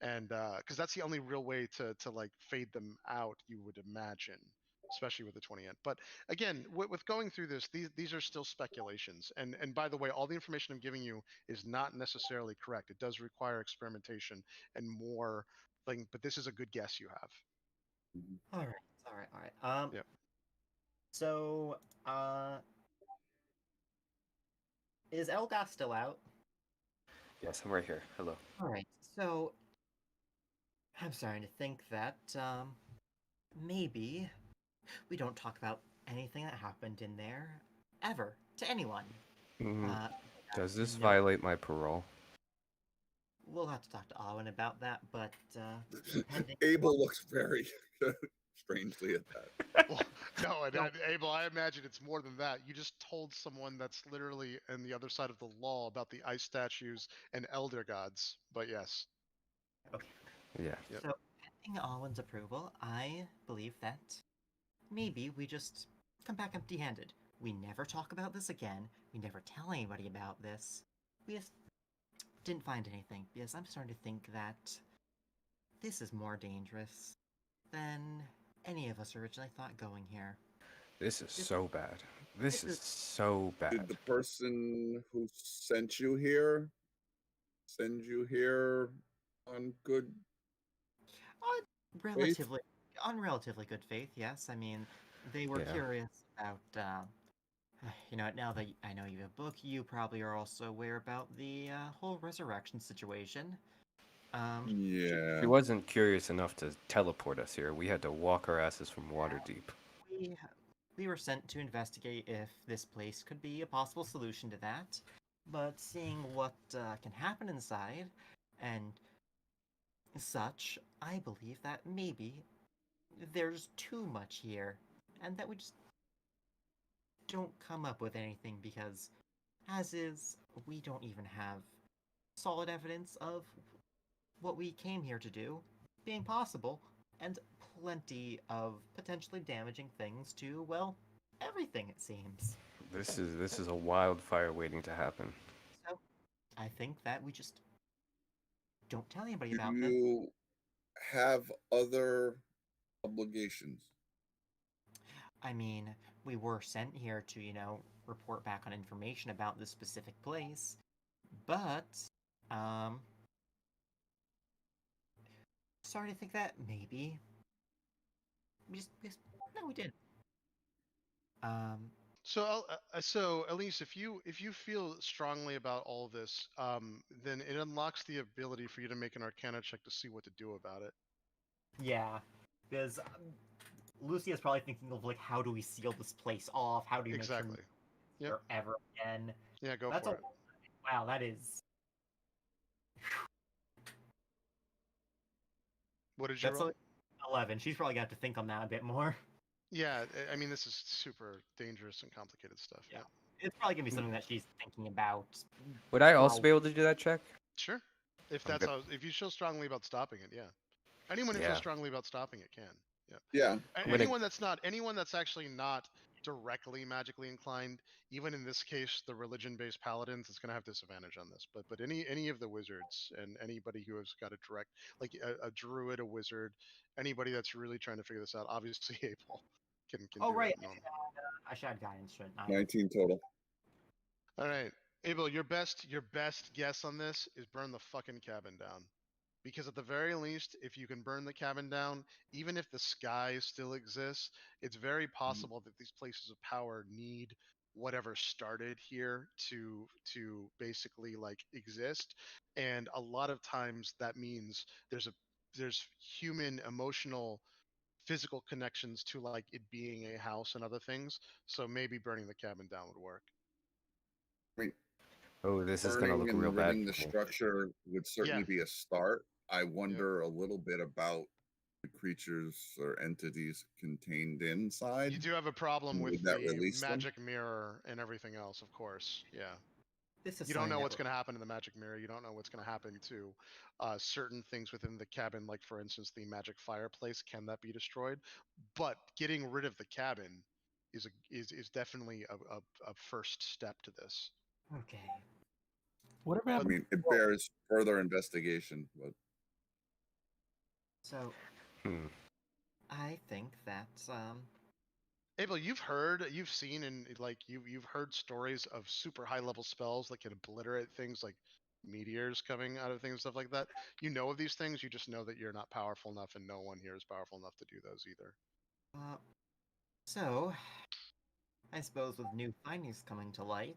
and because that's the only real way to like fade them out, you would imagine. especially with the 20 int. But again, with going through this, these are still speculations. And by the way, all the information I'm giving you is not necessarily correct. It does require experimentation and more thing, but this is a good guess you have. All right. Yep. So, is Elgas still out? Yes, I'm right here. Hello. All right. So, I'm starting to think that maybe we don't talk about anything that happened in there ever to anyone. Does this no- violate my parole? We'll have to talk to Owen about that, but depending. Abel looks very strangely at that. Well, no, Abel, I imagine it's more than that. You just told someone that's literally on the other side of the law about the ice statues and elder gods. But yes. Okay. Yeah. Yep. So, pending Owen's approval, I believe that maybe we just come back empty-handed. We never talk about this again. We never tell anybody about this. We just didn't find anything, because I'm starting to think that this is more dangerous than any of us originally thought going here. This is so bad. This is so Did bad. the person who sent you here send you here on good Relatively, on relatively good faith, yes. I mean, they were Yeah. curious about, now that I know you have a book, you probably are also aware about the whole resurrection situation. Yeah. She wasn't curious enough to teleport us here. We had to walk our asses from Waterdeep. We were sent to investigate if this place could be a possible solution to that, but seeing what can happen inside and such, I believe that maybe there's too much here, and that we just don't come up with anything because, as is, we don't even have solid evidence of what we came here to do being possible, and plenty of potentially damaging things to, well, everything it seems. This is a wildfire waiting to happen. So, I think that we just don't tell anybody Do about this. you have other obligations? I mean, we were sent here to, report back on information about this specific place, but, starting to think that maybe no, we didn't. So Elise, if you feel strongly about all this, then it unlocks the ability for you to make an Arcana check to see what to do about it. Yeah, because Lucy is probably thinking of like, how do we seal this place off? How do you make Exactly. sure Yep. ever again? Yeah, go That's for a it. wow. That is. What did you That's roll? 11. She's probably got to think on that a bit more. Yeah, I mean, this is super dangerous and complicated stuff. Yeah. It's probably gonna be something that she's thinking about. Would I also Well- be able to do that check? Sure. If I'm that's good. if you feel strongly about stopping it, yeah. Anyone who Yeah. feels strongly about stopping it can. Yeah. Yeah. Anyone that's actually not directly magically inclined, even in this case, the religion-based paladins, is going to have disadvantage on this. But any of the wizards and anybody who has got a direct, like a druid, a wizard, anybody that's really trying to figure this out, obviously Abel can Oh do right, it. Normal. I should add guidance, shouldn't I? 19 total. All right, Abel, your best guess on this is burn the fucking cabin down. Because at the very least, if you can burn the cabin down, even if the sky still exists, it's very possible that these places of power need whatever started here to basically like exist. And a lot of times that means there's human emotional physical connections to like it being a house and other things. So maybe burning the cabin down would work. I mean, Oh, this is gonna burning look and real bad. ridding the for me. structure would certainly Yeah. be a start. I wonder a little bit about the creatures or entities contained inside. You do have a problem Would with that the release them? magic mirror and everything else, of course. Yeah. This is You don't something know that what's going to happen in the magic mirror. You don't know what's going to happen to certain things within the cabin, like for instance the magic fireplace. Can that be destroyed? But getting rid of the cabin is definitely a first step to this. Okay. Whatever I happened? mean, it bears further investigation, but So Hmm. I think that Abel, you've seen, and like you've heard stories of super high level spells that can obliterate things like meteors coming out of things, stuff like that. You know of these things. You just know that you're not powerful enough, and no one here is powerful enough to do those either. So, I suppose with new findings coming to light,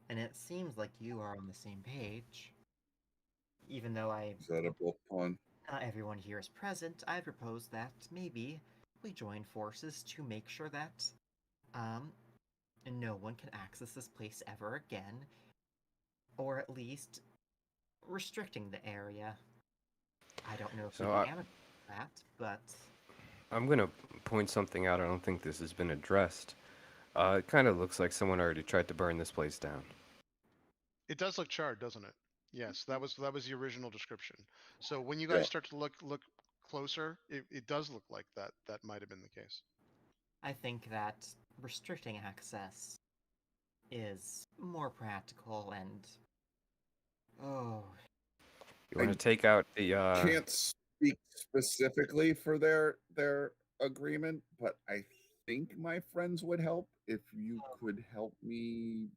and it seems like you are on the same page, even though Is that a book pun? not everyone here is present, I propose that maybe we join forces to make sure that, no one can access this place ever again, or at least restricting the area. I don't know if So we I- can amicate that, but I'm gonna point something out. I don't think this has been addressed. It kind of looks like someone already tried to burn this place down. It does look charred, doesn't it? Yes, that was the original description. So when you Yeah. guys start to look closer, it does look like that might have been the case. I think that restricting access is more practical and oh, You want I to take out the Can't speak specifically for their agreement, but I think my friends would help if you could help me.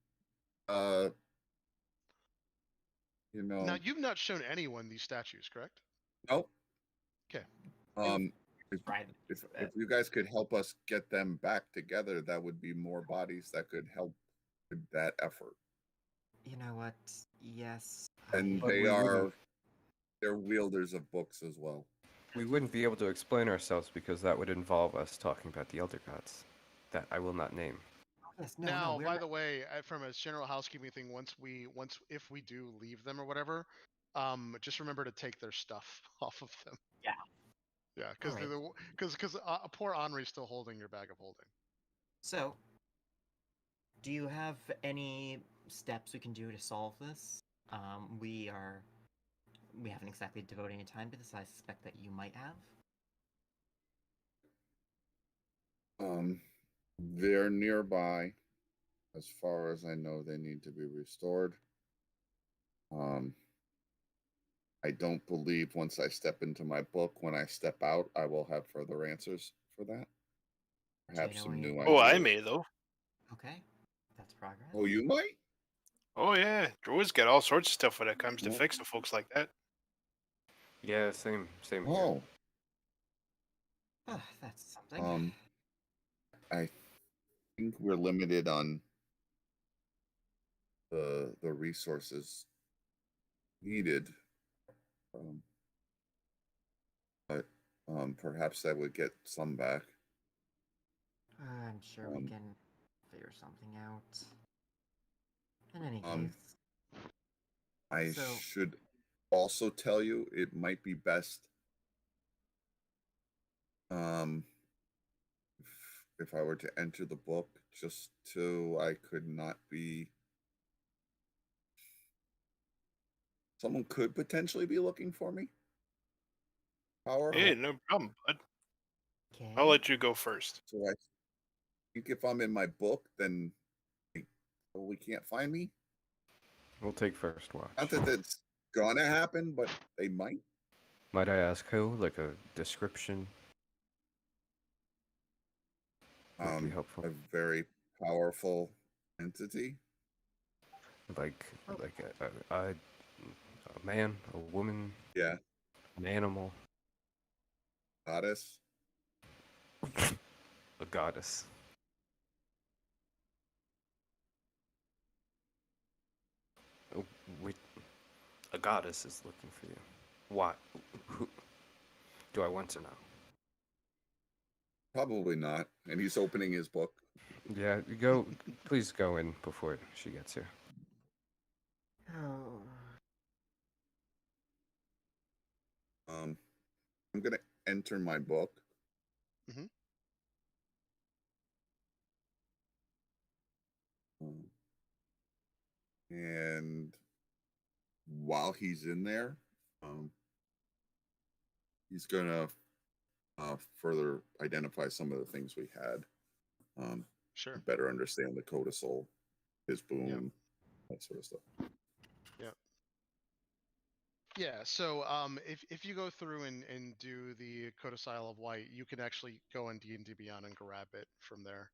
You Now know, you've not shown anyone these statues, correct? nope. Okay. Um, if, right. if you guys could help us get them back together, that would be more bodies that could help with that effort. You know what? Yes. And But they we are wouldn't- they're wielders of books as well. we wouldn't be able to explain ourselves because that would involve us talking about the elder gods, that I will not name. Yes, no, Now, we're by not. the way, from a general housekeeping thing, once if we do leave them or whatever, just remember to take their stuff off of them. Yeah. Yeah, because Alright. because poor Henri's still holding your bag of holding. So, do you have any steps we can do to solve this? We haven't exactly devoted any time to this. I suspect that you might have. They're nearby. As far as I know, they need to be restored. I don't believe once I step into my book, when I step out, I will have further answers for that. Perhaps know some any- new Oh, I ideas. may though. Okay, that's progress. Oh, you might? Oh yeah, Druid's got all sorts of stuff when it comes to Well- fixing folks like that. Yeah, same here. Oh, That's something. I think we're limited on the resources needed. But perhaps I would get some back. I'm sure we um, can figure something out. In any Um, case, I So- should also tell you it might be best if I were to enter the book, just so I could not be. Someone could potentially be looking for me. Powerful. Hey, no problem, bud. okay. I'll let you go first. So I think if I'm in my book, then they probably can't find me. We'll take first watch. Not that that's gonna happen, but they might. Might I ask who? Like a description would be helpful. A very powerful entity. Like a man, a woman, Yeah, an animal, goddess. a goddess. Oh, wait, a goddess is looking for you. What? Who? Do I want to know? Probably not. And he's opening his book. Yeah, go. Please go in before she gets here. Oh. I'm gonna enter my book. Mhm. And while he's in there, he's gonna further identify some of the things we had. Sure. Better understand the codicil, his boom, that sort of stuff. Yep. Yeah, so if you go through and do the Codicil of White, you can actually go on D&D Beyond and grab it from there.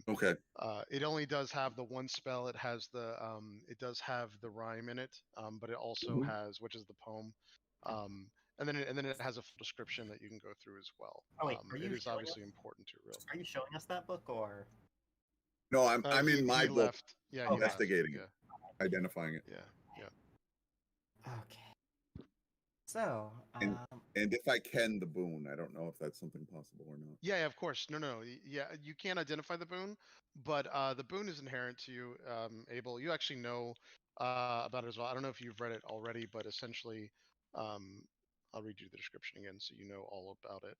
Okay. It only does have the one spell. It does have the rhyme in it, but it also Mhm. has, which is the poem, and then it has a full description that you can go through as well. Oh wait, are It you is showing obviously us? important to real. Are you showing us that book or? No, I'm in my He book left. Yeah, he Okay. left. investigating Yeah, it, identifying it. yeah, yeah. Okay. So, And and if I can the boon, I don't know if that's something possible or not. Yeah, of course. No. Yeah, you can't identify the boon, but the boon is inherent to you, Abel. You actually know about it as well. I don't know if you've read it already, but essentially, um, I'll read you the description again so you know all about it.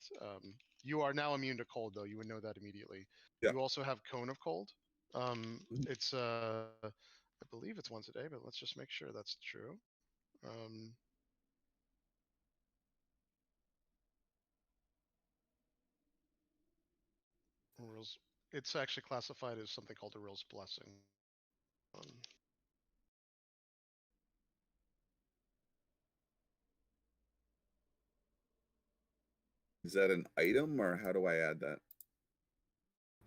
You are now immune to cold, though. You would know that immediately. Yeah. You also have cone of cold. Mhm. It's I believe it's once a day, but let's just make sure that's true. Um, rules. It's actually classified as something called a Real's Blessing. Um, Is that an item or how do I add that?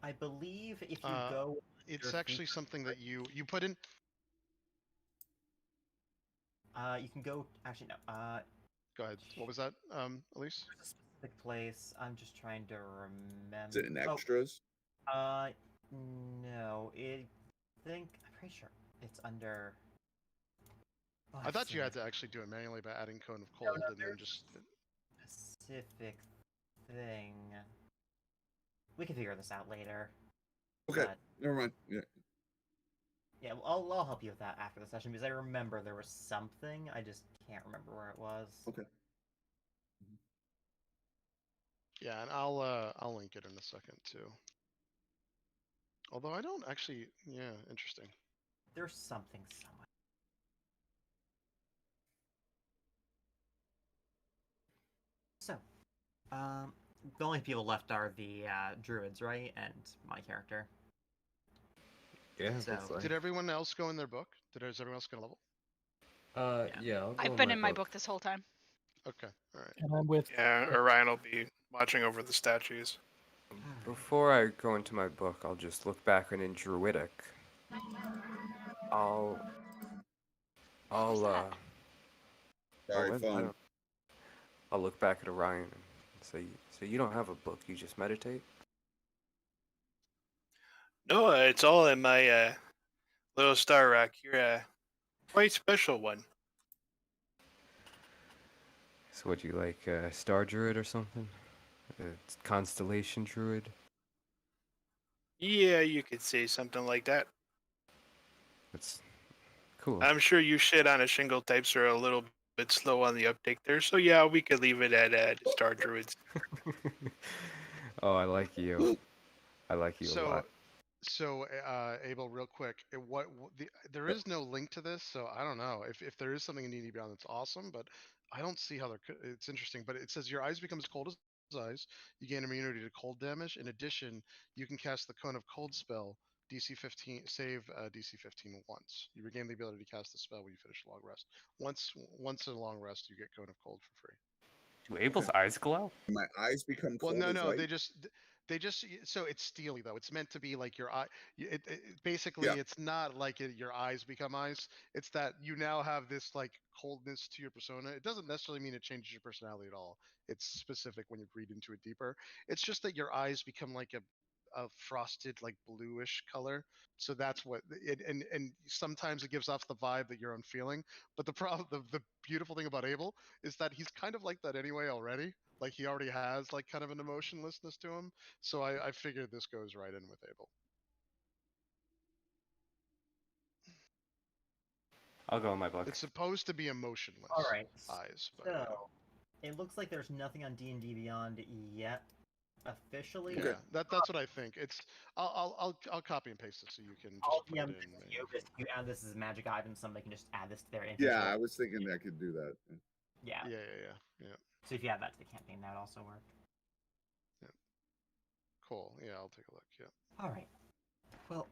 I believe if you Uh, go it's under actually features, something that you put in. you can go. Actually, no. Go ahead. What was that, Elise? There's a specific place. I'm just trying to Is it in remember. extras? Uh, no. I'm pretty sure it's under. Oh, I I've thought seen you had this. to actually do it manually by adding cone of No, cold no. and then There's just. a specific thing. We can figure this out later. Okay, But never mind. Yeah. yeah, well, I'll help you with that after the session because I remember there was something. I just can't remember where it was. Okay. Yeah, and I'll link it in a second too. Although I don't actually. Yeah, interesting. There's something somewhere. So, the only people left are the druids, right, and my character. Yeah, So- looks like. Did everyone else go in their book? Is everyone else gonna level? Yeah, I'll go I've in been my in my book this whole time. Okay, all right. And I'm with Yeah, Orion will be watching over the statues. Before I go into my book, I'll just look back and in Druidic. I'll What's that? Sorry, I phone. don't, I'll look back at Orion and say, so you don't have a book, you just meditate? No, it's all in my little star rack. You're a quite special one. So what, you like Star Druid or something? Constellation Druid? Yeah, you could say something like that. That's cool. I'm sure you shit on a shingle types are a little bit slow on the uptake there, so yeah, we could leave it at Star Druids. Oh, I like you. I like you a lot. So, Abel, real quick, there is no link to this, so I don't know if there is something in D&D Beyond that's awesome, but I don't see how it's interesting. But it says your eyes become as cold as ice. You gain immunity to cold damage. In addition, you can cast the Cone of Cold spell. DC 15 save DC 15 once. You regain the ability to cast the spell when you finish a long rest. Once in a long rest, you get Cone of Cold for free. Do Abel's eyes glow? My eyes become Well, cold as no, ice. they just so it's steely though. It's meant to be like your eye. Basically, Yeah. it's not like your eyes become ice. It's that you now have this like coldness to your persona. It doesn't necessarily mean it changes your personality at all. It's specific when you read into it deeper. It's just that your eyes become like a frosted like bluish color. So that's what it, and sometimes it gives off the vibe that you're unfeeling. But the beautiful thing about Abel is that he's kind of like that anyway already. Like he already has like kind of an emotionlessness to him. So I figured this goes right in with Abel. I'll go in my book. It's supposed to be emotionless All right. eyes, but So it looks like there's nothing on D&D Beyond yet, officially. yeah, that's what I think. It's I'll copy and paste it so you can just I'll put DM it this in. to you. If you add this as a magic item, somebody can just add this to their Yeah, inventory. I was thinking I could do that. Yeah. Yeah. So if you add that to the campaign, that would also work. Cool. Yeah, I'll take a look. Yeah. All right. Well,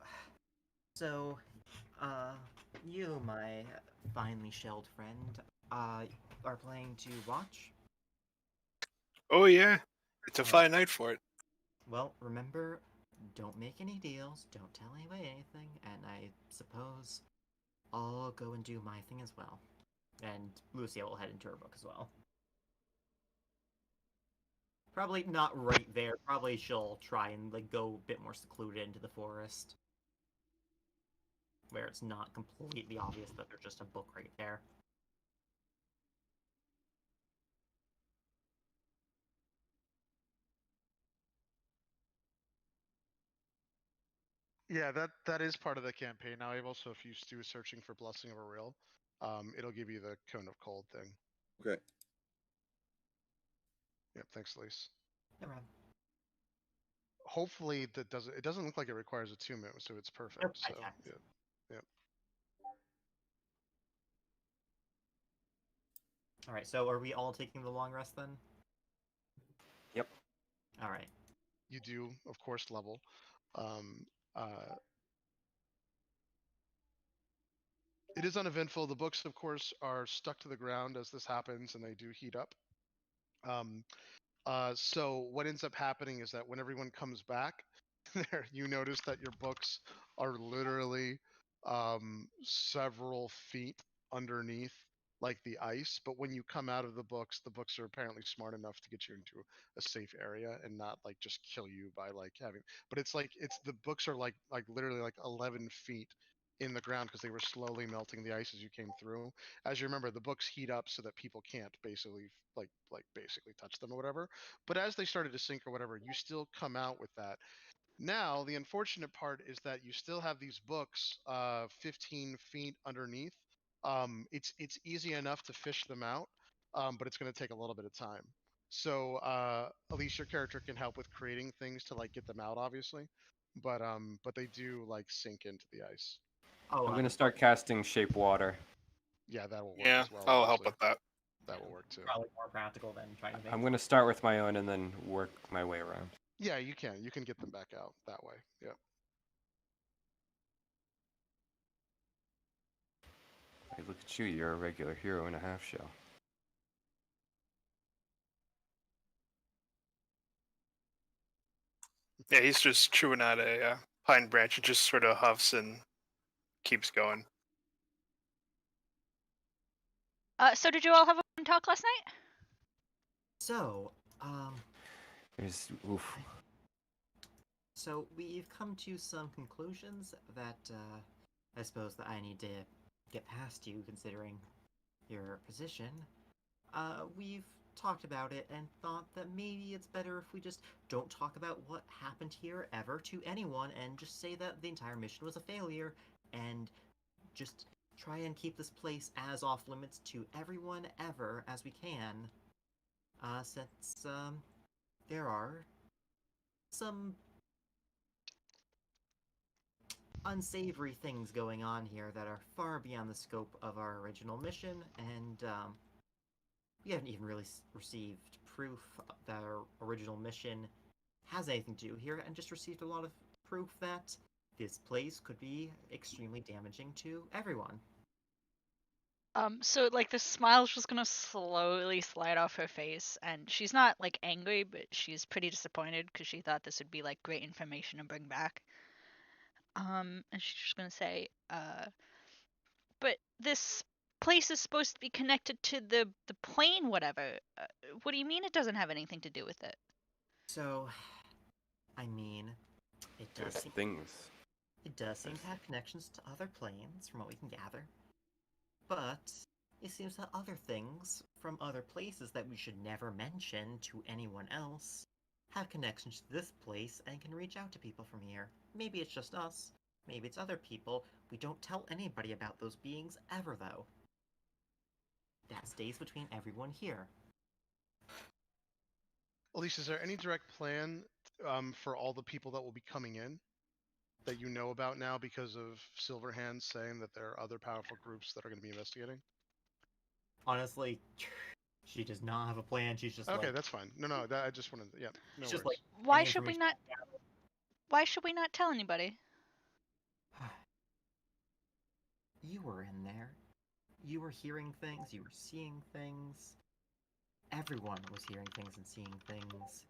so You, my finely shelled friend, are planning to watch? Oh yeah, it's a Alright. fine night for it. Well, remember, don't make any deals, don't tell anybody anything, and I suppose I'll go and do my thing as well. And Lucia will head into her book as well. Probably not right there. Probably she'll try and like go a bit more secluded into the forest, where it's not completely obvious that there's just a book right there. Yeah, that is part of the campaign. Now, I've also, if you do searching for Blessing of Auril, it'll give you the Cone of Cold thing. Okay. Yep, thanks, Lise. No problem. Hopefully, it doesn't look like it requires attunement, so it's perfect. Nope, I So, can't. yeah. Alright, so are we all taking the long rest then? Yep. Alright. You do, of course, level. It is uneventful. The books, of course, are stuck to the ground as this happens, and they do heat up. So what ends up happening is that when everyone comes back, there you notice that your books are literally several feet underneath like the ice. But when you come out of the books are apparently smart enough to get you into a safe area and not like just kill you by like having. But it's like the books are like literally like 11 feet in the ground because they were slowly melting the ice as you came through. As you remember, the books heat up so that people can't basically basically touch them or whatever. But as they started to sink or whatever, you still come out with that. Now, the unfortunate part is that you still have these books 15 feet underneath. It's easy enough to fish them out, but it's going to take a little bit of time. So, at least your character can help with creating things to like get them out, obviously. But they do like sink into the ice. Oh, I'm gonna start casting Shape Water. Yeah, that will work Yeah, as well. I'll help Leslie. with that. That will work too. probably more practical than trying to make. I'm gonna start with my own and then work my way around. Yeah, you can. You can get them back out that way. Yeah. Hey, look at you, you're a regular hero in a half shell. Yeah, he's just chewing out a pine branch. It just sort of huffs and keeps going. So did you all have a fun talk last night? So, There's oof. so we've come to some conclusions that I suppose that I need to get past you, considering your position. We've talked about it and thought that maybe it's better if we just don't talk about what happened here ever to anyone and just say that the entire mission was a failure and just try and keep this place as off limits to everyone ever as we can. Since there are some unsavory things going on here that are far beyond the scope of our original mission, and we haven't even really received proof that our original mission has anything to do here, and just received a lot of proof that this place could be extremely damaging to everyone. So like the smile's just gonna slowly slide off her face, and she's not like angry, but she's pretty disappointed because she thought this would be like great information to bring back. And she's just gonna say, but this place is supposed to be connected to the plane, whatever. What do you mean it doesn't have anything to do with it? So, I mean, it does There's seem things. it does seem to have connections to other planes, from what we can gather. But it seems that other things from other places that we should never mention to anyone else have connections to this place and can reach out to people from here. Maybe it's just us. Maybe it's other people. We don't tell anybody about those beings ever, though. That stays between everyone here. Elise, is there any direct plan for all the people that will be coming in that you know about now because of Silverhand saying that there are other powerful groups that are going to be investigating? Honestly, she does not have a plan. She's just Okay, like, that's fine. No, I just wanted to, yeah, no it's worries. just like Why any should we information not? Why should we not tell anybody? you were in there. You were hearing things, you were seeing things. Everyone was hearing things and seeing things.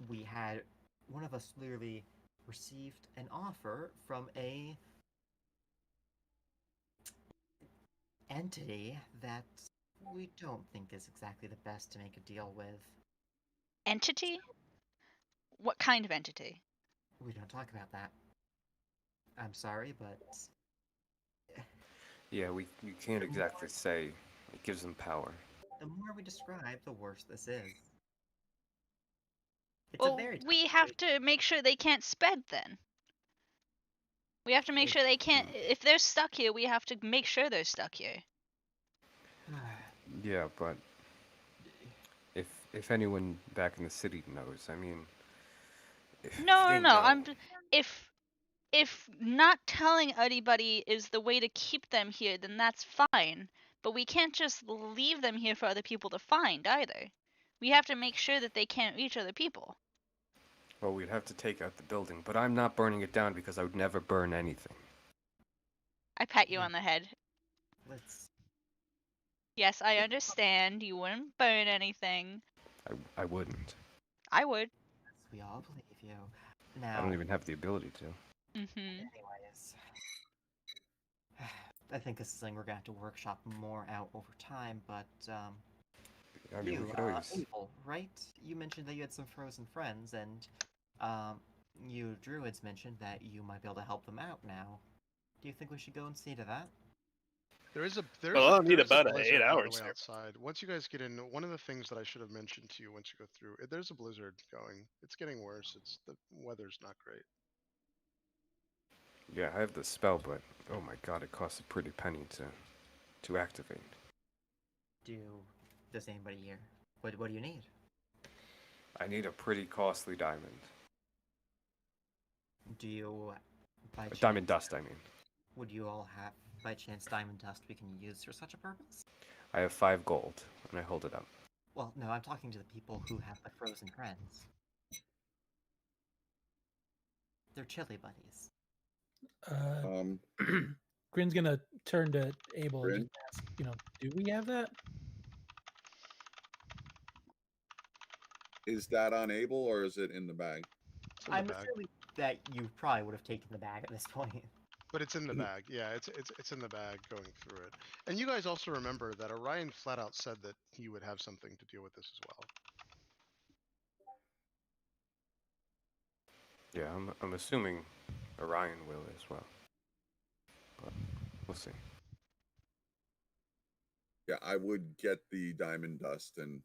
We had one of us literally received an offer from a entity that we don't think is exactly the best to make a deal with. Entity? What kind of entity? We don't talk about that. I'm sorry, but Yeah, you can't exactly say. It gives them power. the more we describe, the worse this is. It's Well, a very we have to make sure they can't sped then. We have to make sure they can't. If they're stuck here, we have to make sure they're stuck here. Yeah, but if anyone back in the city knows, I mean, if No, they no. know- If not telling anybody is the way to keep them here, then that's fine. But we can't just leave them here for other people to find either. We have to make sure that they can't reach other people. Well, we'd have to take out the building, but I'm not burning it down because I would never burn anything. I pat you on the head. Let's. Yes, I understand. You wouldn't burn anything. I wouldn't. I would. We all believe you. I Now, don't even have the ability to. anyways, I think this is something we're gonna have to workshop more out over time. But I mean, we you, could always. Abel, right? You mentioned that you had some frozen friends, and you druids mentioned that you might be able to help them out now. Do you think we should go and see to that? There's Well, I'll need there is a about blizzard 8 on the hours way there. outside. Once you guys get in, one of the things that I should have mentioned to you once you go through, there's a blizzard going. It's getting worse. The weather's not great. Yeah, I have the spell, but oh my god, it costs a pretty penny to activate. Does anybody here? What do you need? I need a pretty costly diamond. Do you, by chance, Diamond dust, I mean. would you all have, by chance, diamond dust we can use for such a purpose? I have 5 gold, and I hold it up. Well, no, I'm talking to the people who have the frozen friends. They're chili buddies. Grin's gonna turn to Abel Grin? and just ask, do we have that? Is that on Able or is it in the bag? It's in the I'm bag. assuming that you probably would have taken the bag at this point. But it's in the bag. Yeah, it's in the bag going through it. And you guys also remember that Orion flat out said that he would have something to deal with this as well. Yeah, I'm assuming Orion will as well. But we'll see. Yeah, I would get the diamond dust and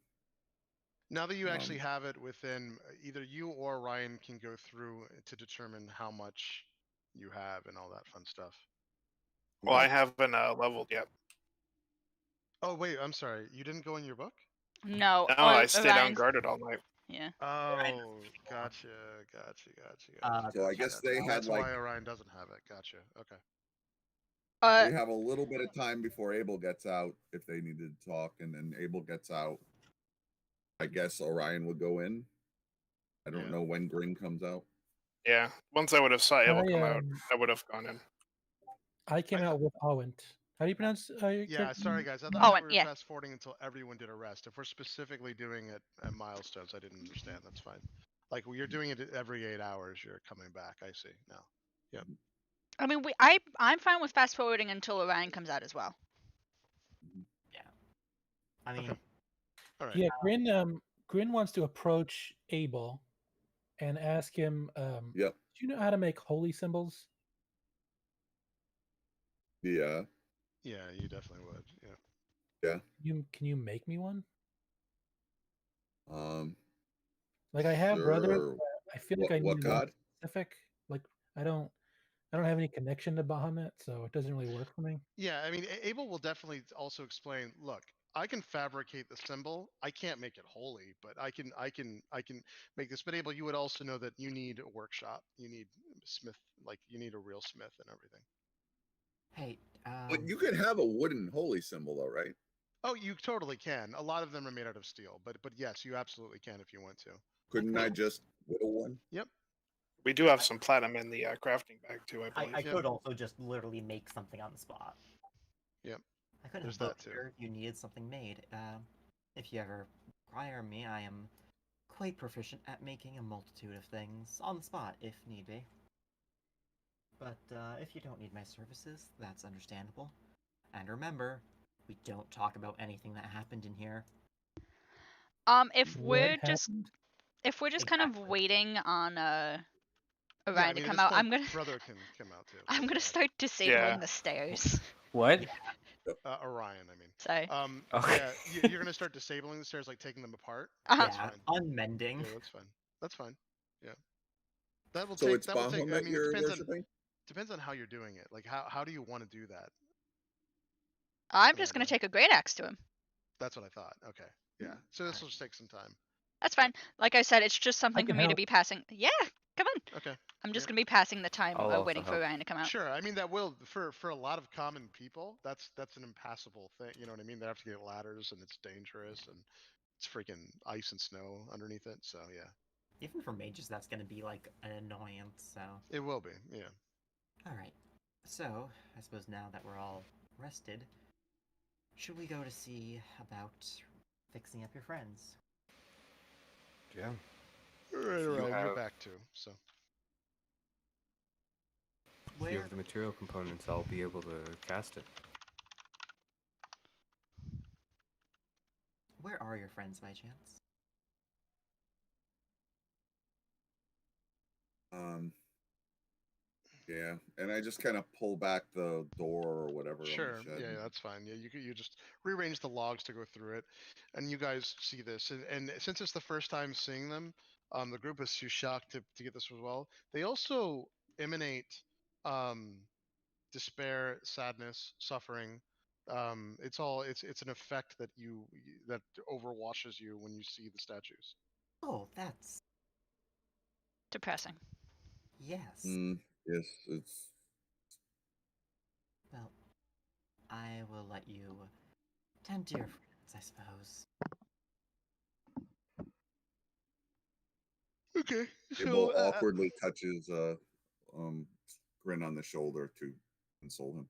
Now that you actually have it within, either you or Orion can go through to determine how much you have and all that fun stuff. Well, I haven't leveled yet. Oh wait, I'm sorry. You didn't go in your book? No. No, I stayed Orion's- unguarded all night. Yeah. Oh, gotcha. So I guess they had That's like why Orion doesn't have it. Gotcha. Okay. we have a little bit of time before Abel gets out if they needed to talk, and then Abel gets out. I guess Orion would go in. I don't Yeah. know when Grin comes out. Yeah, once I would have saw Abel come out, um, I would have gone in. I came out with Owent. How do you pronounce? Yeah, character sorry name? guys. I thought Oh, we were yeah. fast forwarding until everyone did a rest. If we're specifically doing it at milestones, I didn't understand. That's fine. Like you're doing it every 8 hours. You're coming back. I see now. Yep. I mean, I'm fine with fast forwarding until Orion comes out as well. I mean, Okay. All right. Yeah, Grin wants to approach Abel and ask him. Yep. Do you know how to make holy symbols? Yeah. Yeah, you definitely would. Yeah. Can you make me one? Um. Like I have brothers, Sure. but I feel like I What need one god? specific. Like I don't have any connection to Bahamut, so it doesn't really work for me. Yeah, I mean, Abel will definitely also explain. Look, I can fabricate the symbol. I can't make it holy, but I can make this. But Abel, you would also know that you need a workshop. You need smith, like you need a real smith and everything. hey, But you could have a wooden holy symbol, though, right? Oh, you totally can. A lot of them are made out of steel, but yes, you absolutely can if you want to. Couldn't I just whittle one? Yep. We do have some platinum in the crafting bag too, I I believe. Yeah. could also just literally make something on the spot. Yep. I could There's have both that too. here if you needed something made. If you ever require me, I am quite proficient at making a multitude of things on the spot, if need be. But if you don't need my services, that's understandable. And remember, we don't talk about anything that happened in here. If What we're just happened? kind of Exactly. waiting on Yeah, Orion I to mean, at come this out, point, brother can come out too. so I'm go gonna ahead. start disabling Yeah. the stairs. What? Orion, I mean. Sorry. Okay. Yeah, you're gonna start disabling the stairs, like taking them apart. Uh-huh. That's Yeah, fine. unmending. Yeah, that's fine. That's fine. Yeah. That will So take. it's That will take. Bahamut I mean, it you're worshiping? depends on how you're doing it. Like, how do you want to do that? I'm Any just gonna idea? take a great axe to him. That's what I thought. Okay. Yeah. So this will just take some time. That's fine. Like I said, it's just something for can me to help. be passing. Yeah, come on. Okay. I'm just Yep. gonna be passing the time I'll also waiting for help. Orion to come out. Sure. I mean, that will for a lot of common people. That's an impassable thing. You know what I mean? They have to get ladders, and it's dangerous, and it's freaking ice and snow underneath it. So yeah, Even for mages, that's gonna be like an annoyance, so. it will be. Yeah. Alright. So, I suppose now that we're all rested, should we go to see about fixing up your friends? Yeah. All right. You All right. You're have- back too. So. If you Where have the material components, I'll be able to cast it. where are your friends by chance? Yeah, and I just kind of pull back the door or whatever Sure. on the shed. Yeah, that's fine. Yeah, you just rearrange the logs to go through it, and you guys see this. And since it's the first time seeing them, the group is too shocked to get this as well. They also emanate um, despair, sadness, suffering. It's an effect that that overwashes you when you see the statues. Oh, that's. Depressing. Yes. Yes, it's Well, I will let you tend to your friends, I suppose. Okay. Abel awkwardly touches Grin on the shoulder to console him.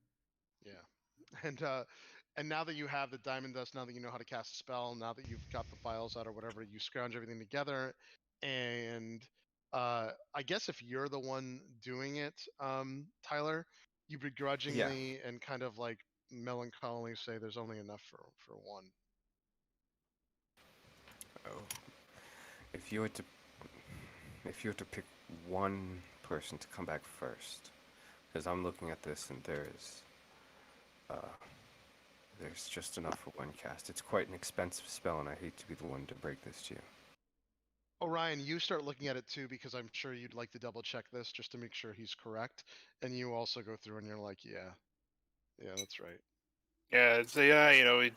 Yeah, and now that you have the diamond dust, now that you know how to cast a spell, now that you've got the files out or whatever, you scrounge everything together, and I guess if you're the one doing it, Tyler, you begrudgingly and kind of like melancholy say there's only enough for one. Oh. If you were to pick one person to come back first, because I'm looking at this and there's just enough for one cast. It's quite an expensive spell, and I hate to be the one to break this to you. Orion, you start looking at it too because I'm sure you'd like to double check this just to make sure he's correct, and you also go through and you're like, yeah, that's right. Yeah, so yeah,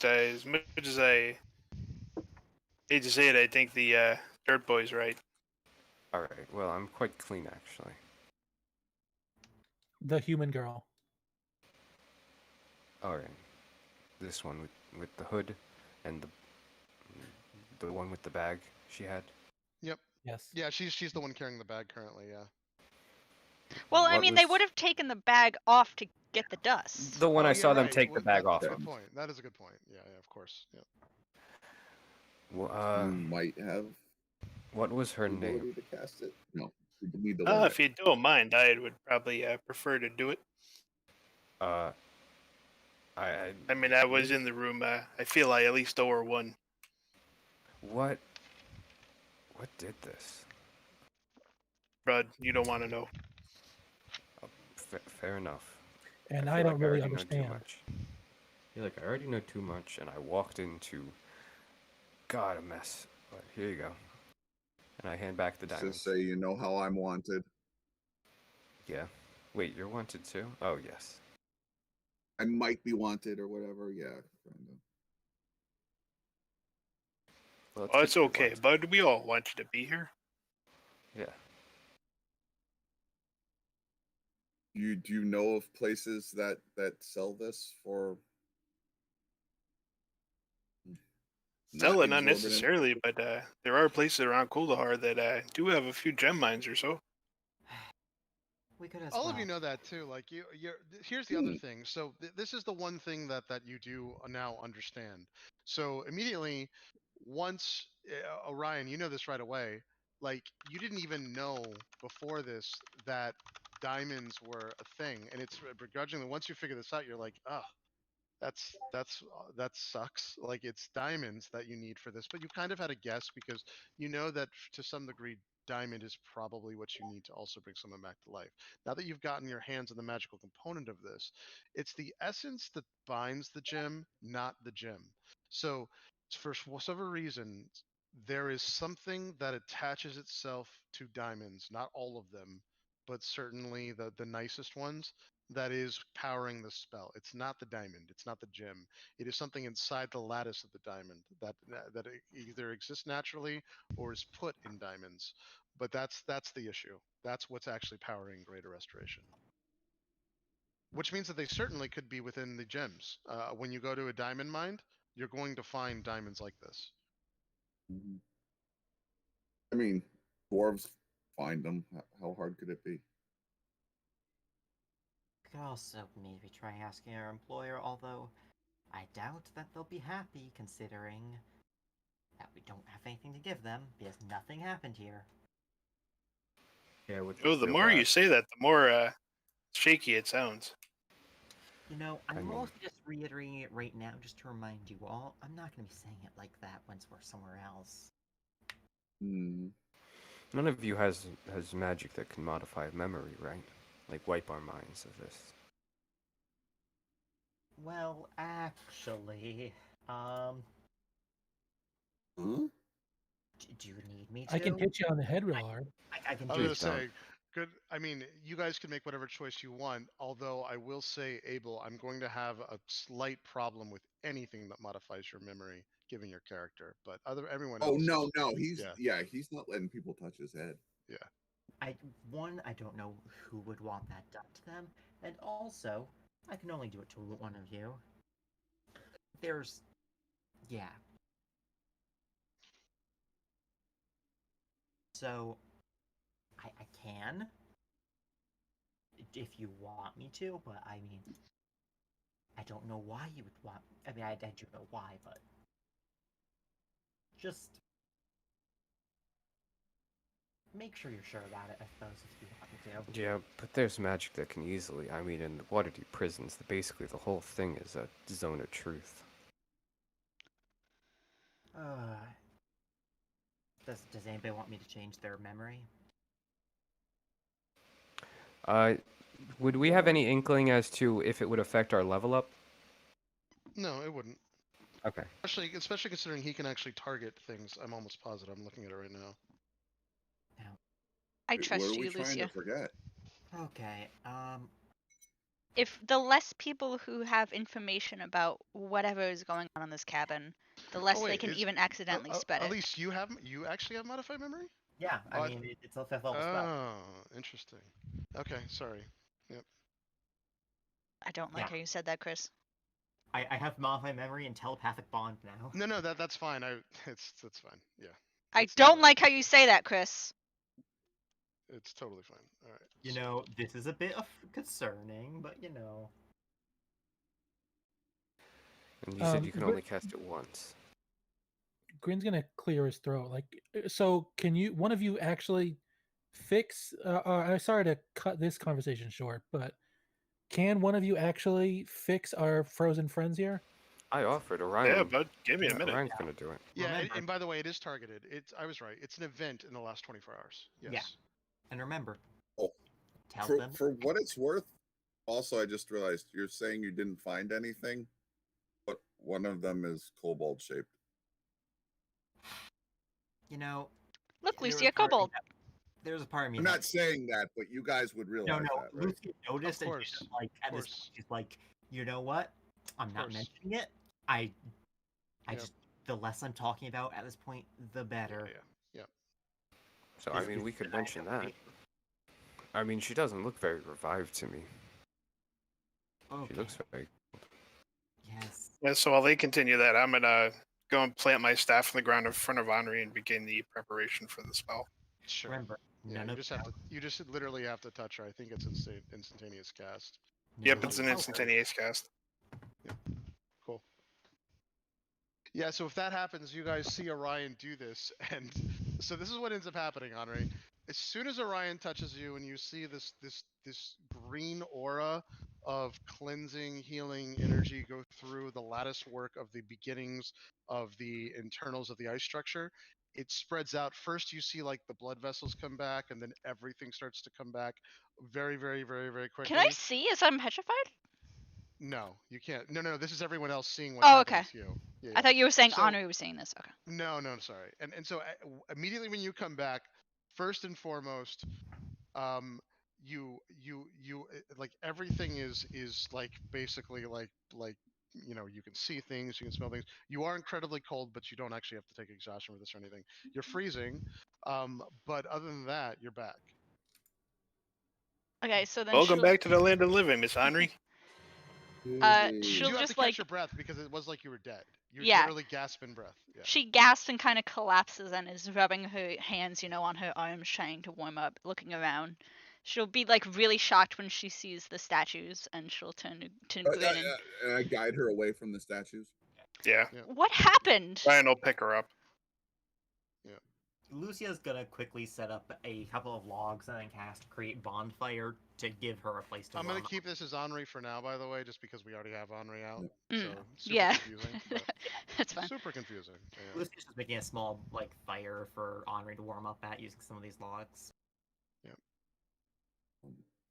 as much as I hate to say it, I think the Dirt Boy's right. All right. Well, I'm quite clean actually. The human girl. All right. This one with the hood, and the one with the bag she had. Yep. Yes. Yeah, she's the one carrying the bag currently. Yeah. Well, I What mean, they was- would have taken the bag off to get the dust. The one Oh, I yeah, saw them right. take the bag off That's a of. good point. That is a good point. Yeah, of course. Yeah. Well, You might have what was her the name? ability to cast it. No, you need the one. If you don't mind, I would probably prefer to do it. I mean, I was in the room. I feel I at least owe her one. What did this? Bud, you don't want to know. Fair enough. And feel I don't like really already know too understand. much. I feel like I already know too much, and I walked into, God, a mess. But here you go. And I hand back the diamond. Just say you know how I'm wanted. Yeah. Wait, you're wanted too? Oh, yes. I might be wanted or whatever. Yeah. Kind of. Well, Oh, it's keep it okay, wanted. bud. We all want you to be here. Yeah. Do you know of places that sell this for? Sell it, not exorbitant? necessarily, but there are places around Kuldahar that do have a few gem mines or so. We could as All well. of you know that too. Like here's the other thing. So this is the one thing that you do now understand. So immediately, once Orion, you know this right away. Like you didn't even know before this that diamonds were a thing, and it's begrudgingly once you figure this out, you're like, ah, that sucks. Like it's diamonds that you need for this, but you kind of had a guess because you know that to some degree diamond is probably what you need to also bring someone back to life. Now that you've gotten your hands on the magical component of this, it's the essence that binds the gem, not the gem. So for whatever reason, there is something that attaches itself to diamonds, not all of them, but certainly the nicest ones that is powering the spell. It's not the diamond. It's not the gem. It is something inside the lattice of the diamond that either exists naturally or is put in diamonds. But that's the issue. That's what's actually powering Greater Restoration. Which means that they certainly could be within the gems. When you go to a diamond mine, you're going to find diamonds like this. Mhm. I mean, dwarves find them. How hard could it be? Could also maybe try asking our employer, although I doubt that they'll be happy considering that we don't have anything to give them because nothing happened here. Yeah, which Oh, would the feel more you bad. say that, the more shaky it sounds. You know, I I'm mean- also just reiterating it right now just to remind you all, I'm not going to be saying it like that once we're somewhere else. Hmm. None of you has magic that can modify memory, right? Like wipe our minds of this. Well, actually, Huh? do you need me to? I can hit you on the head real hard. I can I do was Please gonna don't. say, good. I mean, you guys can make whatever choice you want. Although I will say, Abel, I'm going to have a slight problem with anything that modifies your memory, given your character. But everyone Oh else. no, he's Yeah. he's not letting people touch his head. I don't know who would want that done to them, and also, I can only do it to one of you. Yeah. So, I can, if you want me to, but I mean, I don't know why you would want. I mean, I do know why, but just make sure you're sure about it. I suppose if you want me to. Yeah, but there's magic that can easily. I mean, in the Waterdeep prisons, basically the whole thing is a zone of truth. Does anybody want me to change their memory? Would we have any inkling as to if it would affect our level up? No, it wouldn't. Okay. Especially considering he can actually target things. I'm almost positive. I'm looking at it right now. I Wait, what trust are we you, trying Lucia. to forget? Okay. If the less people who have information about whatever is going on in this cabin, the less they wait, can even accidentally spread At it. least you actually have modified memory. Yeah. I Oh, mean, it's a 5th level spell. Oh, interesting. Okay, sorry. Yep. I don't like Yeah. how you said that, Chris. I have modified memory and telepathic bond now. No, that's fine. That's fine. Yeah. I It's not don't a- like how you say that, Chris. It's totally fine. All right. You know, this is a bit of concerning, but you know. And you said you can only cast it once. Grin's gonna clear his throat. Like, so can you? One of you actually fix? I'm sorry to cut this conversation short, but can one of you actually fix our frozen friends here? I offered Orion. Yeah, bud, give me a minute. Orion's gonna do it. Yeah, Remember- and by the way, it is targeted. I was right. It's an event in the last 24 hours. Yes. Yeah. And remember, Oh, tell for, them. for what it's worth, also, I just realized you're saying you didn't find anything, but one of them is kobold shaped. You know. Look, there was Lucia, a part of me kobold. there's a part of me. I'm that- not saying that, but you guys would realize No, that, right? Lucia noticed, Of and course. she's just like, at this course. point, she's like, you know what? I'm Of not course. mentioning it. I Yep. just the less I'm talking about at this point, the better. Yeah. So I This mean, is we could an mention item, that. right? I mean, she doesn't look very revived to me. Okay. She looks very. Yes. Yeah, so while they continue that, I'm gonna go and plant my staff on the ground in front of Henri and begin the preparation for the spell. Sure. Remember, Yeah, None you of just have to. You just literally have to touch her. I think it's instantaneous cast. Yep, none it's of an the- instantaneous cast. Cool. Yeah, so if that happens, you guys see Orion do this, and so this is what ends up happening, Henri. As soon as Orion touches you, and you see this green aura of cleansing, healing energy go through the lattice work of the beginnings of the internals of the ice structure, it spreads out. First, you see like the blood vessels come back, and then everything starts to come back very, very, very, very quickly. Can I see as I'm petrified? No, you can't. No. This is everyone else seeing what's Oh, happening okay. to you. Yeah, I thought you were saying So- Henri was saying this. Okay. No, sorry. And so immediately when you come back, first and foremost, like everything is like basically like you can see things, you can smell things. You are incredibly cold, but you don't actually have to take exhaustion for this or anything. You're freezing, but other than that, you're back. Okay, so then Welcome she'll, back to the land of the living, Miss Henri. Yay. You she'll do have just to catch like your breath because it was like you were dead. You Yeah. literally gasp in breath. Yeah. she gasps and kind of collapses and is rubbing her hands, on her arms, trying to warm up, looking around. She'll be like really shocked when she sees the statues, and she'll turn to Grin and, And I guide her away from the statues. Yeah, what happened? Ryan will pick her up. Lucia's gonna quickly set up a couple of logs and then cast Create Bonfire to give her a place to I'm warm gonna up. keep this as Henri for now, by the way, just because we already have Henri out. Mm, So super yeah. confusing. But That's fine. super confusing. Yeah. Lucia's just making a small fire for Henri to warm up at using some of these logs.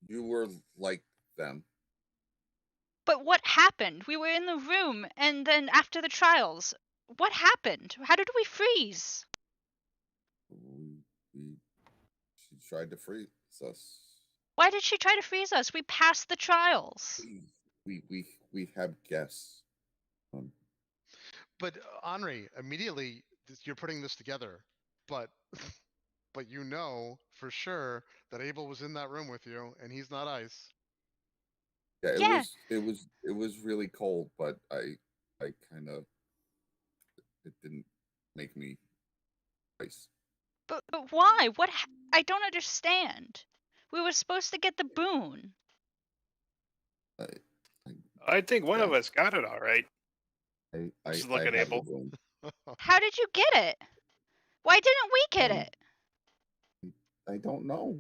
You were like them. But what happened? We were in the room, and then after the trials, what happened? How did we freeze? She tried to freeze us. Why did she try to freeze us? We passed the trials. We have guests. But Henri, immediately you're putting this together, but but you know for sure that Abel was in that room with you, and he's not ice. Yeah, Yeah. it was really cold, but I kind of it didn't make me ice. But why? I don't understand. We were supposed to get the boon. I think one of Yeah. us got it all right. I Just look at have the Abel. boom. How did you get it? Why didn't we get Um, it? I don't know.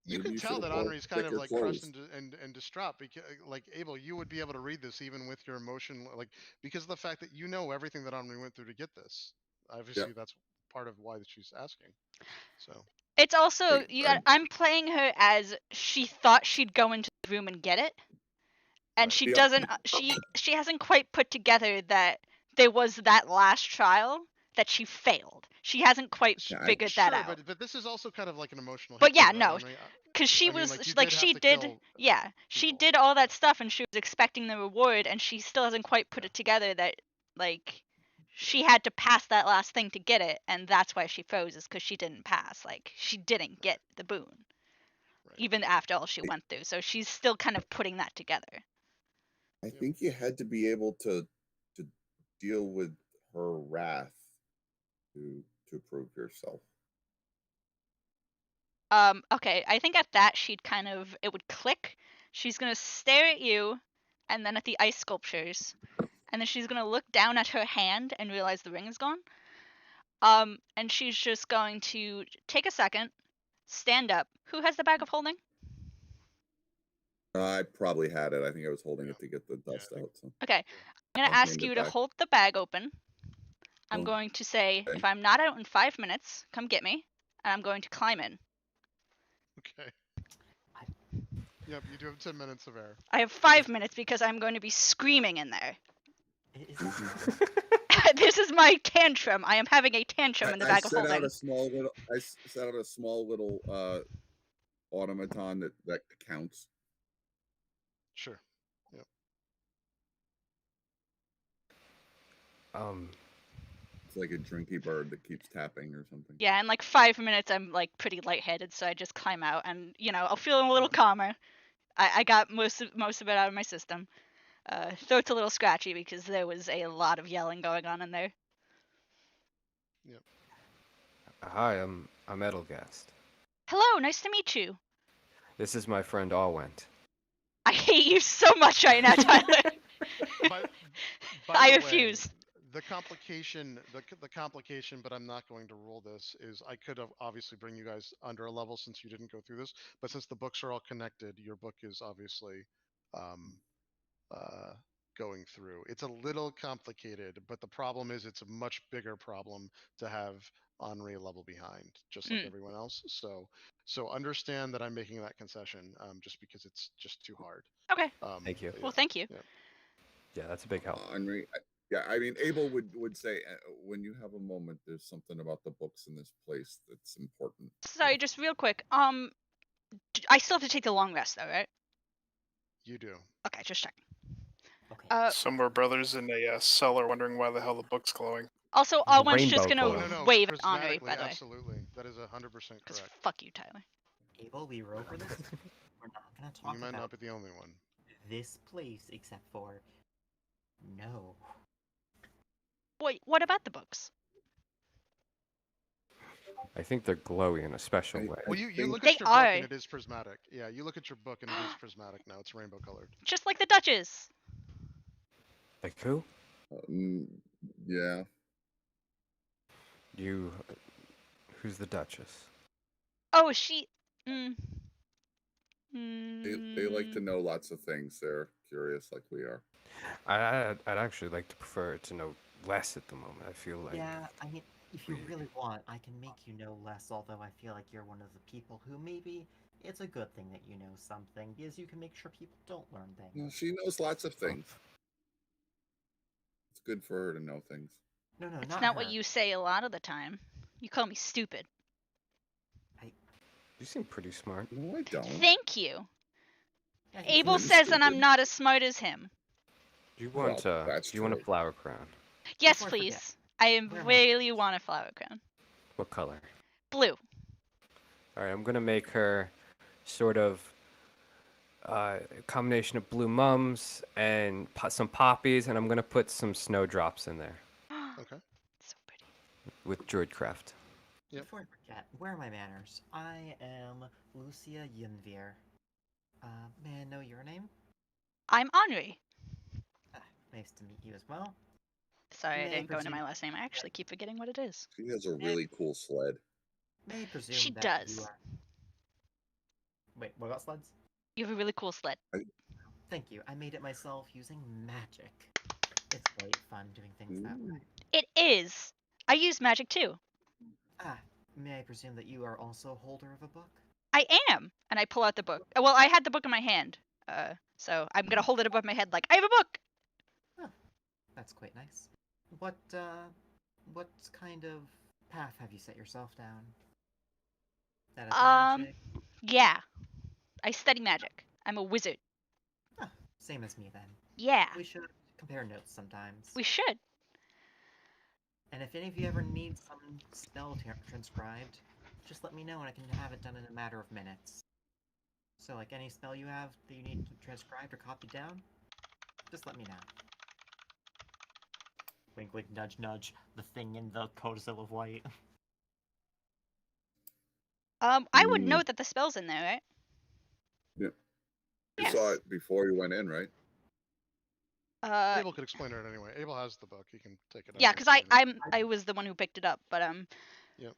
You Maybe can tell should've that worn Henri's kind of thicker like crushed clothes. and distraught because like Abel, you would be able to read this even with your emotion, like because of the fact that you know everything that Henri went through to get this. Obviously, that's part of why that she's asking. So It's also Right. I'm playing her as she thought she'd go into the room and get it, and Right. she Yep. doesn't. She hasn't quite put together that there was that last trial that she failed. She hasn't quite Yeah, figured sure, that out. but this is also kind of like an emotional. But hit yeah, too, no, right, Henri? because she I mean, was like, you like did have she to did, kill yeah, she people. did all that Yeah. stuff, and she was expecting the reward, and she still hasn't quite put it together that like she had to pass that last thing to get it, and that's why she froze, is because she didn't pass. Like she didn't get the boon, Right. even after all she went through. So she's still kind of putting that together. I think you had to be able to deal with her wrath to prove yourself. Okay, I think at that it would click. She's gonna stare at you, and then at the ice sculptures, and then she's gonna look down at her hand and realize the ring is gone. And she's just going to take a second, stand up. Who has the bag of holding? I probably had it. I think I was holding it to get the dust out. So Okay, I'm gonna I'll ask hand you it to back. hold the bag open. I'm going to say, Okay. if I'm not out in 5 minutes, come get me, and I'm going to climb in. Okay. Yep, you do have 10 minutes of air. I have 5 minutes because I'm going to be screaming in there. Is This is my tantrum. I am having a tantrum in the bag of set holding. out a small little. I set out a small little automaton that counts. Sure. Yep. It's like a drinky bird that keeps tapping or something. Yeah, in like 5 minutes, I'm like pretty lightheaded, so I just climb out, and I'll feel a little calmer. I got most of it out of my system. Throat's a little scratchy because there was a lot of yelling going on in there. Yep. Hi, I'm Edelgast. Hello, nice to meet you. This is my friend Alwent. I hate you so much right now, Tyler. By, I the refuse. way, the complication, the complication, but I'm not going to rule this, is I could have obviously bring you guys under a level since you didn't go through this, but since the books are all connected, your book is obviously um, going through. It's a little complicated, but the problem is it's a much bigger problem to have Henri a level behind, just like everyone else. So understand that I'm making that concession, just because it's just too hard. Okay. Thank you. Well, thank you. Yeah, that's a big help. Henri, yeah, I mean, Abel would say when you have a moment, there's something about the books in this place that's important. Sorry, just real quick. I still have to take the long rest, though, right? You do. Okay, just checking. Okay. Somewhere brothers in a cellar wondering why the hell the book's glowing. Also, Alwyn's just rainbow gonna glow. No, wave at Henri, prismatically, by the way. absolutely. That is 100% Because correct. fuck you, Tyler. Abel, we were over this. We're not gonna talk You might about not be the only one. this place except for no. Wait, what about the books? I think they're glowy in a special way. Well, you think- look They at your book are. and it is prismatic. Yeah, you look at your book and it is prismatic now. It's rainbow colored. Just like the Duchess. Like who? Yeah. Who's the Duchess? Oh, she. They like to know lots of things. They're curious like we are. I'd actually like to prefer to know less at the moment. I feel like Yeah, I mean, if you really want, I can make you know less, although I feel like you're one of the people who maybe it's a good thing that you know something, because you can make sure people don't learn things. Well, she knows lots of things. It's good for her to know things. No, It's not not what her. you say a lot of the time. You call me stupid. you seem pretty smart. No, I don't. Thank you. Yeah, he's Abel pretty says that I'm stupid. not as smart as him. Do you Well, want that's do you want a true. flower crown? Yes, Before I forget, please. I where am I? really want a flower crown. What color? Blue. All right, I'm gonna make her sort of a combination of blue mums and some poppies, and I'm gonna put some snowdrops in there Okay. So pretty. with Druidcraft. Yep. Before I forget, where are my manners? I am Lucia Yunvir. May I know your name? I'm Henri. Nice to meet you as well. Sorry, I May I didn't go into presume- my last name. I actually keep forgetting what it is. She has a really cool sled. May I presume She that does. you are... Wait, what about sleds? You have a really cool sled. Thank you. I made it myself using magic. It's great fun doing things that way. It is. I use magic too. May I presume that you are also a holder of a book? I am. And I pull out the book. Well, I had the book in my hand. So I'm gonna hold it above my head like, I have a book! That's quite nice. What kind of path have you set yourself down? That is magic? Yeah. I study magic. I'm a wizard. Same as me then. Yeah. We should compare notes sometimes. We should. And if any of you ever need some spell transcribed, just let me know and I can have it done in a matter of minutes. So, like, any spell you have that you need transcribed or copied down, just let me know. Wink, wink, nudge, nudge. The thing in the codicil of white. I would note that the spell's in there, right? You Yes. saw it before you went in, right? Abel could explain it anyway. Abel has the book. He can take it. Yeah, and because explain it. I was the one who picked it up, but Yep.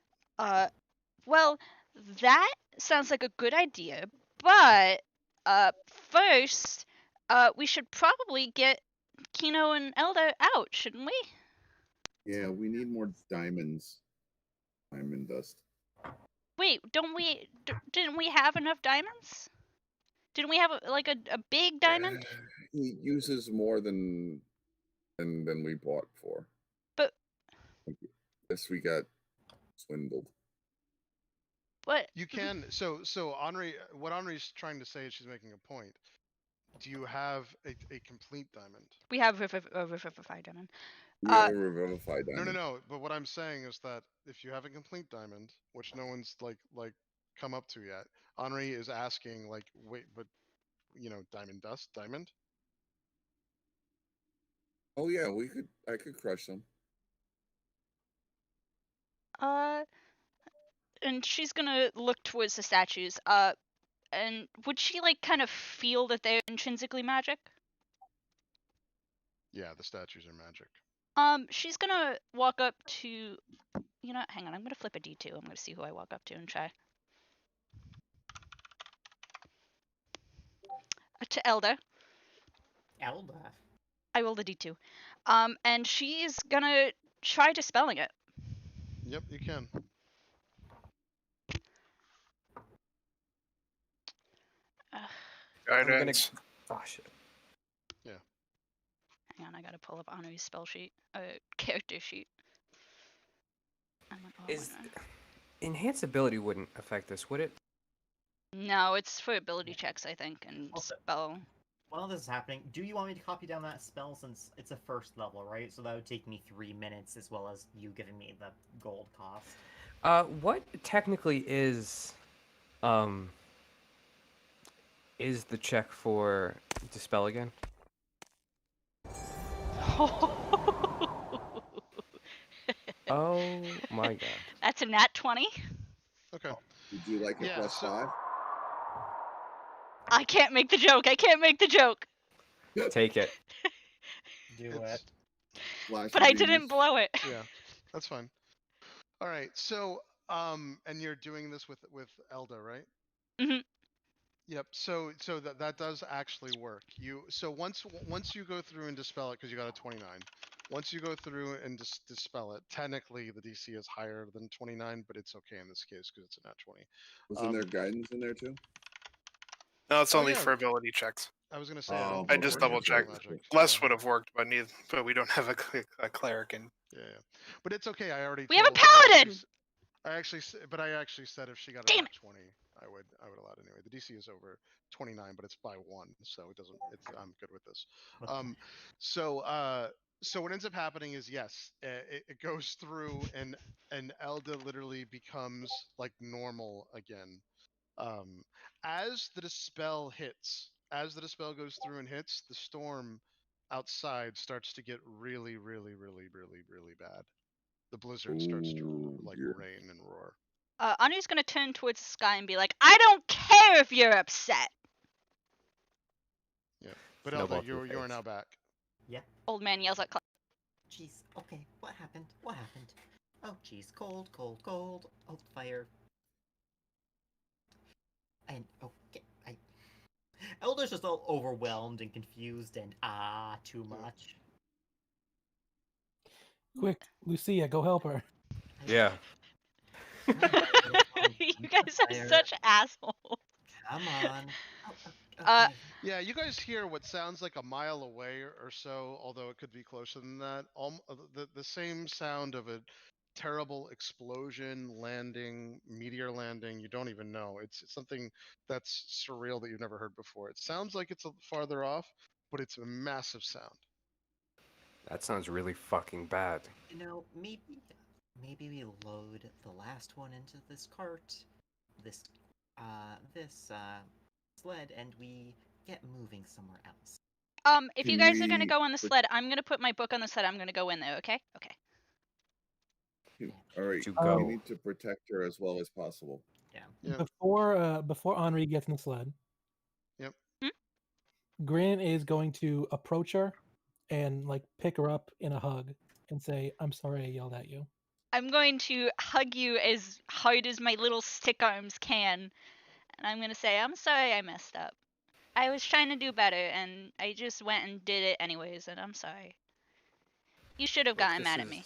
Well, that sounds like a good idea, but first, we should probably get Kino and Elder out, shouldn't we? Yeah, we need more diamonds. Diamond dust. Wait, didn't we have enough diamonds? Didn't we have a big diamond? He uses more than we bought for. But Guess we got swindled. what? You can. So Henri, what Henri's trying to say is she's making a point. Do you have a complete diamond? We have a Revivify diamond. We have a revivified diamond. No. But what I'm saying is that if you have a complete diamond, which no one's like come up to yet, Henri is asking like, wait, but diamond dust, diamond. Oh yeah, I could crush them. and she's gonna look towards the statues. And would she like kind of feel that they're intrinsically magic? Yeah, the statues are magic. She's gonna walk up to. You know, what, hang on. I'm gonna flip a D2. I'm gonna see who I walk up to and try. To Elder. Elda. I rolled a D2. And she's gonna try dispelling it. Yep, you can. Ugh, I'm gonna. Guidance. Oh shit. hang on, I gotta pull up Anui's spell sheet. Character sheet. I'm like, oh Is my god. enhance ability wouldn't affect this, would it? No, it's for ability checks, I think, and Also- spell. While this is happening, do you want me to copy down that spell since it's a first level, right? So that would take me 3 minutes as well as you giving me the gold cost. What technically is the check for dispel again? Oh my god. That's a nat 20. Okay. Would you like a Yeah, plus so- 5? I can't make the joke. I can't make the joke. Take it. Do It's- it. Flash But of I didn't genius. blow it. Yeah, that's fine. All right. So, and you're doing this with Elda, right? Mhm. Yep. So that does actually work. So once you go through and dispel it, because you got a 29. Once you go through and dispel it, technically the DC is higher than 29, but it's okay in this case because it's a nat 20. Wasn't there guidance in there too? No, it's Oh, only yeah. for ability checks. I was gonna say Oh, I just for double spell checked. magic. Less Yeah, would have worked, but we don't have a cleric and yeah, yeah. But it's okay. I already. We have a told- I paladin! actually said if she got a Damn nat 20, I would allow it anyway. The DC is over 29, but it's by 1, so it doesn't. I'm good with this. So what ends up happening is yes, it goes through and Elda literally becomes like normal again. As the dispel goes through and hits, the storm outside starts to get really, really, really, really, really bad. The blizzard starts to Ooh, like dear. rain and roar. Anu's gonna turn towards the sky and be like, I don't care if you're upset. But Snowball Elda, to the you are face. now back. Old man yells at Cloud. Jeez. Okay. What happened? What happened? Oh, jeez. Cold, cold, cold. Oh, fire. And okay, Elder's just all overwhelmed and confused and too much. Quick, Lucia, go help her. Yeah. You guys are Fire. such assholes. Come on. Oh, Uh, okay. Yeah, you guys hear what sounds like a mile away or so, although it could be closer than that. The same sound of a terrible explosion, landing, meteor landing. You don't even know. It's something that's surreal that you've never heard before. It sounds like it's farther off, but it's a massive sound. That sounds really fucking bad. You know, maybe we load the last one into this cart, this sled, and we get moving somewhere else. if you Can guys are gonna we go on the put- sled, I'm gonna put my book on the sled. I'm gonna go in there. Okay. Okay. All right. To We go. need to protect her as well as possible. Yeah. Before Henri gets in the sled, Yep. Grin is going to approach her and like pick her up in a hug and say, "I'm sorry I yelled at you." I'm going to hug you as hard as my little stick arms can, and I'm gonna say, I'm sorry I messed up. I was trying to do better, and I just went and did it anyways, and I'm sorry. You should have Look, gotten this mad at is- me.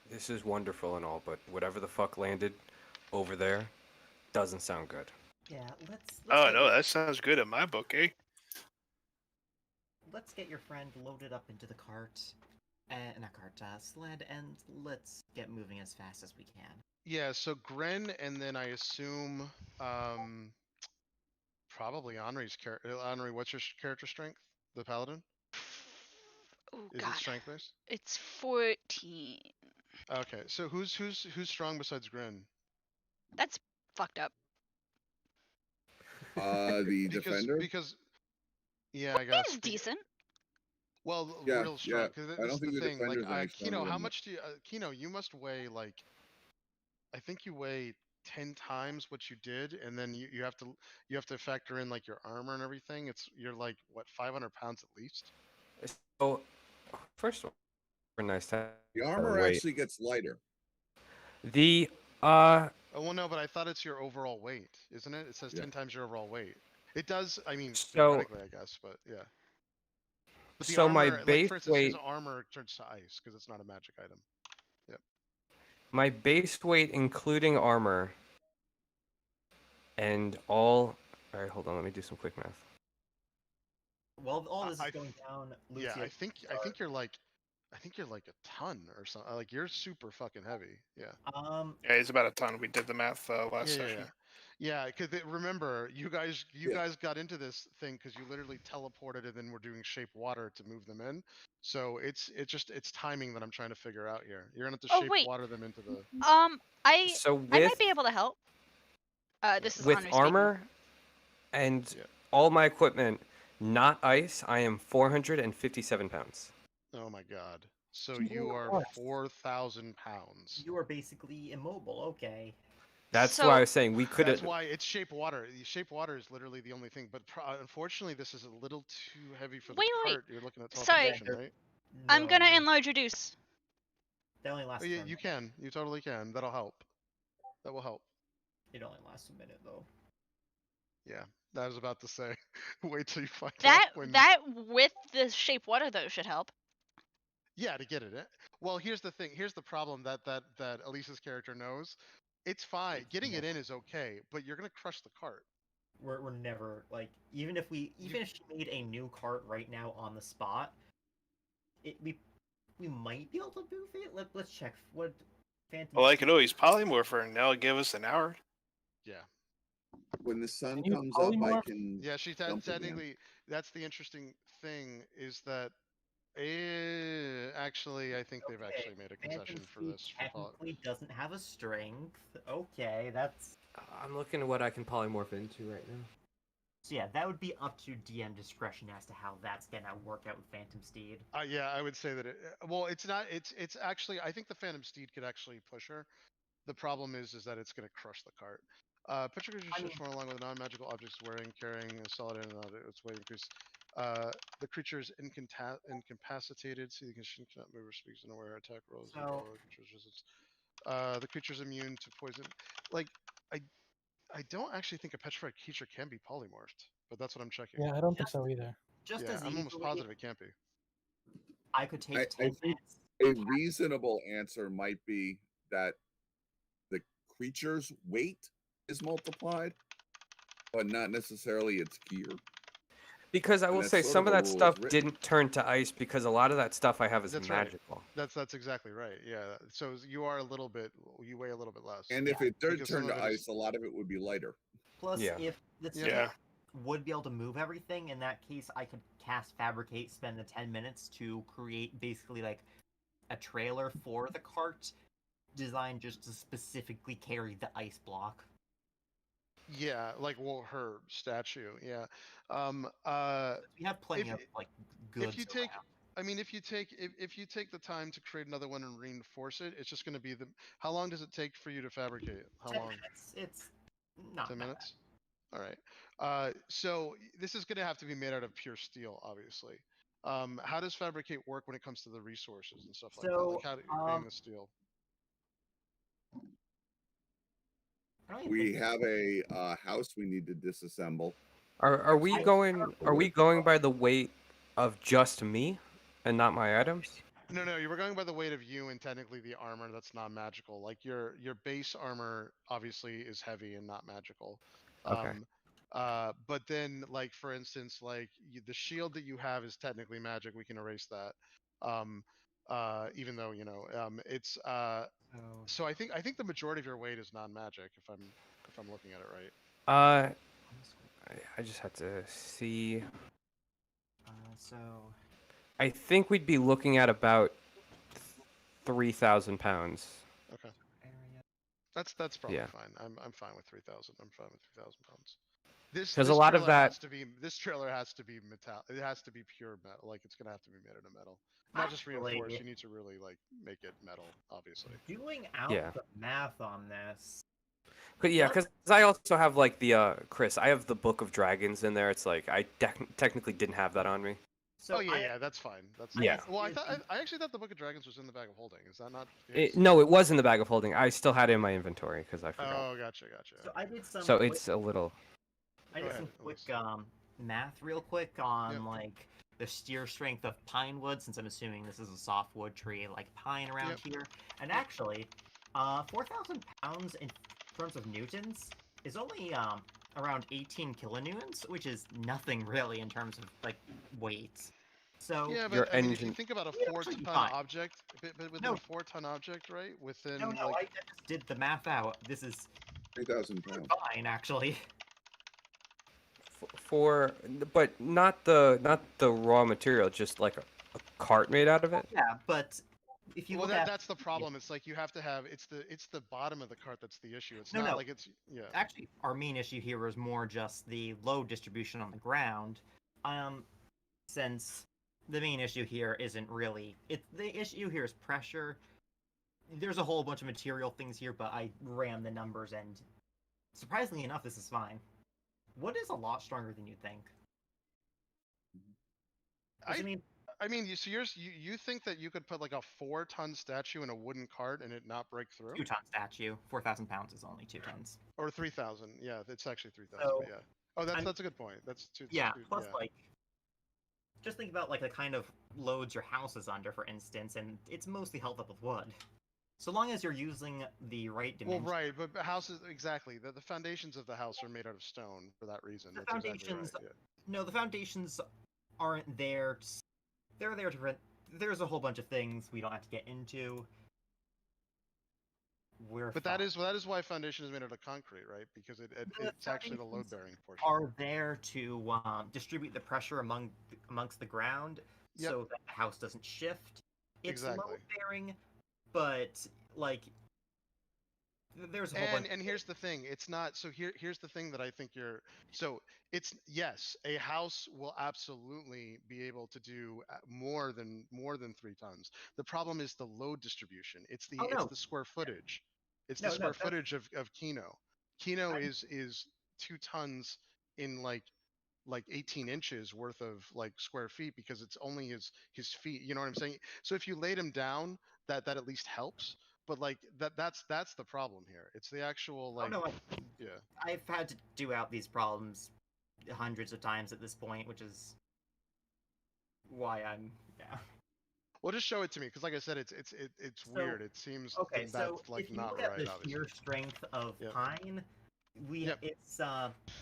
This is wonderful and all, but whatever the fuck landed over there doesn't sound good. Yeah, let's oh get no, that sounds good in my book, eh? let's get your friend loaded up into the cart, not cart, sled, and let's get moving as fast as we can. Yeah, so Gren, and then I assume probably Henri's character. Henri, what's your character strength? The paladin? Oh Is god. it strength based? It's 14. Okay, so who's strong besides Gren? That's fucked up. The defender. Because yeah, I guess. He's decent. Well, Yeah, real strong. yeah. Because I this don't is think the the thing. Like, defender's any stronger Kino, how than much do you? Kino, you must weigh like. I think you weigh 10 times what you did, and then you have to factor in like your armor and everything. You're like what 500 pounds at least. So, first of all, very nice to have The that armor weight. actually gets lighter. The Oh well, no, but I thought it's your overall weight, isn't it? It says Yeah. 10 times your overall weight. It does. I mean, So- theoretically, I guess, but yeah. But the so my armor, like for base instance, his weight, armor turns to ice because it's not a magic item. my base weight including armor, and all. All right, hold on. Let me do some quick math. While all this is I- going down, Yeah, Lucia, I think you're like, I think you're like a ton or something. Like you're super fucking heavy. Yeah. Yeah, it's about a ton. We did the math last Yeah, session. yeah. Because remember, you guys Yeah. got into this thing because you literally teleported and then we're doing shape water to move them in. So it's timing that I'm trying to figure out here. You're gonna have to Oh, shape wait. water them into the. I So I might with be able to help. This is with Henry speaking. armor and Yeah. all my equipment, not ice, I am 457 pounds. Oh my god. So Jesus you are Christ. 4,000 pounds. you are basically immobile. Okay. That's So- why I was saying we could That's have. why it's shape water. Shape water is literally the only thing. But unfortunately, this is a little too heavy for the Wait. cart. You're looking at Sorry. teleportation, right? I'm gonna No, enlarge your deuce. that only lasts. Oh, yeah, for a you minute. can. You totally can. That'll help. That will help. It only lasts a minute though. Yeah, I was about to say. Wait till you find That out when. that with the shape water though should help. Yeah, to get it. Well, here's the thing. Here's the problem that Elisa's character knows. It's fine. Getting it in is okay, but you're gonna crush the cart. We're never like even if she made a new cart right now on the spot, we might be able to move it. Let's check what Phantom. Well, I could always polymorph her, and that'll give us an hour. Yeah. When the sun Can you comes up, I polymorph? can. Yeah, she jump again. technically. That's the interesting thing is that. Actually, I think they've Okay, actually made a Phantom concession for Steed this. technically doesn't have a strength. Okay, that's I'm looking at what I can polymorph into right now. so yeah. That would be up to DM discretion as to how that's gonna work out with Phantom Steed. Yeah, I would say that it. Well, it's not. It's actually. I think the Phantom Steed could actually push her. The problem is that it's going to crush the cart. Picture creatures I mean- transform along with non-magical objects wearing, carrying a solid and its weight increase. The creature is incapacitated. See the condition cannot move or speaks unaware. Attack rolls. So- The creature's immune to poison. Like I don't actually think a petrified creature can be polymorphed, but that's what I'm checking. Yeah, I don't think so either. Just Yeah, as I'm almost easily, positive it can't be. I could take I 10 think minutes. a reasonable answer might be that the creature's weight is multiplied, but not necessarily its gear. Because I will that's say sort some of of a that rule stuff as written. didn't turn to ice because a lot of that stuff I have is That's right. magical. That's exactly right. Yeah. So you are a little bit. You weigh a little bit less. And if it did because turn some to of it is- ice, a lot of it would be lighter. Plus, Yeah. if the Yeah. stick Yeah. would be able to move everything, in that case, I could cast Fabricate, spend the 10 minutes to create basically like a trailer for the cart designed just to specifically carry the ice block. Yeah, like her statue. Yeah. We have plenty If- of like goods you take- around. I mean, if you take the time to create another one and reinforce it, it's just going to be the. How long does it take for you to fabricate? How 10 long? minutes. It's not 10 that minutes. All right. So this is going to have to be made out of pure steel, obviously. How does fabricate work when it comes to the resources and stuff like that? Like So, how do you getting the steel? bad. I don't even We think- have a house we need to disassemble. Are we I- going by the weight of just me and not my items? No, you were going by the weight of you and technically the armor that's non-magical. Like your base armor obviously is heavy and not magical. Okay. But then like for instance, like the shield that you have is technically magic. We can erase that. Even though it's so I think the majority of your weight is non-magic if I'm looking at it right. I just have to see. so I think we'd be looking at about 3,000 pounds. Okay. area. That's probably Yeah. fine. I'm fine with 3,000. I'm fine with 3,000 pounds. This 'Cause a this lot of trailer that- has to be this trailer has to be metal. It has to be pure metal. Like it's gonna have to be made out of metal, not just Actually- reinforced. You need to really like make it metal, obviously. Doing out Yeah. the math on this, But yeah, because I also have like the Chris. I have the Book of Dragons in there. It's like I technically didn't have that on me. So Oh yeah, I, yeah, that's fine. That's Yeah. Well, I actually thought the Book of Dragons was in the bag of holding. Is that not? No, it was in the bag of holding. I still had it in my inventory because I forgot. Oh, gotcha. So Okay. I did some. So quick, it's a little. I Go did ahead, some quick Elise. math real quick on Yep. like the steer strength of pine wood, since I'm assuming this is a softwood tree like pine around Yep. here. And actually, 4,000 pounds in terms of newtons is only around 18 kilonewtons, which is nothing really in terms of like weight. So Yeah, Your but I mean, if you engine. think about a It'd actually be 4-ton fine. object, but within No. a 4-ton object, right? Within no, like I just did the math out. This is 3,000 pounds. fine, actually. For but not the raw material, just like a cart made out of it. Yeah, but if you well, look at that's the problem. It's like you have to have it's the bottom of the cart that's the issue. It's No, not no. like it's yeah. actually our main issue here is more just the load distribution on the ground. Since the main issue here isn't really the issue here is pressure. There's a whole bunch of material things here, but I ran the numbers and surprisingly enough, this is fine. Wood is a lot stronger than you think. 'Cause, I mean, you think that you could put like a 4-ton statue in a wooden cart and it not break through? 2-ton statue, 4,000 pounds is only 2 tons. Or 3,000? Yeah, it's actually 3,000. So, But yeah. Oh, I'm- that's a good point. That's two. Yeah, two- plus yeah. like just think about like the kind of loads your house is under, for instance, and it's mostly held up with wood. So long as you're using the right Well, dimension. right, but houses exactly. The foundations of the house are made out of stone for that reason. The That's exactly foundations, right. Yeah. no, the foundations aren't there. They're there to prevent. There's a whole bunch of things we don't have to get into. But that is why foundation is made out of concrete, right? Because it's actually the load bearing portion. Are there to distribute the pressure amongst the ground Yep. so that the house doesn't shift. It's Exactly. load bearing, but like there's a whole bunch. And here's the thing, it's not so here's the thing that I think you're so it's yes, a house will absolutely be able to do more than 3 tons. The problem is the load distribution. It's Oh, no. the square footage. It's No, the no, square that's- footage of Kino. Kino I- is 2 tons in like 18 inches worth of like square feet because it's only his feet, you know what I'm saying? So if you laid him down, that at least helps. But like that's the problem here. It's the actual Oh like no, yeah. I've had to do out these problems hundreds of times at this point, which is why I'm yeah. Well, just show it to me because like I said, it's So, weird. It seems Okay, that's so like if you not look at right. the Obviously. shear strength of Yep. pine, Yep. it's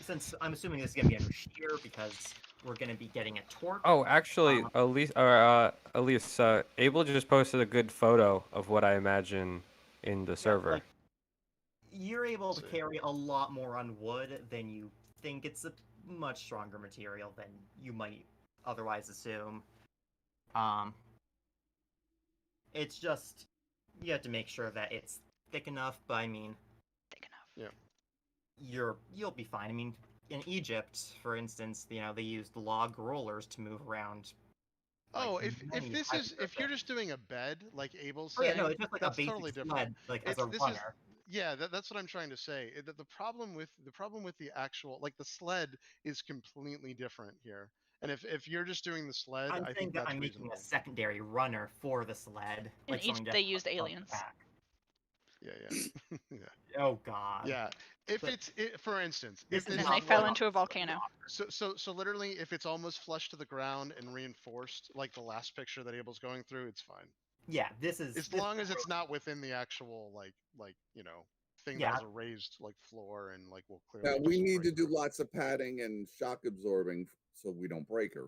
since I'm assuming this is gonna be under shear because we're gonna be getting a torque. Oh, actually, Elise, Abel just posted a good photo of what I imagine in the server. like, you're able to See. carry a lot more on wood than you think. It's a much stronger material than you might otherwise assume. It's just you have to make sure that it's thick enough. But I mean, Thick enough. you'll be fine. I mean, in Egypt, for instance, they used log rollers to move around. Oh, like, if many this types is of if you're things. just doing a bed like Abel's Oh yeah, saying, no, it's just like a that's basic totally sled, different. like as a This is runner. yeah, that's what I'm trying to say. The problem with the actual like the sled is completely different here. And if you're just doing the sled, I'm I saying think that that's I'm making reasonable. a secondary runner for the sled. In like something Egypt, to they help used on the aliens. back. Yeah. Oh god. Yeah. If But it's for instance, this if is this And not they fell what- into a volcano. so literally if it's almost flush to the ground and reinforced like the last picture that Abel's going through, it's fine. Yeah, this is As long as it's not within the actual like thing Yeah. that has a raised like floor and like will clearly. Now just we need break to do through. lots of padding and shock absorbing so we don't break her.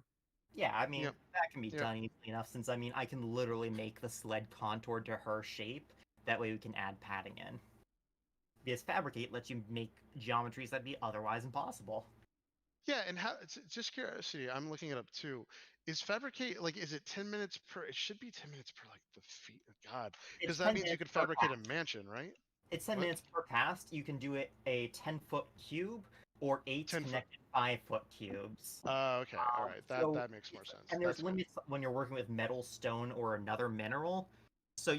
Yeah, I mean Yep. that can be Yep. done easily enough since I mean I can literally make the sled contoured to her shape. That way we can add padding in. Because Fabricate lets you make geometries that'd be otherwise impossible. Yeah, and how? It's just curiosity. I'm looking it up too. Is fabricate like? Is it 10 minutes per? It should be 10 minutes per like the feet. God, because It's that 10 means you minutes could per fabricate cast. a mansion, right? It's 10 What? minutes per cast. You can do it a 10-foot cube or 8 10 foot. connected 5-foot cubes. Okay, all right. so That makes more sense. And there's That's good. limits when you're working with metal, stone, or another mineral. So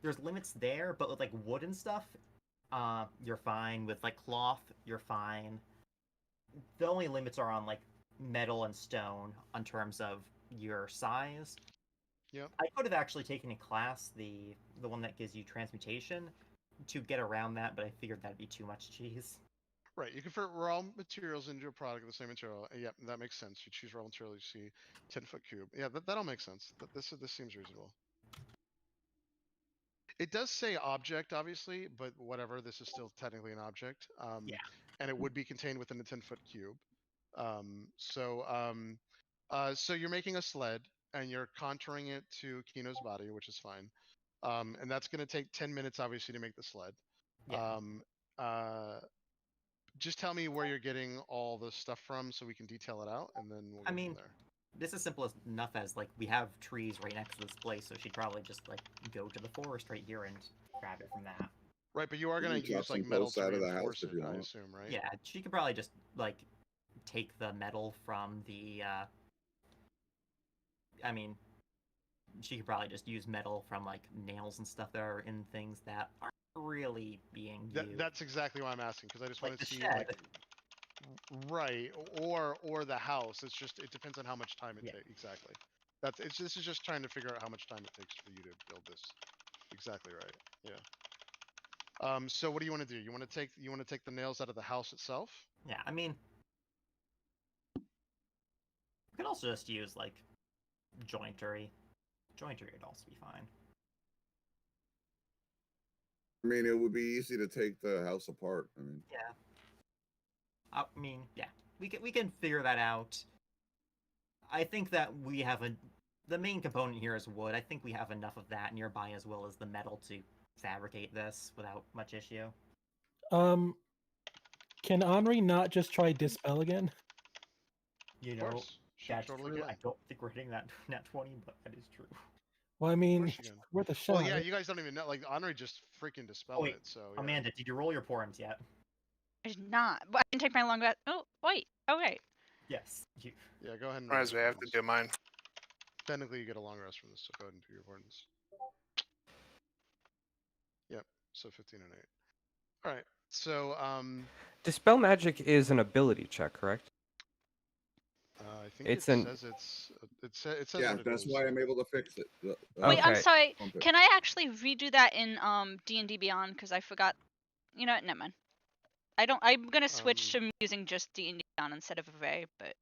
there's limits there, but with like wood and stuff, you're fine. With like cloth, you're fine. The only limits are on like metal and stone in terms of your size. Yep. I could have actually taken a class, the one that gives you transmutation, to get around that, but I figured that'd be too much cheese. Right, you convert raw materials into a product of the same material. Yeah, that makes sense. You choose raw material, you see 10-foot cube. Yeah, that'll make sense. This seems reasonable. It does say object, obviously, but whatever. This is still technically an object. Yeah. And it would be contained within a 10-foot cube. So you're making a sled, and you're contouring it to Kino's body, which is fine. And that's going to take 10 minutes, obviously, to make the sled. Yeah. Just tell me where you're getting all the stuff from so we can detail it out, and then we'll go I mean, from there. this is simple enough as like we have trees right next to this place, so she'd probably just like go to the forest right here and grab it from that. Right, but you are You going can to use chop like some metal posts to out of the house reinforce if it, you I want. assume, right? Yeah, she could probably just like take the metal from the. I mean, she could probably just use metal from like nails and stuff that are in things that aren't really being used. That's exactly why I'm asking, because I just Like want to the see shed. like right, or the house. It depends on how much time it Yeah. takes. Exactly. This is just trying to figure out how much time it takes for you to build this. Exactly right. Yeah. So what do you want to do? You want to take the nails out of the house itself? Yeah, I mean, we could also just use like jointery. Jointery would also be fine. I mean, it would be easy to take the house apart. I mean, Yeah. I mean, yeah, we can figure that out. I think that we have the main component here is wood. I think we have enough of that nearby as well as the metal to fabricate this without much issue. Can Henri not just try dispel again? You Of know, course. She that's totally true. can. I don't think we're hitting that nat 20, but that is true. Well, I Of mean, course she can. worth a shot. Well, yeah, right? you guys don't even know. Like, Henri just freaking dispelled wait, it. So yeah. Amanda, did you roll your portent yet? I did not. But I can take my long rest. Oh, wait. Okay. Yes. You. Yeah, go ahead and. Reminds me, I have to do mine. Technically, you get a long rest from this, so go ahead and do your importance. Yep. So 15 and 8. All right. So Dispel magic is an ability check, correct? I think It's it says it says yeah, what it that's is. why I'm able to fix it. Wait, I'm Okay. sorry. Bump it. Can I actually redo that in D&D Beyond? Because I forgot. You know what? Never mind. I'm gonna switch to using just D&D Beyond instead of Array, but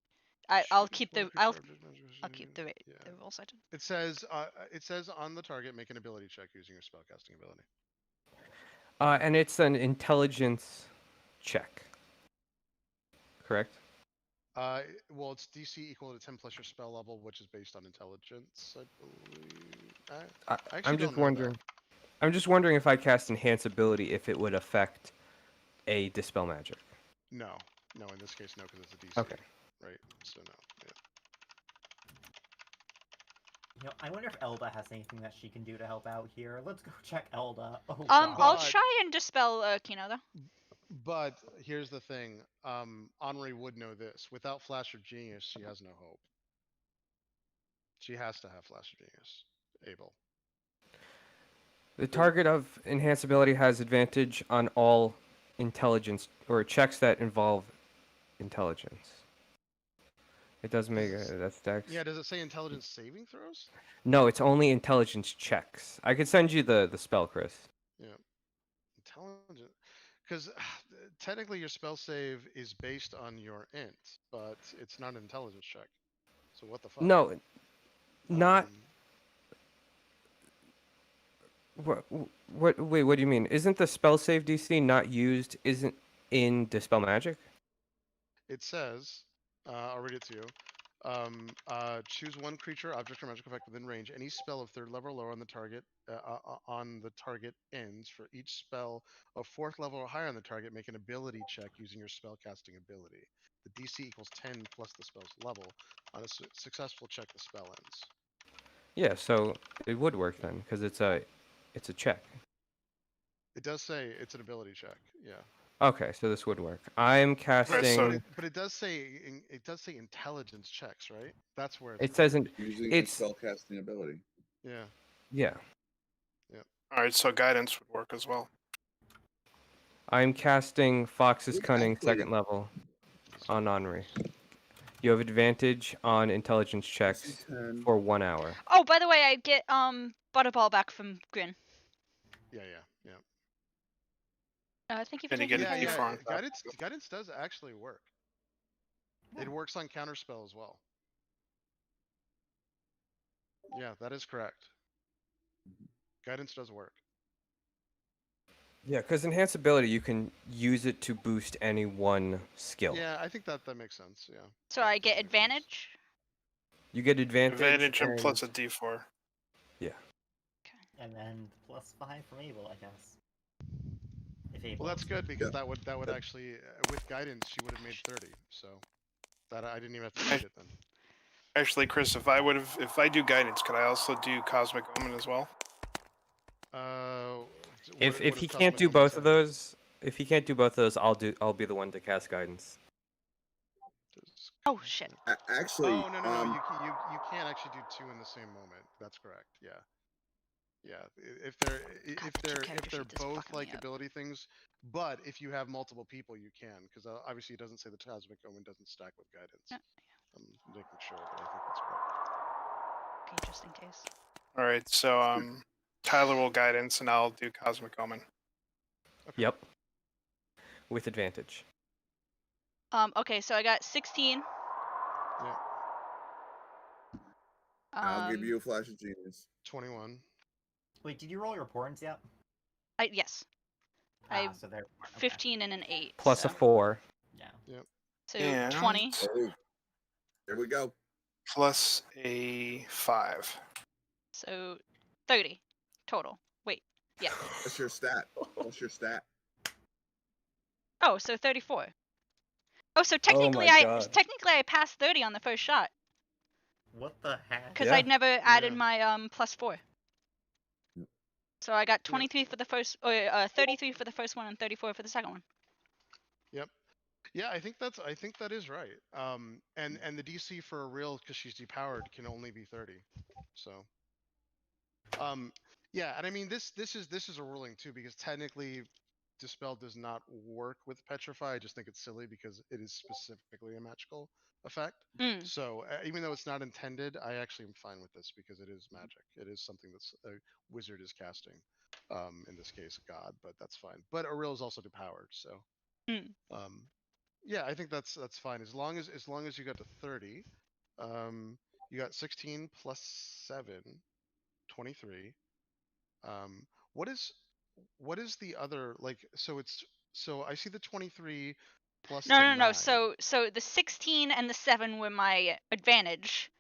I'll keep the Yeah. the rules I did. It says on the target, make an ability check using your spellcasting ability. And it's an intelligence check, correct? Well, it's DC equal to 10 plus your spell level, which is based on intelligence, I believe. I actually I'm just don't know that. wondering. I'm just wondering if I cast enhance ability, if it would affect a dispel magic. No, in this case, no, because it's a DC. Okay. Right. So no. Yeah. You know, I wonder if Elda has anything that she can do to help out here. Let's go check Elda. Oh I'll God. try and dispel Kino though. But here's the thing. Henri would know this. Without Flash of Genius, she has no hope. She has to have Flash of Genius. Able. The target of enhance ability has advantage on all intelligence or checks that involve intelligence. It does make that's dex. Yeah, does it say intelligence saving throws? No, it's only intelligence checks. I could send you the spell, Chris. Yeah. Intelligence. Because technically your spell save is based on your int, but it's not an intelligence check. So what the fuck? No, not. What? Wait, what do you mean? Isn't the spell save DC not used? Isn't in dispel magic? It says, I'll read it to you. Choose one creature, object, or magic effect within range. Any spell of 3rd level or lower on the target ends. For each spell of 4th level or higher on the target, make an ability check using your spell casting ability. The DC equals 10 plus the spell's level. On a successful check, the spell ends. Yeah, so it would work then because it's a check. It does say it's an ability check. Yeah. Okay, so this would work. I'm casting. But it does say intelligence checks, right? That's where It says using it's spell casting ability. Yeah. Yeah. All right, so guidance would work as well. I'm casting Fox's Wait, Cunning actually- 2nd level on Henri. You have advantage on intelligence checks 10. for 1 hour. Oh, by the way, I get Butterball back from Grin. Yeah. Thank you for And you taking get the a Yeah. fire. D4 on top. Guidance does actually work. It works on counterspell as well. Yeah, that is correct. Guidance does work. Yeah, because enhance ability, you can use it to boost any one skill. Yeah, I think that makes sense. Yeah. So That I does get make sense. advantage. You get advantage. Advantage and plus a D4. And then +5 from Abel, I guess. If Abel Well, that's is- good because Yeah. that would actually with guidance she would have made 30. So that I didn't even have to cheat it then. Actually, Chris, if I do guidance, could I also do Cosmic Omen as well? If what he does can't Cosmic do Omen both say? of those, if he can't do both of those, I'll be the one to cast guidance. Oh shit. Actually, Oh no, you can't actually do two in the same moment. That's correct. Yeah. If God, but your character they're sheet is both fucking like me up. ability things, but if you have multiple people, you can because obviously it doesn't say the Cosmic Omen doesn't stack with guidance. Yeah. I'm making sure, but I think that's correct. Okay, just in case. All right, so Tyler will guidance, and I'll do Cosmic Omen. Okay. Yep. With advantage. Okay, so I got 16. Yeah. I'll give you a flash of genius. 21. Wait, did you roll your porns yet? Yes. I So they're okay. 15 and an 8. Plus so. a 4. Yeah. So And 20. Oh, there we go. plus a 5. So 30 total. Wait. Yeah. What's your stat? What's your stat? Oh, so 34. Oh, so technically God. I passed 30 on the first shot What the heck? because Yeah. I'd never added Yeah. my +4. Yep. So I got 23 for the first, or 33 for the first one and 34 for the second one. Yep. Yeah, I think that is right. And the DC for a real because she's depowered can only be 30. So. Yeah, and I mean this is a ruling too because technically Dispel does not work with Petrify. I just think it's silly because it is specifically a magical effect. Mm. So even though it's not intended, I actually am fine with this because it is magic. It is something that's a wizard is casting. In this case, a god, but that's fine. But Auril is also depowered, so Mm. yeah, I think that's fine as long as you got to 30. You got 16 plus 7, 23. What is the other like? So I see the 23 plus the No. 9. So the 16 and the 7 were my advantage.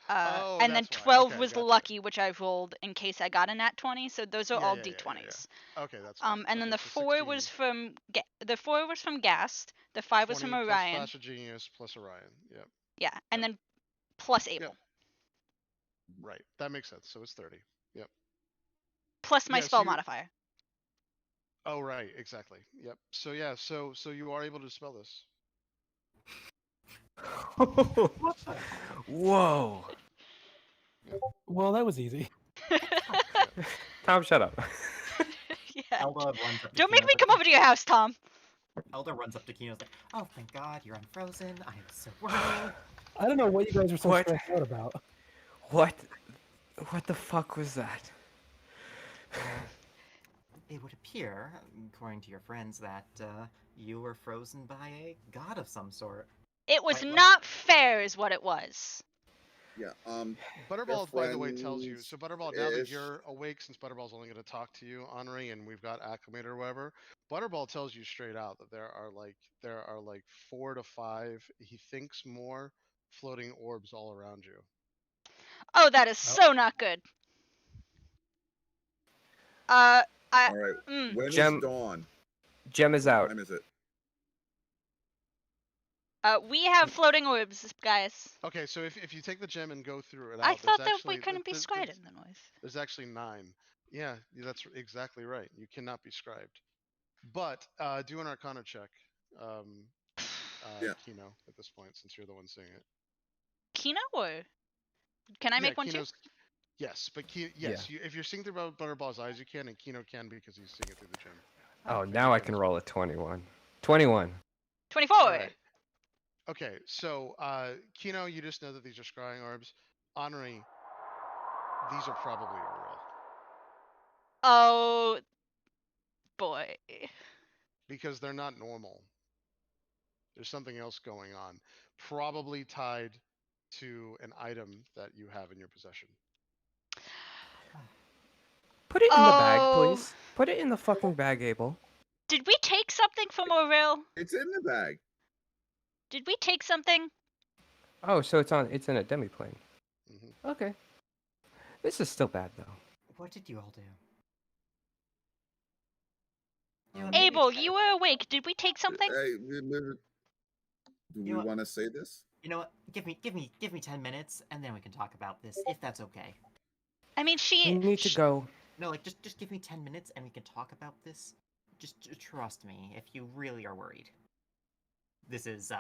Oh, and then that's why. 12 Okay, was gotcha. lucky, which I rolled in case I got a nat 20. So those are Yeah, all yeah, d20s. Okay, that's fine. And then Okay, the so 4 was 16, from Gast. The 5 was from 20 plus Orion. Flash of Genius plus Orion. Yep. Yeah, and Yep. then plus Abel. Yep. Right. That makes sense. So it's 30. Yep. Plus my Yeah, so spell you- modifier. Oh, right. Exactly. Yep. So yeah. So you are able to dispel this. Whoa. Well, that was easy. Tom, shut up. Yeah. Elda runs up to Don't make Kino's me like, come over to your house, Tom. Elda runs up to Kino's like, oh, thank God, you're unfrozen. I am so worried. I don't know what you guys are so What? stressed out about. What the fuck was that? It would appear, according to your friends, that you were frozen by a god of some sort. It was Quite not fair, is what it was. Yeah. Butterball, by the way, tells you. friends So Butterball, now that ish. you're awake, since Butterball's only going to talk to you, Henri, and we've got acclimated or whatever, Butterball tells you straight out that there are like 4 to 5. He thinks more floating orbs all around you. Oh, that is so not good. All right. When is Gem- dawn? Gem is What out. time is it? We have floating orbs, guys. Okay, so if you take the gem and go through it out, I thought there's that actually, we couldn't be there's- scribed in the noise. There's actually 9. Yeah, that's exactly right. You cannot be scribed. But do an Arcana check, Yeah. Kino, at this point, since you're the one seeing it. Kino, or can I make one too? Kino's, yes, but yes, Yeah. if you're seeing through Butterball's eyes, you can, and Kino can because he's seeing it through the gem. Oh, Okay. now I can roll a 21. 21. 24. Alright. Okay, so Kino, you just know that these are scrying orbs. Henri, these are probably a real. Oh boy. Because they're not normal. There's something else going on. Probably tied to an item that you have in your possession. Put it in the bag, Oh. please. Put it in the fucking bag, Abel. Did we take something from Aurel? It's in the bag. Did we take something? Oh, so it's in a demiplane. Mhm. Okay. This is still bad though. What did you all do? You know, Um, maybe Abel, it's- you were awake. Did we take something? Hey, do we know what? want to say this? You know what? Give me 10 minutes, and then we can talk about this, if that's okay. I mean, We need to go. No, like just give me 10 minutes, and we can talk about this. Just trust me, if you really are worried. This is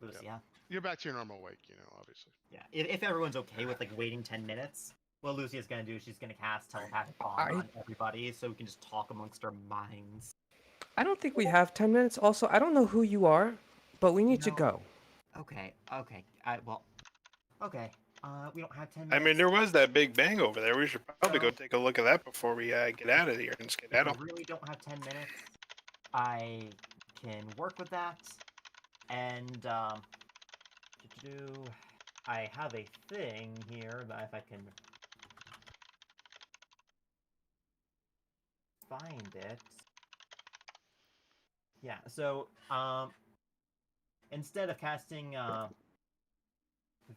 Lucia. You're back to your normal wake, obviously. Yeah. If everyone's okay with like waiting 10 minutes, what Lucia's gonna do is she's gonna cast telepathic bond on everybody, so we can just talk amongst our minds. I don't think we have 10 minutes. Also, I don't know who you are, but we need to No. go. Okay. Okay. We don't have 10 I minutes. mean, there was that big bang over there. We should probably go take a look at that before we get out of here and If skedaddle. we really don't have 10 minutes, I can work with that. And, I have a thing here that if I can find it. Yeah, so, instead of casting,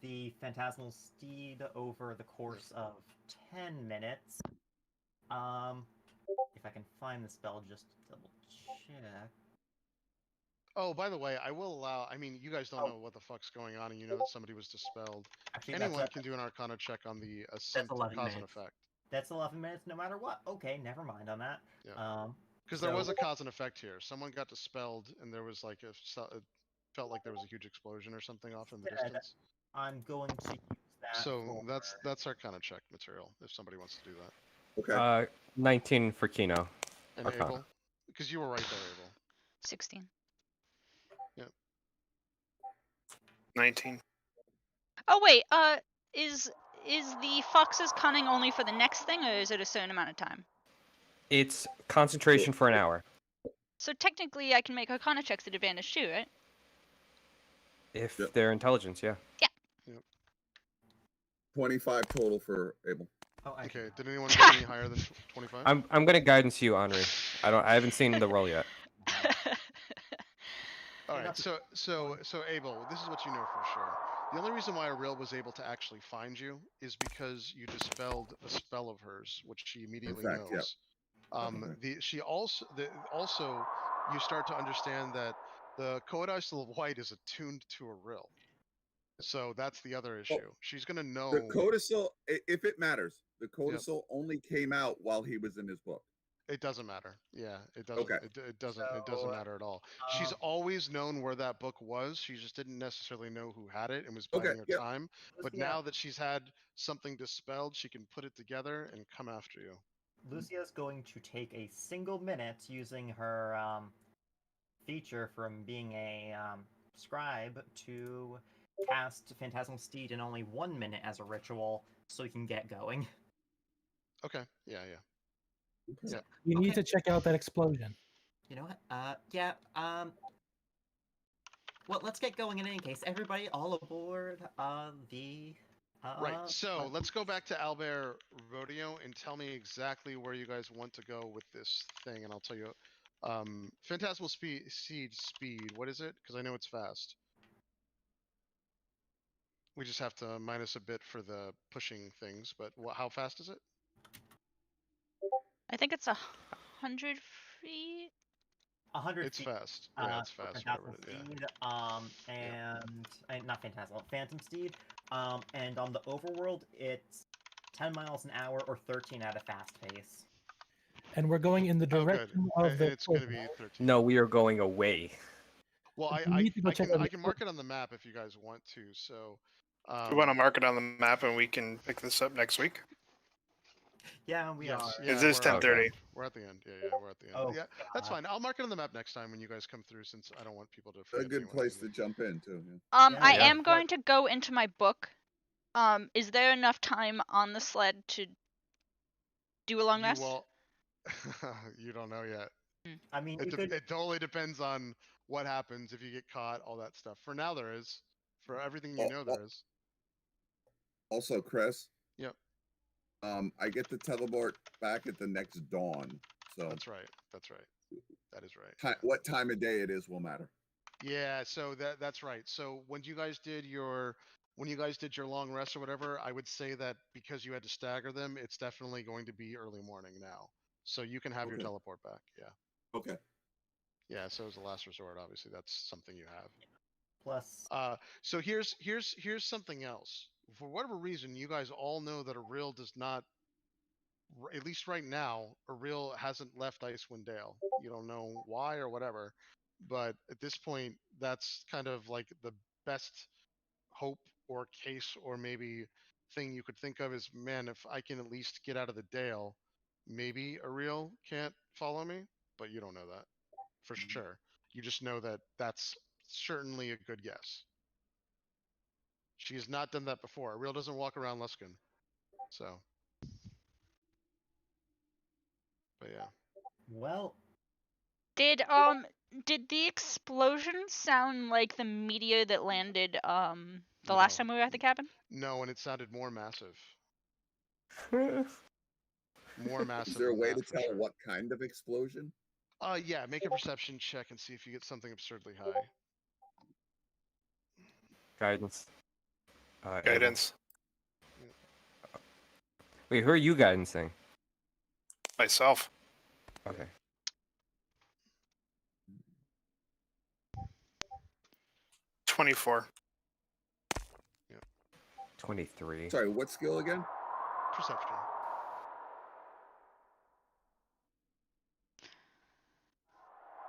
the Phantasmal Steed over the course of 10 minutes, if I can find the spell, just double check. Oh, by the way, I will allow. I mean, you guys don't know what the fuck's going on, and you know that somebody was dispelled. Actually, Anyone can do an Arcana check on the that's 11 cause and minutes. effect. That's 11 minutes no matter what. Okay, never mind on that. Yeah. Because there was a cause and effect here. Someone got dispelled, and there was like it felt like there was a huge explosion or something off in the Instead, distance. I'm going to use that. So for... that's Arcana check material if somebody wants to do that. Okay. 19 for Kino. And Arcana. Abel, because you were right there, Abel. 16. 19. Oh wait, is the fox's cunning only for the next thing, or is it a certain amount of time? It's concentration for an hour. So technically, I can make Arcana checks at advantage too, right? If Yep. they're intelligence, yeah. 25 total for Abel. Oh, I Okay. Did anyone get any higher than 25? I'm gonna guidance you, Henri. I haven't seen the roll yet. All right, so Abel, this is what you know for sure. The only reason why Ariel was able to actually find you is because you dispelled a spell of hers, which she immediately fact, knows. She also you start to understand that the Codicil of White is attuned to Ariel. So that's the other issue. She's gonna know. The codicil, if it matters, the codicil only came out while he was in his book. It doesn't matter. Yeah, it doesn't. Okay. It doesn't matter at all. She's always known where that book was. She just didn't necessarily know who had it and was biding her time. But Lucia, now that she's had something dispelled, she can put it together and come after you. Lucia's going to take a single minute using her feature from being a scribe to cast Phantasmal Steed in only 1 minute as a ritual, so we can get going. Okay. Yeah. Yeah. We need to check out that explosion. You know what? Yeah. Well, let's get going in any case. Everybody, all aboard the. Right. So let's go back to Albert Rodeo and tell me exactly where you guys want to go with this thing, and I'll tell you. Phantasmal Seed speed. What is it? Because I know it's fast. We just have to minus a bit for the pushing things, but how fast is it? I think it's 100 feet. 100 It's feet. fast. Yeah, it's for fast. Phantasmal Whatever, Steed, and not Phantasmal, Phantom Steed, and on the overworld, it's 10 miles an hour or 13 at a fast pace. And we're going in the Oh, good. direction of And the. it's going to be 13. No, we are going away. Well, We I need to go check out the can mark it on the map if you guys want to. So, We want to mark it on the map and we can pick this up next week. Yeah, we Yes, are. yeah, It is we're at the 10:30. end. We're at the end. Yeah, we're at the end. Oh, Yeah, that's God. fine. I'll mark it on the map next time when you guys come through, since I don't want people to A forget good anyone place to easily. jump in too. Yeah. I Yeah. am going to go into my book. Is there enough time on the sled to do a long You rest? will. You don't know yet. I mean, It, you could. it totally depends on what happens if you get caught, all that stuff. For now, there is. For everything you know, there is. Also, Chris. Yep. I get to teleport back at the next dawn. So That's right. That's right. That is right. what time of day it is will matter. Yeah. So that's right. So when you guys did your long rest or whatever, I would say that because you had to stagger them, it's definitely going to be early morning now. So you can have your Okay. teleport back. Yeah. Okay. Yeah. So as a last resort, obviously that's something you have. Plus, So here's something else. For whatever reason, you guys all know that Auril does not, at least right now, Auril hasn't left Icewind Dale. You don't know why or whatever, but at this point, that's kind of like the best hope or case or maybe thing you could think of is, man, if I can at least get out of the Dale, maybe Auril can't follow me, but you don't know that for sure. You just know that that's certainly a good guess. She has not done that before. Auril doesn't walk around Luskin. So, but yeah. well, Did the explosion sound like the meteor that landed the last No. time we were at the cabin? No, and it sounded more massive. Well, More massive. Is there a than way that, to for tell sure. what kind of explosion? Yeah, make a perception check and see if you get something absurdly high. Guidance. Abel. Guidance. Wait, who are you guidancing? Myself. Okay. 24. 23. Sorry, what skill again? Perception.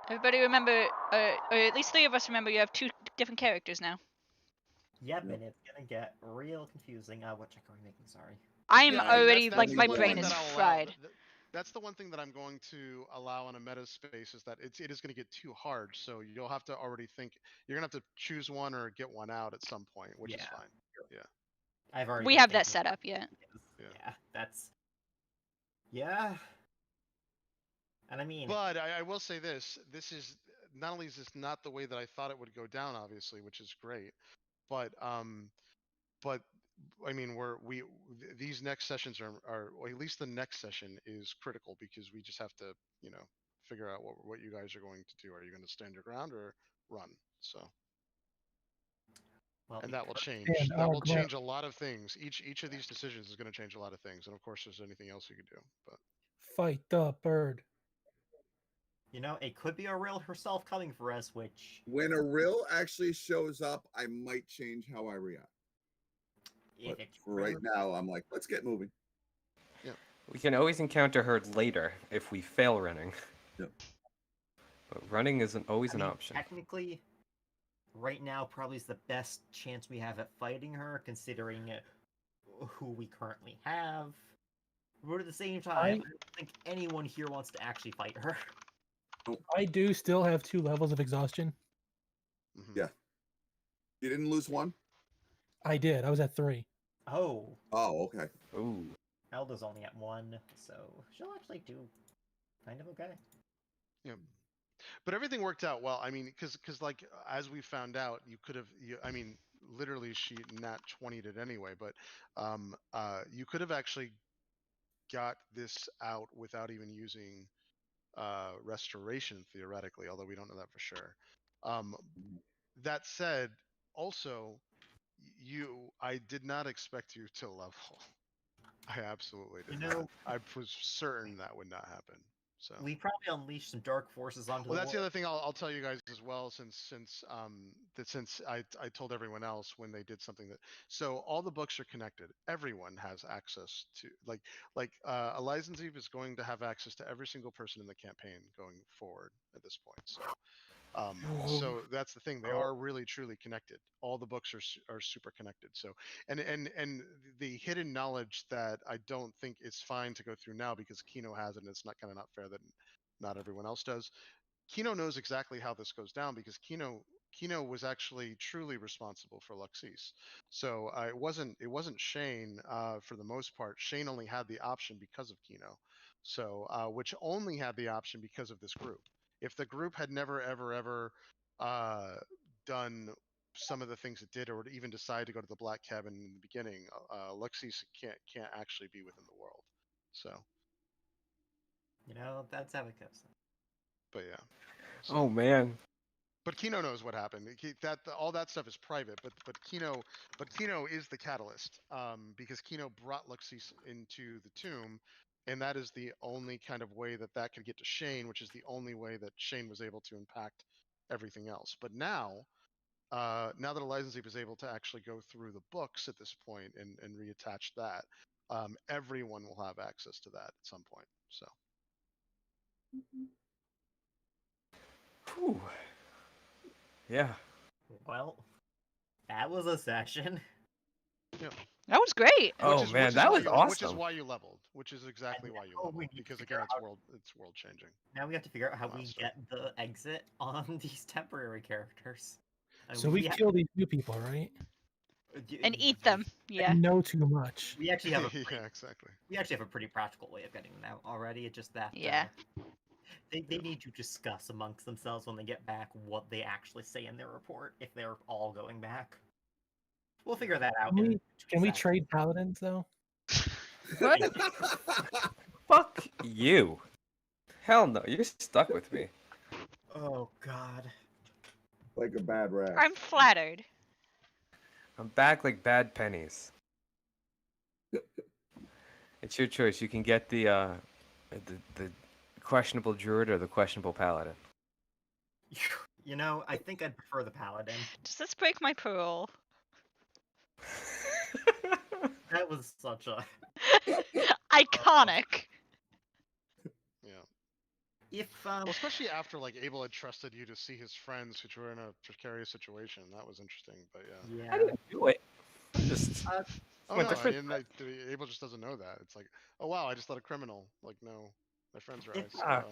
Everybody remember, or at least 3 of us remember, you have 2 different characters now. yep, Yep. and it's gonna get real confusing. What check are we making? Sorry. I'm Yeah, already that's like the my one brain thing is that I'll allow. fried. That's the one thing that I'm going to allow on a meta space is that it is going to get too hard. So you'll have to already think you're going to have to choose one or get one out at some point, which is Yeah. fine. Yeah. I've already. We been have that thinking set about up yet. it because, Yeah. yeah, that's. Yeah. And I mean, But I will say this: this is not only is this not the way that I thought it would go down, obviously, which is great, but I mean, these next sessions are or at least the next session is critical because we just have to, figure out what you guys are going to do. Are you going to stand your ground or run? So, well, and we that will could- change. Stand That our will change ground. a lot of things. Each of these decisions is going to change a lot of things, and of course, there's anything else you could do. But Fight the bird. it could be Auril herself coming for us, which When Auril actually shows up, I might change how I react. if But it's for right Auril- now, I'm like, let's get moving. We can always encounter her later if we fail running. Yep. But running isn't always I an mean, option. technically, right now probably is the best chance we have at fighting her, considering who we currently have. But at the same time, I don't think anyone here wants to actually fight her. I do still have 2 levels of exhaustion. mhm. Yeah. You didn't lose one? I did. I was at 3. Oh, Oh, okay. Ooh. Elda's only at 1, so she'll actually do kind of okay. Yeah. But everything worked out well. I mean, because like as we found out, you could have. I mean, literally, she nat 20'd it anyway. But you could have actually got this out without even using restoration theoretically, although we don't know that for sure. That said, also, I did not expect you to level. I absolutely did not. I was certain that would not happen. So We probably unleashed some dark forces onto well, the that's the world. other thing I'll tell you guys as well, since I told everyone else when they did something that, so all the books are connected. Everyone has access to Eliza Eve is going to have access to every single person in the campaign going forward at this point. So So that's the thing; they are really truly connected. All the books are super connected. So, and the hidden knowledge that I don't think it's fine to go through now because Kino has it, and it's not kind of not fair that not everyone else does. Kino knows exactly how this goes down because Kino was actually truly responsible for Luxis. So it wasn't Shane for the most part. Shane only had the option because of Kino, so which only had the option because of this group. If the group had never ever uh, done some of the things it did, or even decide to go to the Black Cabin in the beginning, Luxis can't actually be within the world. So, That's how it goes. but yeah. So. Oh man. But Kino knows what happened. All that stuff is private. But Kino is the catalyst. Because Kino brought Luxis into the tomb, and that is the only kind of way that could get to Shane, which is the only way that Shane was able to impact everything else. But now that Eliza is able to actually go through the books at this point and reattach that, everyone will have access to that at some point. So. Whew. Yeah. Well, that was a session. That was great. Oh man, that was Which is awesome. why you leveled. Which is exactly why you now we leveled. need to Because figure again, out- it's world changing. Now we have to figure out how we Milestone. get the exit on these temporary characters. So we kill these new people, right? And eat them. Yeah. I know too much. We actually have a pretty, Yeah, exactly. we actually have a pretty practical way of getting them out already. It's just that Yeah. they need to discuss amongst themselves when they get back what they actually say in their report if they're all going back. We'll figure that out. Can we trade paladins though? Fuck you. Hell no, you're stuck with me. Oh God. Like a bad rat. I'm flattered. I'm back like bad pennies. It's your choice. You can get the questionable druid or the questionable paladin. I think I'd prefer the paladin. Does this break my parole? That was such a Iconic. Yeah. if Well, especially after Abel had trusted you to see his friends, which were in a precarious situation. That was interesting. But yeah. yeah. I didn't do it. Just Oh went no, to Abel just doesn't know that. It's like, oh wow, I just let a criminal. Like, no, my friends are If- ice.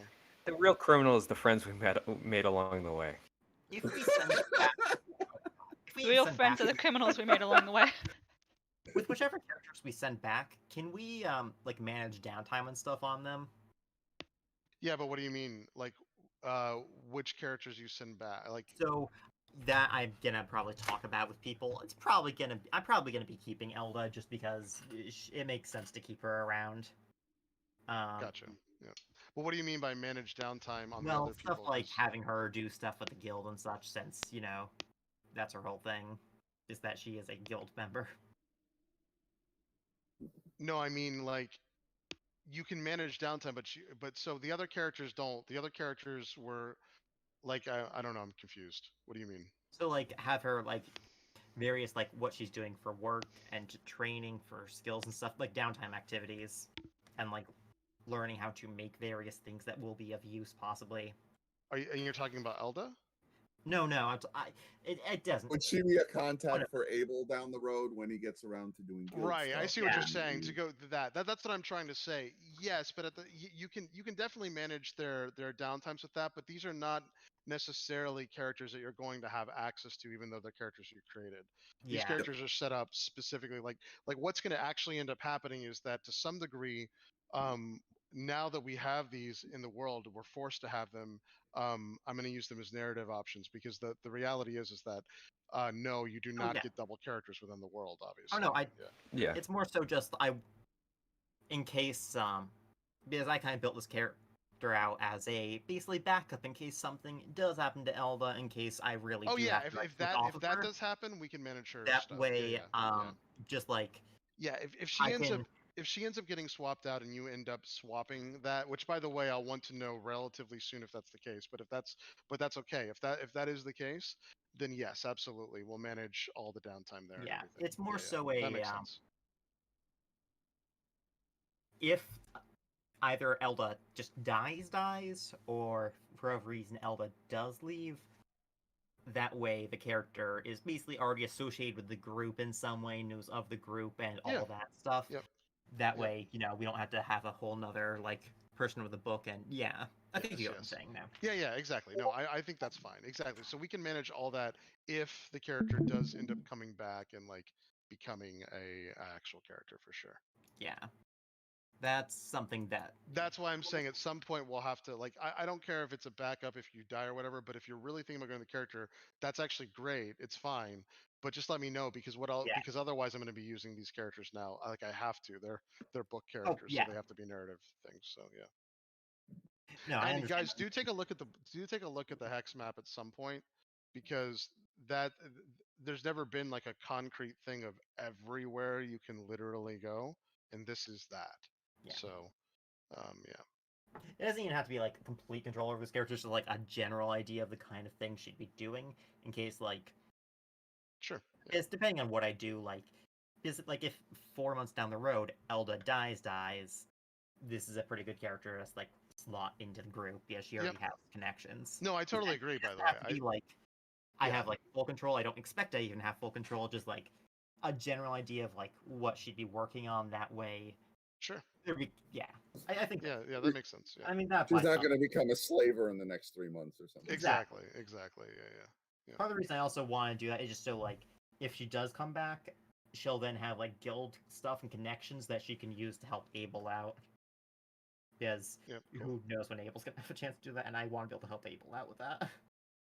the real criminal is the friends we made along the way. If we send back, if we Real send friends back, are the criminals we made along the way. with whichever characters we send back, can we manage downtime and stuff on them? Yeah, but what do you mean? Which characters you send back? So that I'm gonna probably talk about with people. I'm probably gonna be keeping Elda just because it makes sense to keep her around. Gotcha. Yeah. Well, what do you mean by manage downtime on the Well, other stuff people? like 'Cause- having her do stuff with the guild and such, since that's her whole thing, is that she is a guild member. No, I mean you can manage downtime, but so the other characters don't. The other characters were I don't know. I'm confused. What do you mean? So have her various what she's doing for work and training for skills and stuff, like downtime activities, and learning how to make various things that will be of use possibly. And you're talking about Elda? No, it doesn't. Would she be a contact for Abel down the road when he gets around to doing guild Right, I stuff? see what you're saying. To go to that's what I'm trying to say. Yes, but you can definitely manage their downtimes with that. But these are not necessarily characters that you're going to have access to, even though they're characters you created. These Yeah. characters are set up specifically like what's going to actually end up happening is that to some degree, now that we have these in the world, we're forced to have them. I'm going to use them as narrative options because the reality is that no, you do not yeah. get double characters within the world, obviously. Oh no, Yeah. It's more so just in case because I kind of built this character out as a basically backup in case something does happen to Elda, in case I really Oh do yeah, have to if switch off of that her. does happen, we can manage her That stuff. way, yeah. just Yeah, if I can. if she ends up getting swapped out and you end up swapping that, which by the way I'll want to know relatively soon if that's the case, but that's okay. If that is the case, then yes, absolutely, we'll manage all the downtime there. Yeah, and everything. it's more Yeah, so that a makes sense. if either Elda just dies, or for whatever reason Elda does leave. That way, the character is basically already associated with the group in some way, knows of the group and Yeah. all that stuff. Yep. That Yep. way, we don't have to have a whole nother person with the book. And yeah, I think you get what I'm Yes. saying now. Yeah, exactly. No, I think that's fine. Exactly. So we can manage all that if the character does end up coming back and like becoming a actual character for sure. Yeah, that's something that. That's why I'm saying at some point we'll have to like I don't care if it's a backup if you die or whatever, but if you're really thinking about going to the character, that's actually great. It's fine. But just let me know because Yeah. because otherwise I'm going to be using these characters now. Like I have to. They're book Oh, characters, yeah. so they have to be narrative things. So yeah. No, I And understand. guys, do take a look at the hex map at some point because that there's never been like a concrete thing of everywhere you can literally go, and this is that. Yeah. So, yeah. It doesn't even have to be like complete control over this character, just like a general idea of the kind of thing she'd be doing in case like. Sure. Yeah. It's depending on what I do. Like, is it like if 4 months down the road Elda dies, this is a pretty good character to like slot into the group because she already has connections. No, I totally agree. By the Have to way, be like, I yeah. have like full control. I don't expect I even have full control. Just like a general idea of like what she'd be working on that way. Sure. Yeah, I think. Yeah, that makes sense. Yeah. I mean, that's She's not going to become a slaver in the next 3 months or something. Exactly. Yeah. Part of the reason I also want to do that is just so like if she does come back, she'll then have like guild stuff and connections that she can use to help Abel out. Because who knows when Abel's gonna have a chance to do that, and I want to be able to help Abel out with that.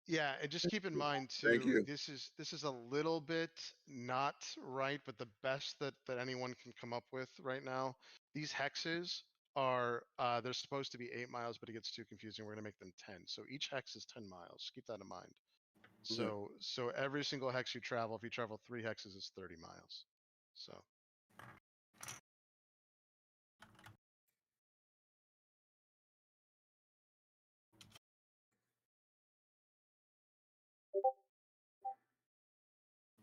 Yeah, and just keep in mind Thank too, you. this is a little bit not right, but the best that anyone can come up with right now. These hexes are they're supposed to be 8 miles, but it gets too confusing. We're gonna make them 10. So each hex is 10 miles. Keep that in mind. So every single hex you travel, if you travel 3 hexes, it's 30 miles. So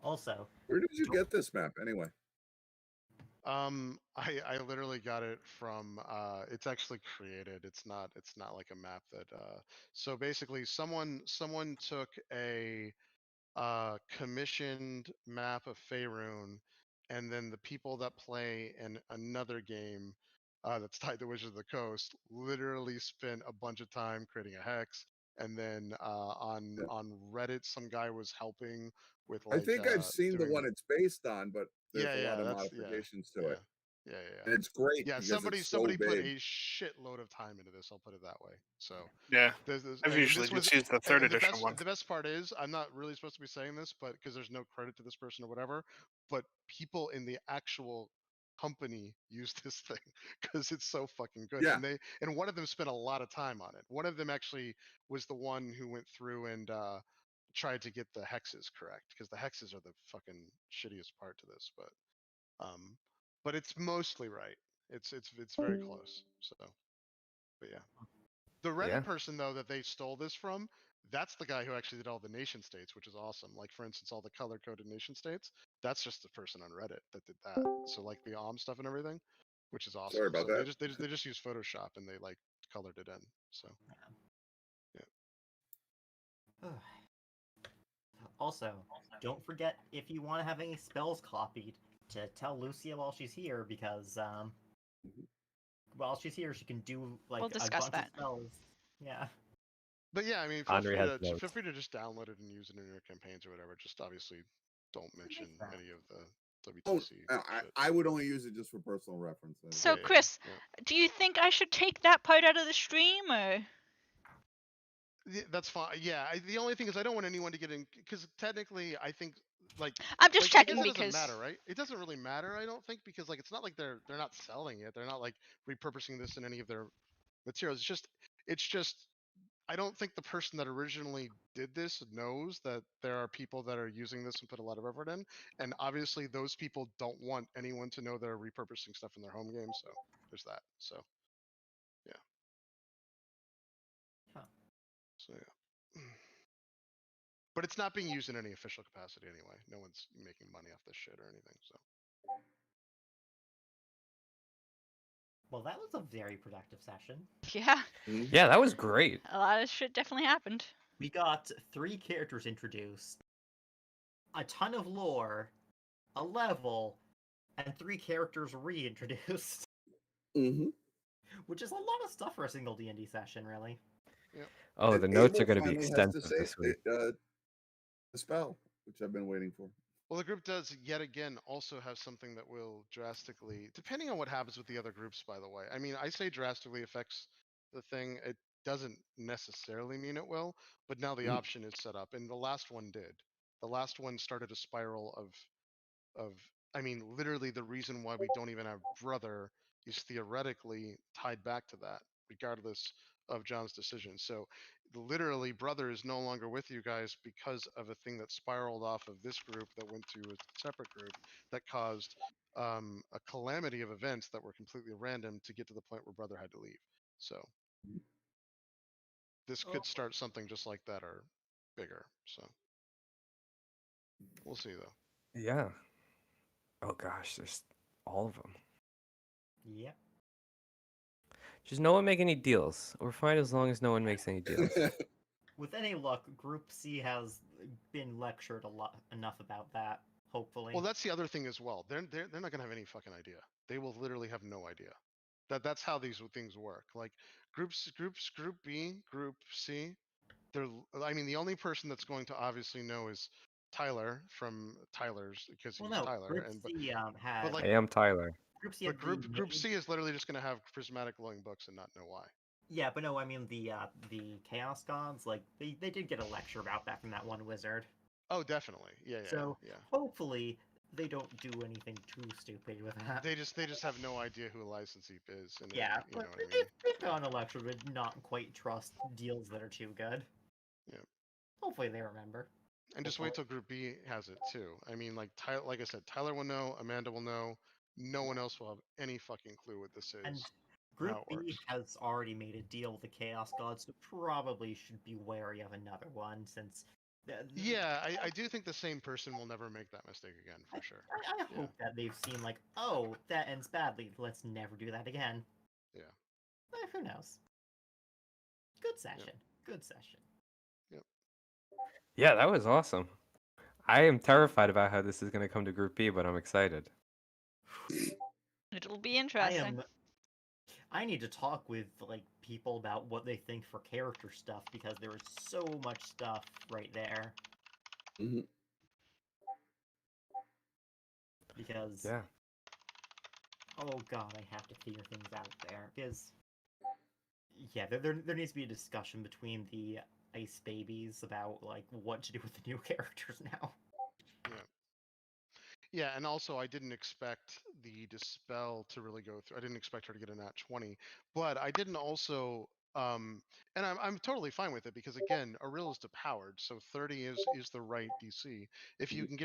Also, where did you get this map anyway? I literally got it from it's actually created. It's not like a map that so basically someone took a commissioned map of Faerun, and then the people that play in another game that's tied to Wizards of the Coast literally spent a bunch of time creating a hex, and then on Reddit some guy was helping with I like think I've seen the doing one it's based on, but there's a lot of that's modifications to yeah. it. Yeah. And it's great Yeah, because somebody it's so put big. a shitload of time into this. I'll put it that way. So Yeah, I've and usually this was just used the third and edition one. the best part is I'm not really supposed to be saying this, but because there's no credit to this person or whatever, but people in the actual company use this thing because it's so fucking good. Yeah. And one of them spent a lot of time on it. One of them actually was the one who went through and tried to get the hexes correct because the hexes are the fucking shittiest part to this, but it's mostly right. It's very close. So, but yeah, the Reddit Yeah. person though that they stole this from, that's the guy who actually did all the nation states, which is awesome. Like for instance, all the color coded nation states. That's just the person on Reddit that did that. So like the stuff and everything, which is awesome. Sorry about So that. they just use Photoshop and they like colored it in. So yeah. Also, don't forget if you want to have any spells copied to tell Lucia while she's here, because while she's here she can do like We'll a discuss bunch that. of spells. Yeah. But yeah, I mean, feel Andre free, has notes. feel free to just download it and use it in your campaigns or whatever. Just obviously don't mention any of the Oh, WTC. shit. I would only use it just for personal reference. So, Yeah, Chris, yeah. do you think I should take that part out of the stream, or? That's fine. Yeah, the only thing is I don't want anyone to get in because technically I think like I'm just I checking guess it because doesn't matter, right? It doesn't really matter, I don't think, because like it's not like they're not selling it. They're not like repurposing this in any of their materials. It's just I don't think the person that originally did this knows that there are people that are using this and put a lot of effort in, and obviously those people don't want anyone to know they're repurposing stuff in their home game. So there's that. So yeah. Huh. So yeah. But it's not being used in any official capacity anyway. No one's making money off this shit or anything. So Well, that was a very productive session. Yeah, Yeah, that was great. a lot of shit definitely happened. We got 3 characters introduced, a ton of lore, a level, and 3 characters reintroduced. Mm-hmm. Which is a lot of stuff for a single D&D session, really. Oh, And the notes are Abel going to be finally has to extensive say this week. the spell, which I've been waiting for. Well, the group does yet again also have something that will drastically, depending on what happens with the other groups, by the way. I mean, I say drastically affects the thing. It doesn't necessarily mean it will, but now the Mm. option is set up, and the last one did. The last one started a spiral of I mean, literally the reason why we don't even have brother is theoretically tied back to that, regardless of John's decision. So literally brother is no longer with you guys because of a thing that spiraled off of this group that went to a separate group that caused a calamity of events that were completely random to get to the point where brother had to leave. So this could start something just like that or bigger. So we'll see though. Yeah. Oh gosh, there's all of them. Yep. Just no one make any deals. We're fine as long as no one makes any deals. With any luck, Group C has been lectured enough about that, hopefully. Well, that's the other thing as well. They're not gonna have any fucking idea. They will literally have no idea. That's how these things work. Like Group B, Group C. I mean, the only person that's going to obviously know is Tyler from Tyler's because Well, he's no, Tyler. Group And C had... but like Hey, I'm Tyler. Group C but had the Group main... C is literally just gonna have prismatic glowing books and not know why. Yeah, but no, I mean the Chaos Gods, like, they did get a lecture about that from that one wizard. Oh, definitely. Yeah. So, hopefully, they don't do anything too stupid with that. They just have no idea who a license heap is. And Yeah, you know but what I mean. they've gotten a lecture but not quite trust deals that are too good. Yeah. Hopefully they remember. And just wait till Group B has it too. I mean, like like I said, Tyler will know, Amanda will know. No one else will have any fucking clue what this is. And how Group it B works. has already made a deal with the Chaos Gods, so probably should be wary of another one, since... Yeah, I do think the same person will never make that mistake again, for sure. I hope that they've seen, like, oh, that ends badly, let's never do that again. Yeah. Who knows? Good session. Good session. Yep. Yeah, that was awesome. I am terrified about how this is going to come to Group B, but I'm excited. It'll be interesting. I need to talk with, like, people about what they think for character stuff, because there is so much stuff right there. Mm-hmm. Because... Yeah. Oh god, I have to figure things out there. Because... Yeah, there needs to be a discussion between the Ice Babies about, like, what to do with the new characters now. Yeah, and also I didn't expect the Dispel to really go through. I didn't expect her to get a nat 20, but I didn't also and I'm totally fine with it because again, Arill is depowered, so 30 is the right DC. If you can get